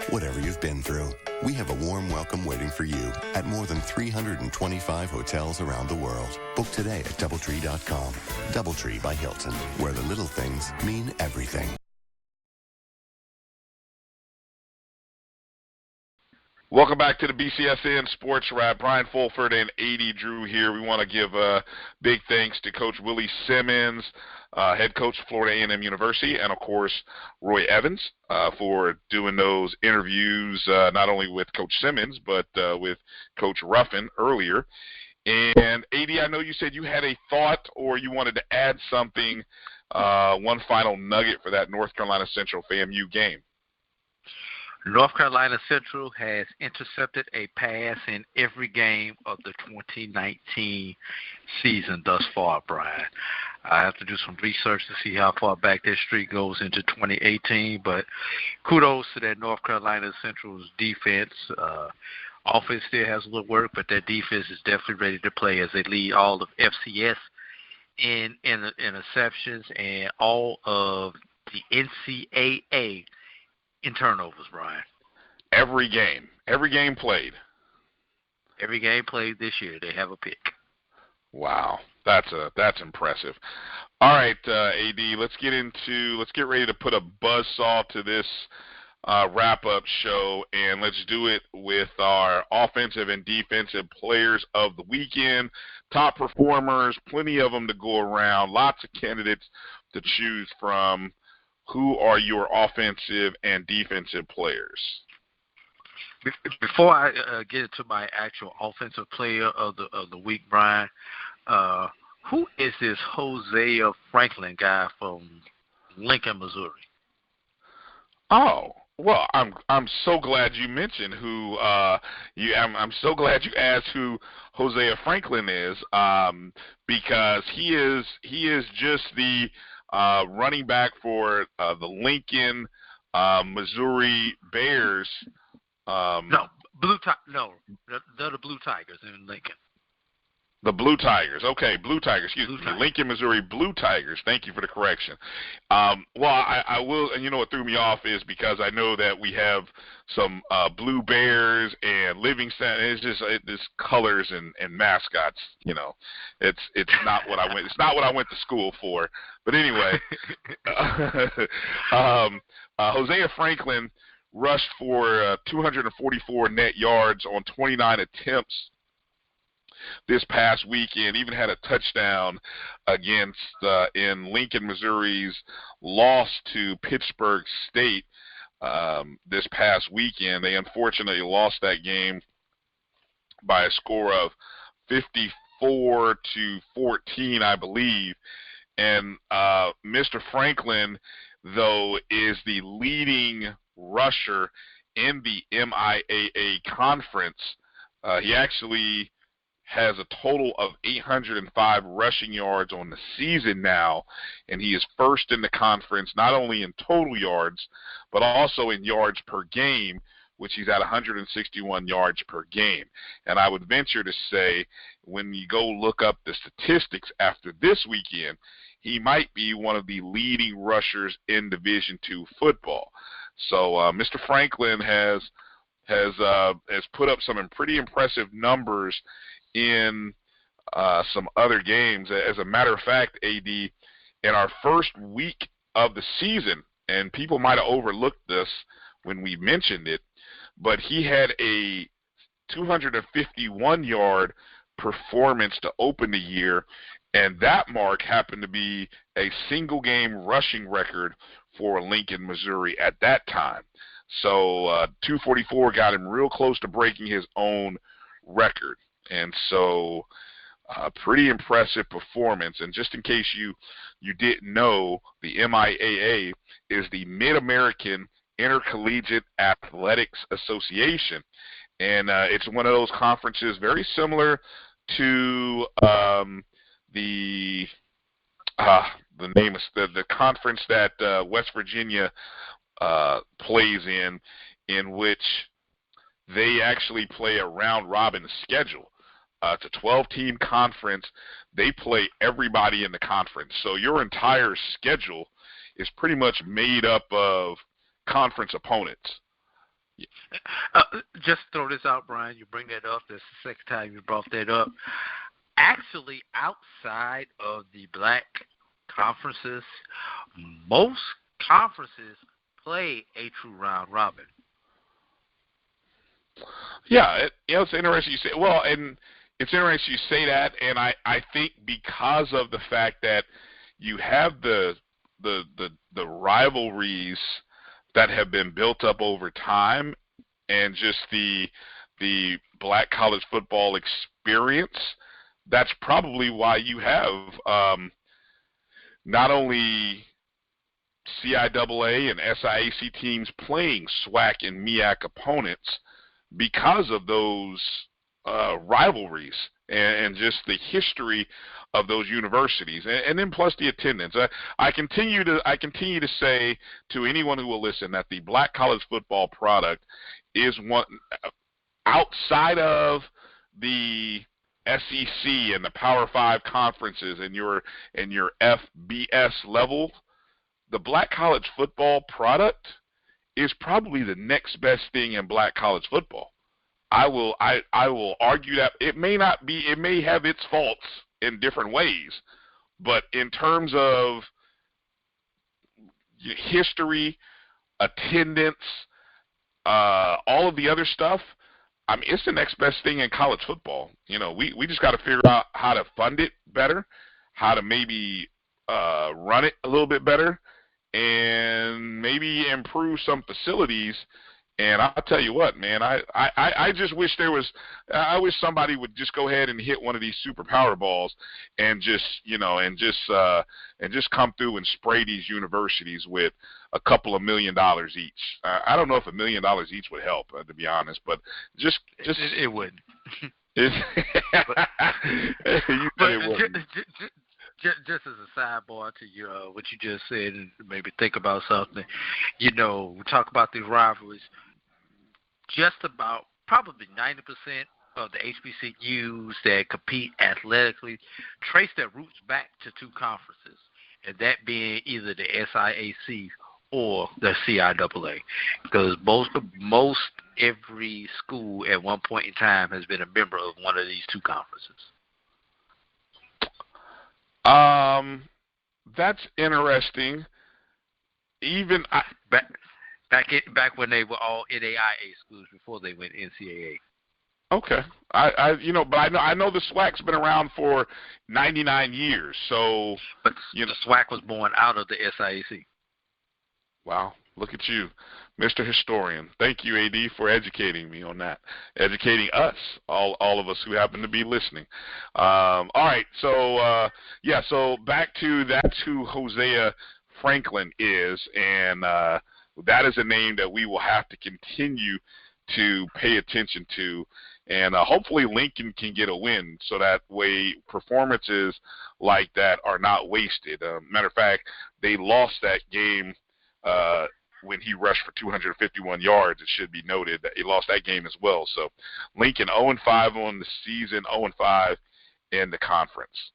Whatever you've been through, we have a warm welcome waiting for you at more than 325 hotels around the world. Book today at DoubleTree.com. DoubleTree by Hilton, where the little things mean everything. Welcome back to the BCSN Sports Wrap. Brian Fulford and A.D. Drew here. We want to give big thanks to Coach Willie Simmons, head coach of Florida A&M University, and, of course, Roy Evans for doing those interviews, not only with Coach Simmons but with Coach Ruffin earlier. And, A.D., I know you said you had a thought or you wanted to add something, one final nugget for that North Carolina Central FAMU game. North Carolina Central has intercepted a pass in every game of the 2019 season thus far, Brian. I have to do some research to see how far back that streak goes into 2018, but kudos to that North Carolina Central's defense. Offense still has a little work, but that defense is definitely ready to play as they lead all of FCS in interceptions and all of the NCAA in turnovers, Brian. Every game played. Every game played this year, they have a pick. Wow, that's impressive. All right, AD, let's get ready to put a buzzsaw to this wrap-up show, and let's do it with our offensive and defensive players of the weekend. Top performers, plenty of them to go around, lots of candidates to choose from. Who are your offensive and defensive players? Before I get into my actual offensive player of the week, Brian, who is this Hosea Franklin guy from Lincoln, Missouri? Oh, well, I'm so glad you mentioned who I'm so glad you asked who Hosea Franklin is, because he is just the running back for the Lincoln, Missouri Bears. They're the Blue Tigers in Lincoln. The Blue Tigers. Okay, Blue Tigers. Excuse me. Tigers. Lincoln, Missouri Blue Tigers. Thank you for the correction. Well, I will, and you know what threw me off is because I know that we have some Blue Bears and Livingston. It's just this colors and mascots. You know, it's not what I went. It's not what I went to school for. But anyway, Hosea Franklin rushed for 244 net yards on 29 attempts this past weekend. Even had a touchdown against in Lincoln, Missouri's loss to Pittsburgh State this past weekend. They unfortunately lost that game by a score of 54-14, I believe. And Mr. Franklin, though, is the leading rusher in the MIAA conference. He actually has a total of 805 rushing yards on the season now, and he is first in the conference not only in total yards but also in yards per game, which he's at 161 yards per game. And I would venture to say when you go look up the statistics after this weekend, he might be one of the leading rushers in Division II football. So Mr. Franklin has put up some pretty impressive numbers in some other games. As a matter of fact, AD, in our first week of the season, and people might have overlooked this when we mentioned it, but he had a 251-yard performance to open the year, and that mark happened to be a single-game rushing record for Lincoln, Missouri at that time. So 244 got him real close to breaking his own record. And so pretty impressive performance. And just in case you didn't know, the MIAA is the Mid-American Intercollegiate Athletics Association. And it's one of those conferences very similar to the conference that West Virginia plays in which they actually play a round-robin schedule. It's a 12-team conference. They play everybody in the conference. So your entire schedule is pretty much made up of conference opponents. Just throw this out, Brian. You bring that up. That's the second time you brought that up. Actually, outside of the black conferences, most conferences play a true round-robin. Yeah, it's interesting you say. Well, and it's interesting you say that, and I think because of the fact that you have the rivalries that have been built up over time, and just the black college football experience, that's probably why you have not only CIAA and SIAC teams playing SWAC and MEAC opponents because of those rivalries and just the history of those universities, and then plus the attendance. I continue to say to anyone who will listen that the black college football product is one outside of the SEC and the Power 5 conferences and your FBS level. The black college football product is probably the next best thing in black college football. I will argue that it may not be. It may have its faults in different ways, but in terms of history, attendance, all of the other stuff, I mean, it's the next best thing in college football. We just got to figure out how to fund it better, how to maybe run it a little bit better, and maybe improve some facilities. And I'll tell you what, man, I just wish I wish somebody would just go ahead and hit one of these super Powerballs and just come through and spray these universities with a couple of $1 million each. I don't know if $1 million each would help, to be honest, but just it would. Just as a sidebar to what you just said, and maybe think about something. We talk about these rivalries. Just about probably 90% of the HBCUs that compete athletically trace their roots back to two conferences, and that being either the SIAC or the CIAA, because most every school at one point in time has been a member of one of these two conferences. That's interesting. Even back when they were all NAIA schools before they went NCAA. Okay, but I know the SWAC's been around for 99 years. So, but the SWAC was born out of the SIAC. Wow, look at you, Mr. Historian. Thank you, AD, for educating me on that, educating us, all of us who happen to be listening. All right, so so back to that's who Hosea Franklin is, and that is a name that we will have to continue to pay attention to, and hopefully Lincoln can get a win so that way performances like that are not wasted. Matter of fact, they lost that game when he rushed for 251 yards. It should be noted that he lost that game as well. So Lincoln 0-5 on the season, 0-5 in the conference.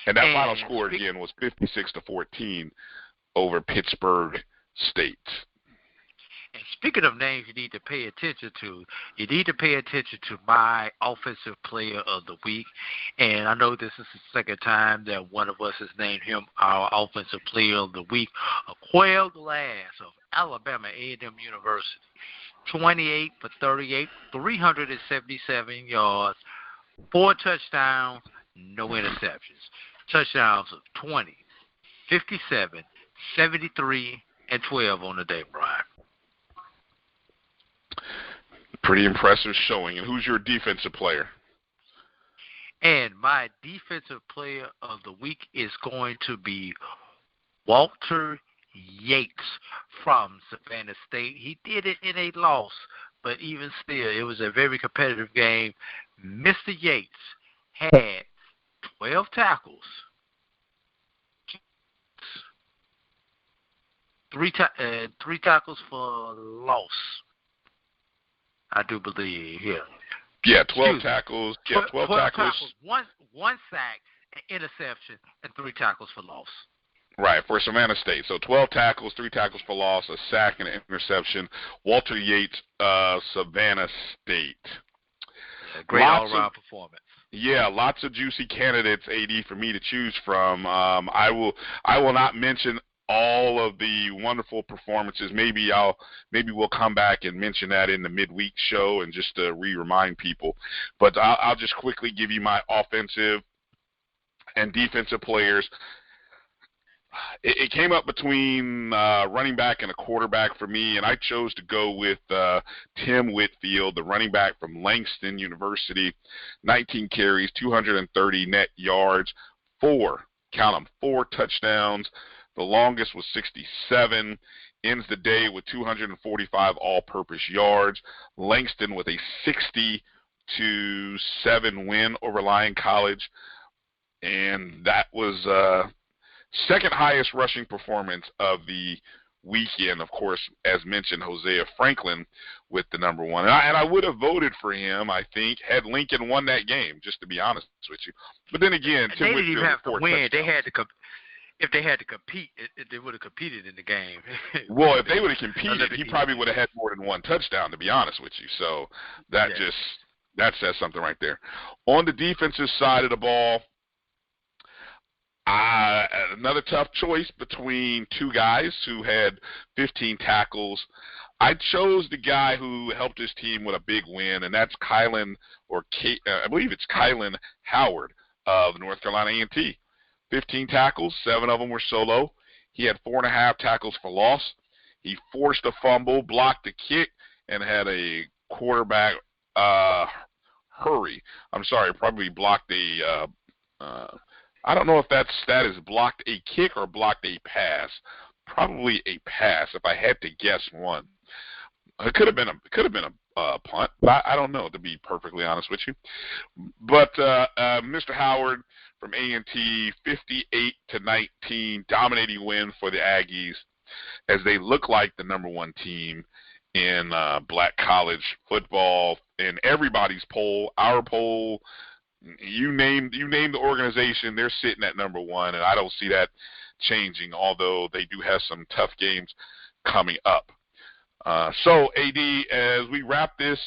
And that final score again was 56-14 over Pittsburgh State. And speaking of names you need to pay attention to, you need to pay attention to my offensive player of the week. And I know this is the second time that one of us has named him our offensive player of the week. Quail Glass of Alabama A&M University. 28 for 38, 377 yards, 4 touchdowns, no interceptions. Touchdowns of 20, 57, 73, and 12 on the day, Brian. Pretty impressive showing. And who's your defensive player? And my defensive player of the week is going to be Walter Yates from Savannah State. He did it in a loss, but even still, it was a very competitive game. Mr. Yates had 12 tackles, 3 tackles for loss. I do believe, Yeah, 12 tackles. Yeah, 12 tackles. One sack, an interception, and 3 tackles for loss. Right, for Savannah State. So 12 tackles, 3 tackles for loss, a sack, and an interception. Walter Yates, Savannah State. Yeah, great all-around performance. Yeah, lots of juicy candidates, AD, for me to choose from. I will not mention all of the wonderful performances. Maybe we'll come back and mention that in the midweek show and just to remind people. But I'll just quickly give you my offensive and defensive players. It came up between running back and a quarterback for me, and I chose to go with Tim Whitfield, the running back from Langston University. 19 carries, 230 net yards, 4 touchdowns. The longest was 67. Ends the day with 245 all-purpose yards. Langston with a 60-7 win over Lyon College, and that was second highest rushing performance of the weekend. Of course, as mentioned, Hosea Franklin with the number one. And I would have voted for him, I think, had Lincoln won that game, just to be honest with you. But then again, they didn't even have to win. Touchdowns. They had to if they had to compete, they would have competed in the game. Well, if they would have competed, he probably would have had more than one touchdown, to be honest with you. So that says something right there. On the defensive side of the ball, another tough choice between two guys who had 15 tackles. I chose the guy who helped his team with a big win, and that's I believe it's Kylan Howard of North Carolina A&T. 15 tackles, 7 of them were solo. He had 4.5 tackles for loss. He forced a fumble, blocked a kick, and had a quarterback probably blocked a I don't know if that is blocked a kick or blocked a pass. Probably a pass, if I had to guess one. It could have been a punt, but I don't know, to be perfectly honest with you. But Mr. Howard from A&T, 58-19, dominating win for the Aggies as they look like the number one team in black college football. In everybody's poll, our poll, you name the organization, they're sitting at number one, and I don't see that changing, although they do have some tough games coming up. So, AD, as we wrap this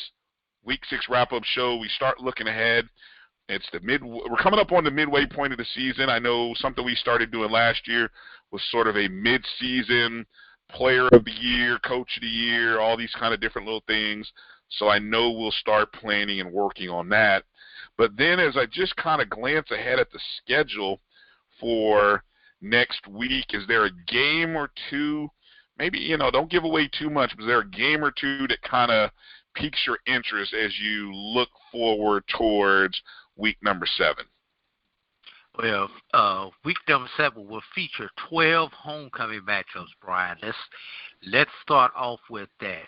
Week 6 wrap-up show, we start looking ahead. We're coming up on the midway point of the season. I know something we started doing last year was sort of a mid-season player of the year, coach of the year, all these kind of different little things. So I know we'll start planning and working on that. But then as I just kind of glance ahead at the schedule for next week, is there a game or two, maybe, don't give away too much, but is there a game or two that kind of piques your interest as you look forward towards week number 7? Well, week number 7 will feature 12 homecoming matchups, Brian. Let's start off with that.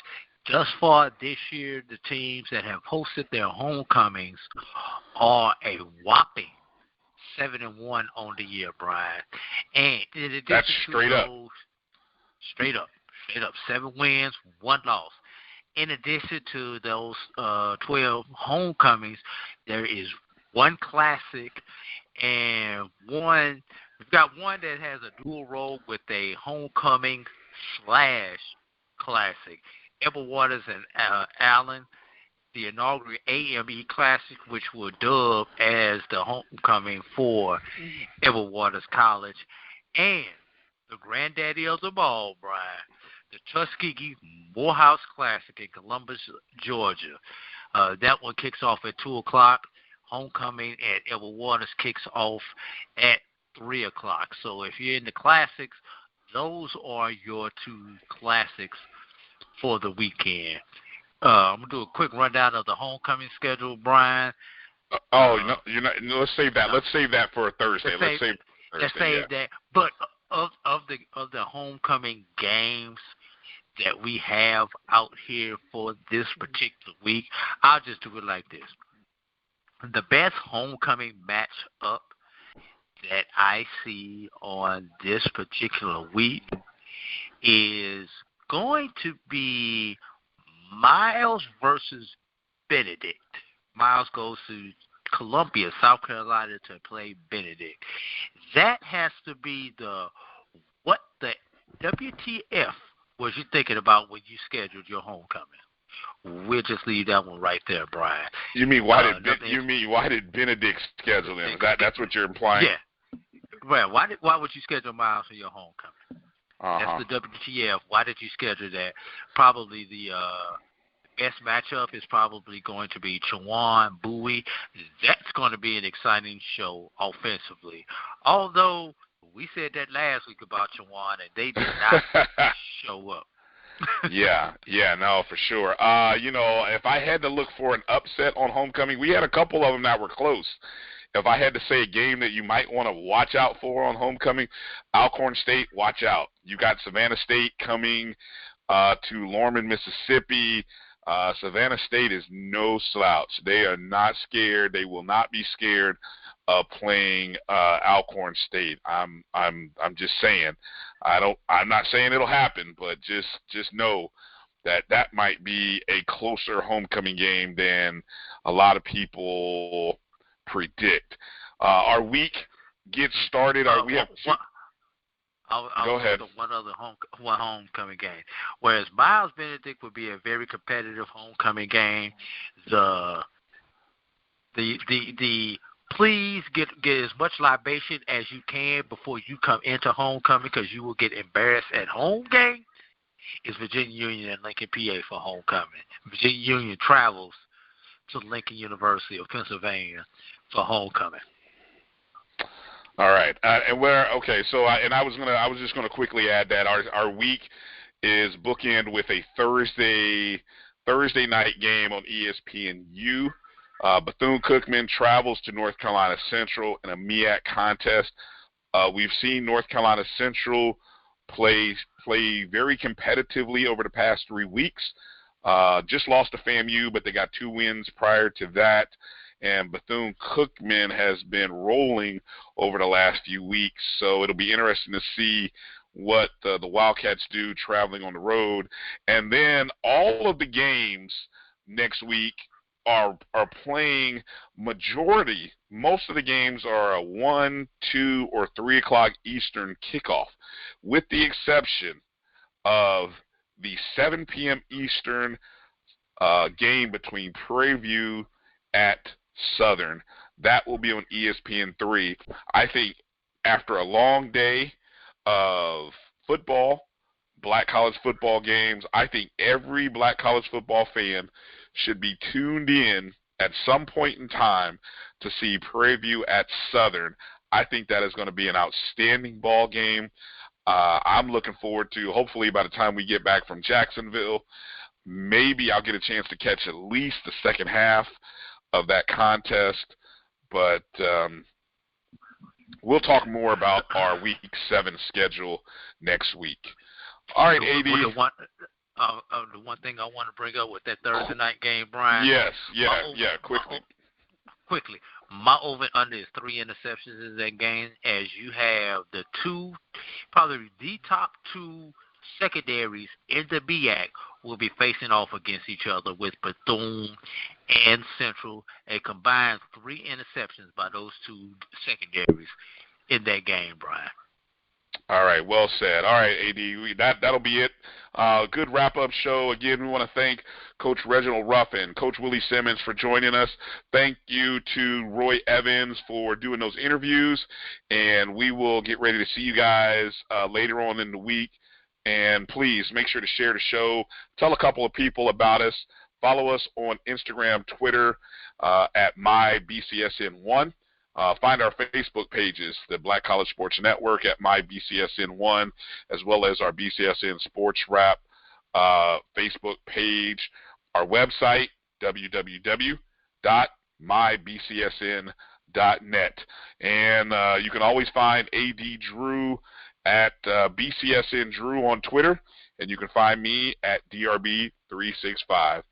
Thus far this year, the teams that have hosted their homecomings are a whopping 7-1 on the year, Brian. And in addition that's straight up. Straight up. 7 wins, 1 loss. In addition to those 12 homecomings, there is 1 classic and we've got one that has a dual role with a homecoming / classic. Edward Waters and Allen, the inaugural AME Classic, which will dub as the homecoming for Edward Waters College, and the granddaddy of them all, Brian, the Tuskegee Morehouse Classic in Columbus, Georgia. That one kicks off at 2 o'clock. Homecoming at Edward Waters kicks off at 3 o'clock. So if you're in the classics, those are your 2 classics for the weekend. I'm going to do a quick rundown of the homecoming schedule, Brian. Let's save that. Let's save that for a Thursday. Let's save that. But of the homecoming games that we have out here for this particular week, I'll just do it like this. The best homecoming matchup that I see on this particular week is going to be Miles versus Benedict. Miles goes to Columbia, South Carolina, to play Benedict. That has to be what the WTF was you thinking about when you scheduled your homecoming? We'll just leave that one right there, Brian. You mean why did Benedict schedule him? That's what you're implying? Yeah. Well, why would you schedule Miles for your homecoming? That's the WTF. Why did you schedule that? Probably the best matchup is probably going to be Chowan, Bowie. That's going to be an exciting show offensively. Although we said that last week about Chowan, and they did not show up. Yeah, no, for sure. If I had to look for an upset on homecoming, we had a couple of them that were close. If I had to say a game that you might want to watch out for on homecoming, Alcorn State, watch out. You got Savannah State coming to Lorman, Mississippi. Savannah State is no slouch. They are not scared. They will not be scared of playing Alcorn State. I'm just saying. I'm not saying it'll happen, but just know that might be a closer homecoming game than a lot of people predict. Our week gets started. We have two. Go ahead. One homecoming game. Whereas Miles Benedict would be a very competitive homecoming game. The please get as much libation as you can before you come into homecoming, because you will get embarrassed at home game. Is Virginia Union and Lincoln, PA for homecoming. Virginia Union travels to Lincoln University of Pennsylvania for homecoming. All right, I was just gonna quickly add that our week is bookend with a Thursday night game on ESPNU. Bethune-Cookman travels to North Carolina Central in a MEAC contest. We've seen North Carolina Central play very competitively over the past 3 weeks. Just lost to FAMU, but they got 2 wins prior to that. And Bethune-Cookman has been rolling over the last few weeks, so it'll be interesting to see what the Wildcats do traveling on the road. And then all of the games next week are playing most of the games are a 1, 2, or 3 o'clock Eastern kickoff, with the exception of the 7 p.m. Eastern game between Prairie View at Southern. That will be on ESPN3. I think after a long day of football, black college football games, I think every black college football fan should be tuned in at some point in time to see Prairie View at Southern. I think that is going to be an outstanding ball game. I'm looking forward to, hopefully by the time we get back from Jacksonville, maybe I'll get a chance to catch at least the second half of that contest. But we'll talk more about our Week 7 schedule next week. All right, AD. The one thing I want to bring up with that Thursday night game, Brian. Yes, quickly. My over-under is 3 interceptions in that game, as you have probably the top 2 secondaries in the BAC will be facing off against each other, with Bethune and Central, a combined 3 interceptions by those 2 secondaries in that game, Brian. All right, well said. All right, AD, that'll be it. Good wrap-up show. Again, we want to thank Coach Reginald Ruffin, Coach Willie Simmons for joining us. Thank you to Roy Evans for doing those interviews, and we will get ready to see you guys later on in the week. And please make sure to share the show. Tell a couple of people about us. Follow us on Instagram, Twitter, at MyBCSN1. Find our Facebook pages, the Black College Sports Network at MyBCSN1, as well as our BCSN Sports Wrap Facebook page. Our website, www.mybcsn.net. And you can always find AD Drew at BCSN Drew on Twitter, and you can find me at DRB365.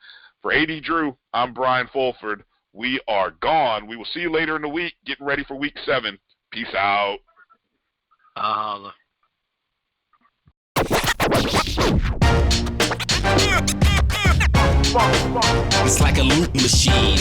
For AD Drew, I'm Brian Fulford. We are gone. We will see you later in the week, getting ready for Week 7. Peace out. It's like a loop machine.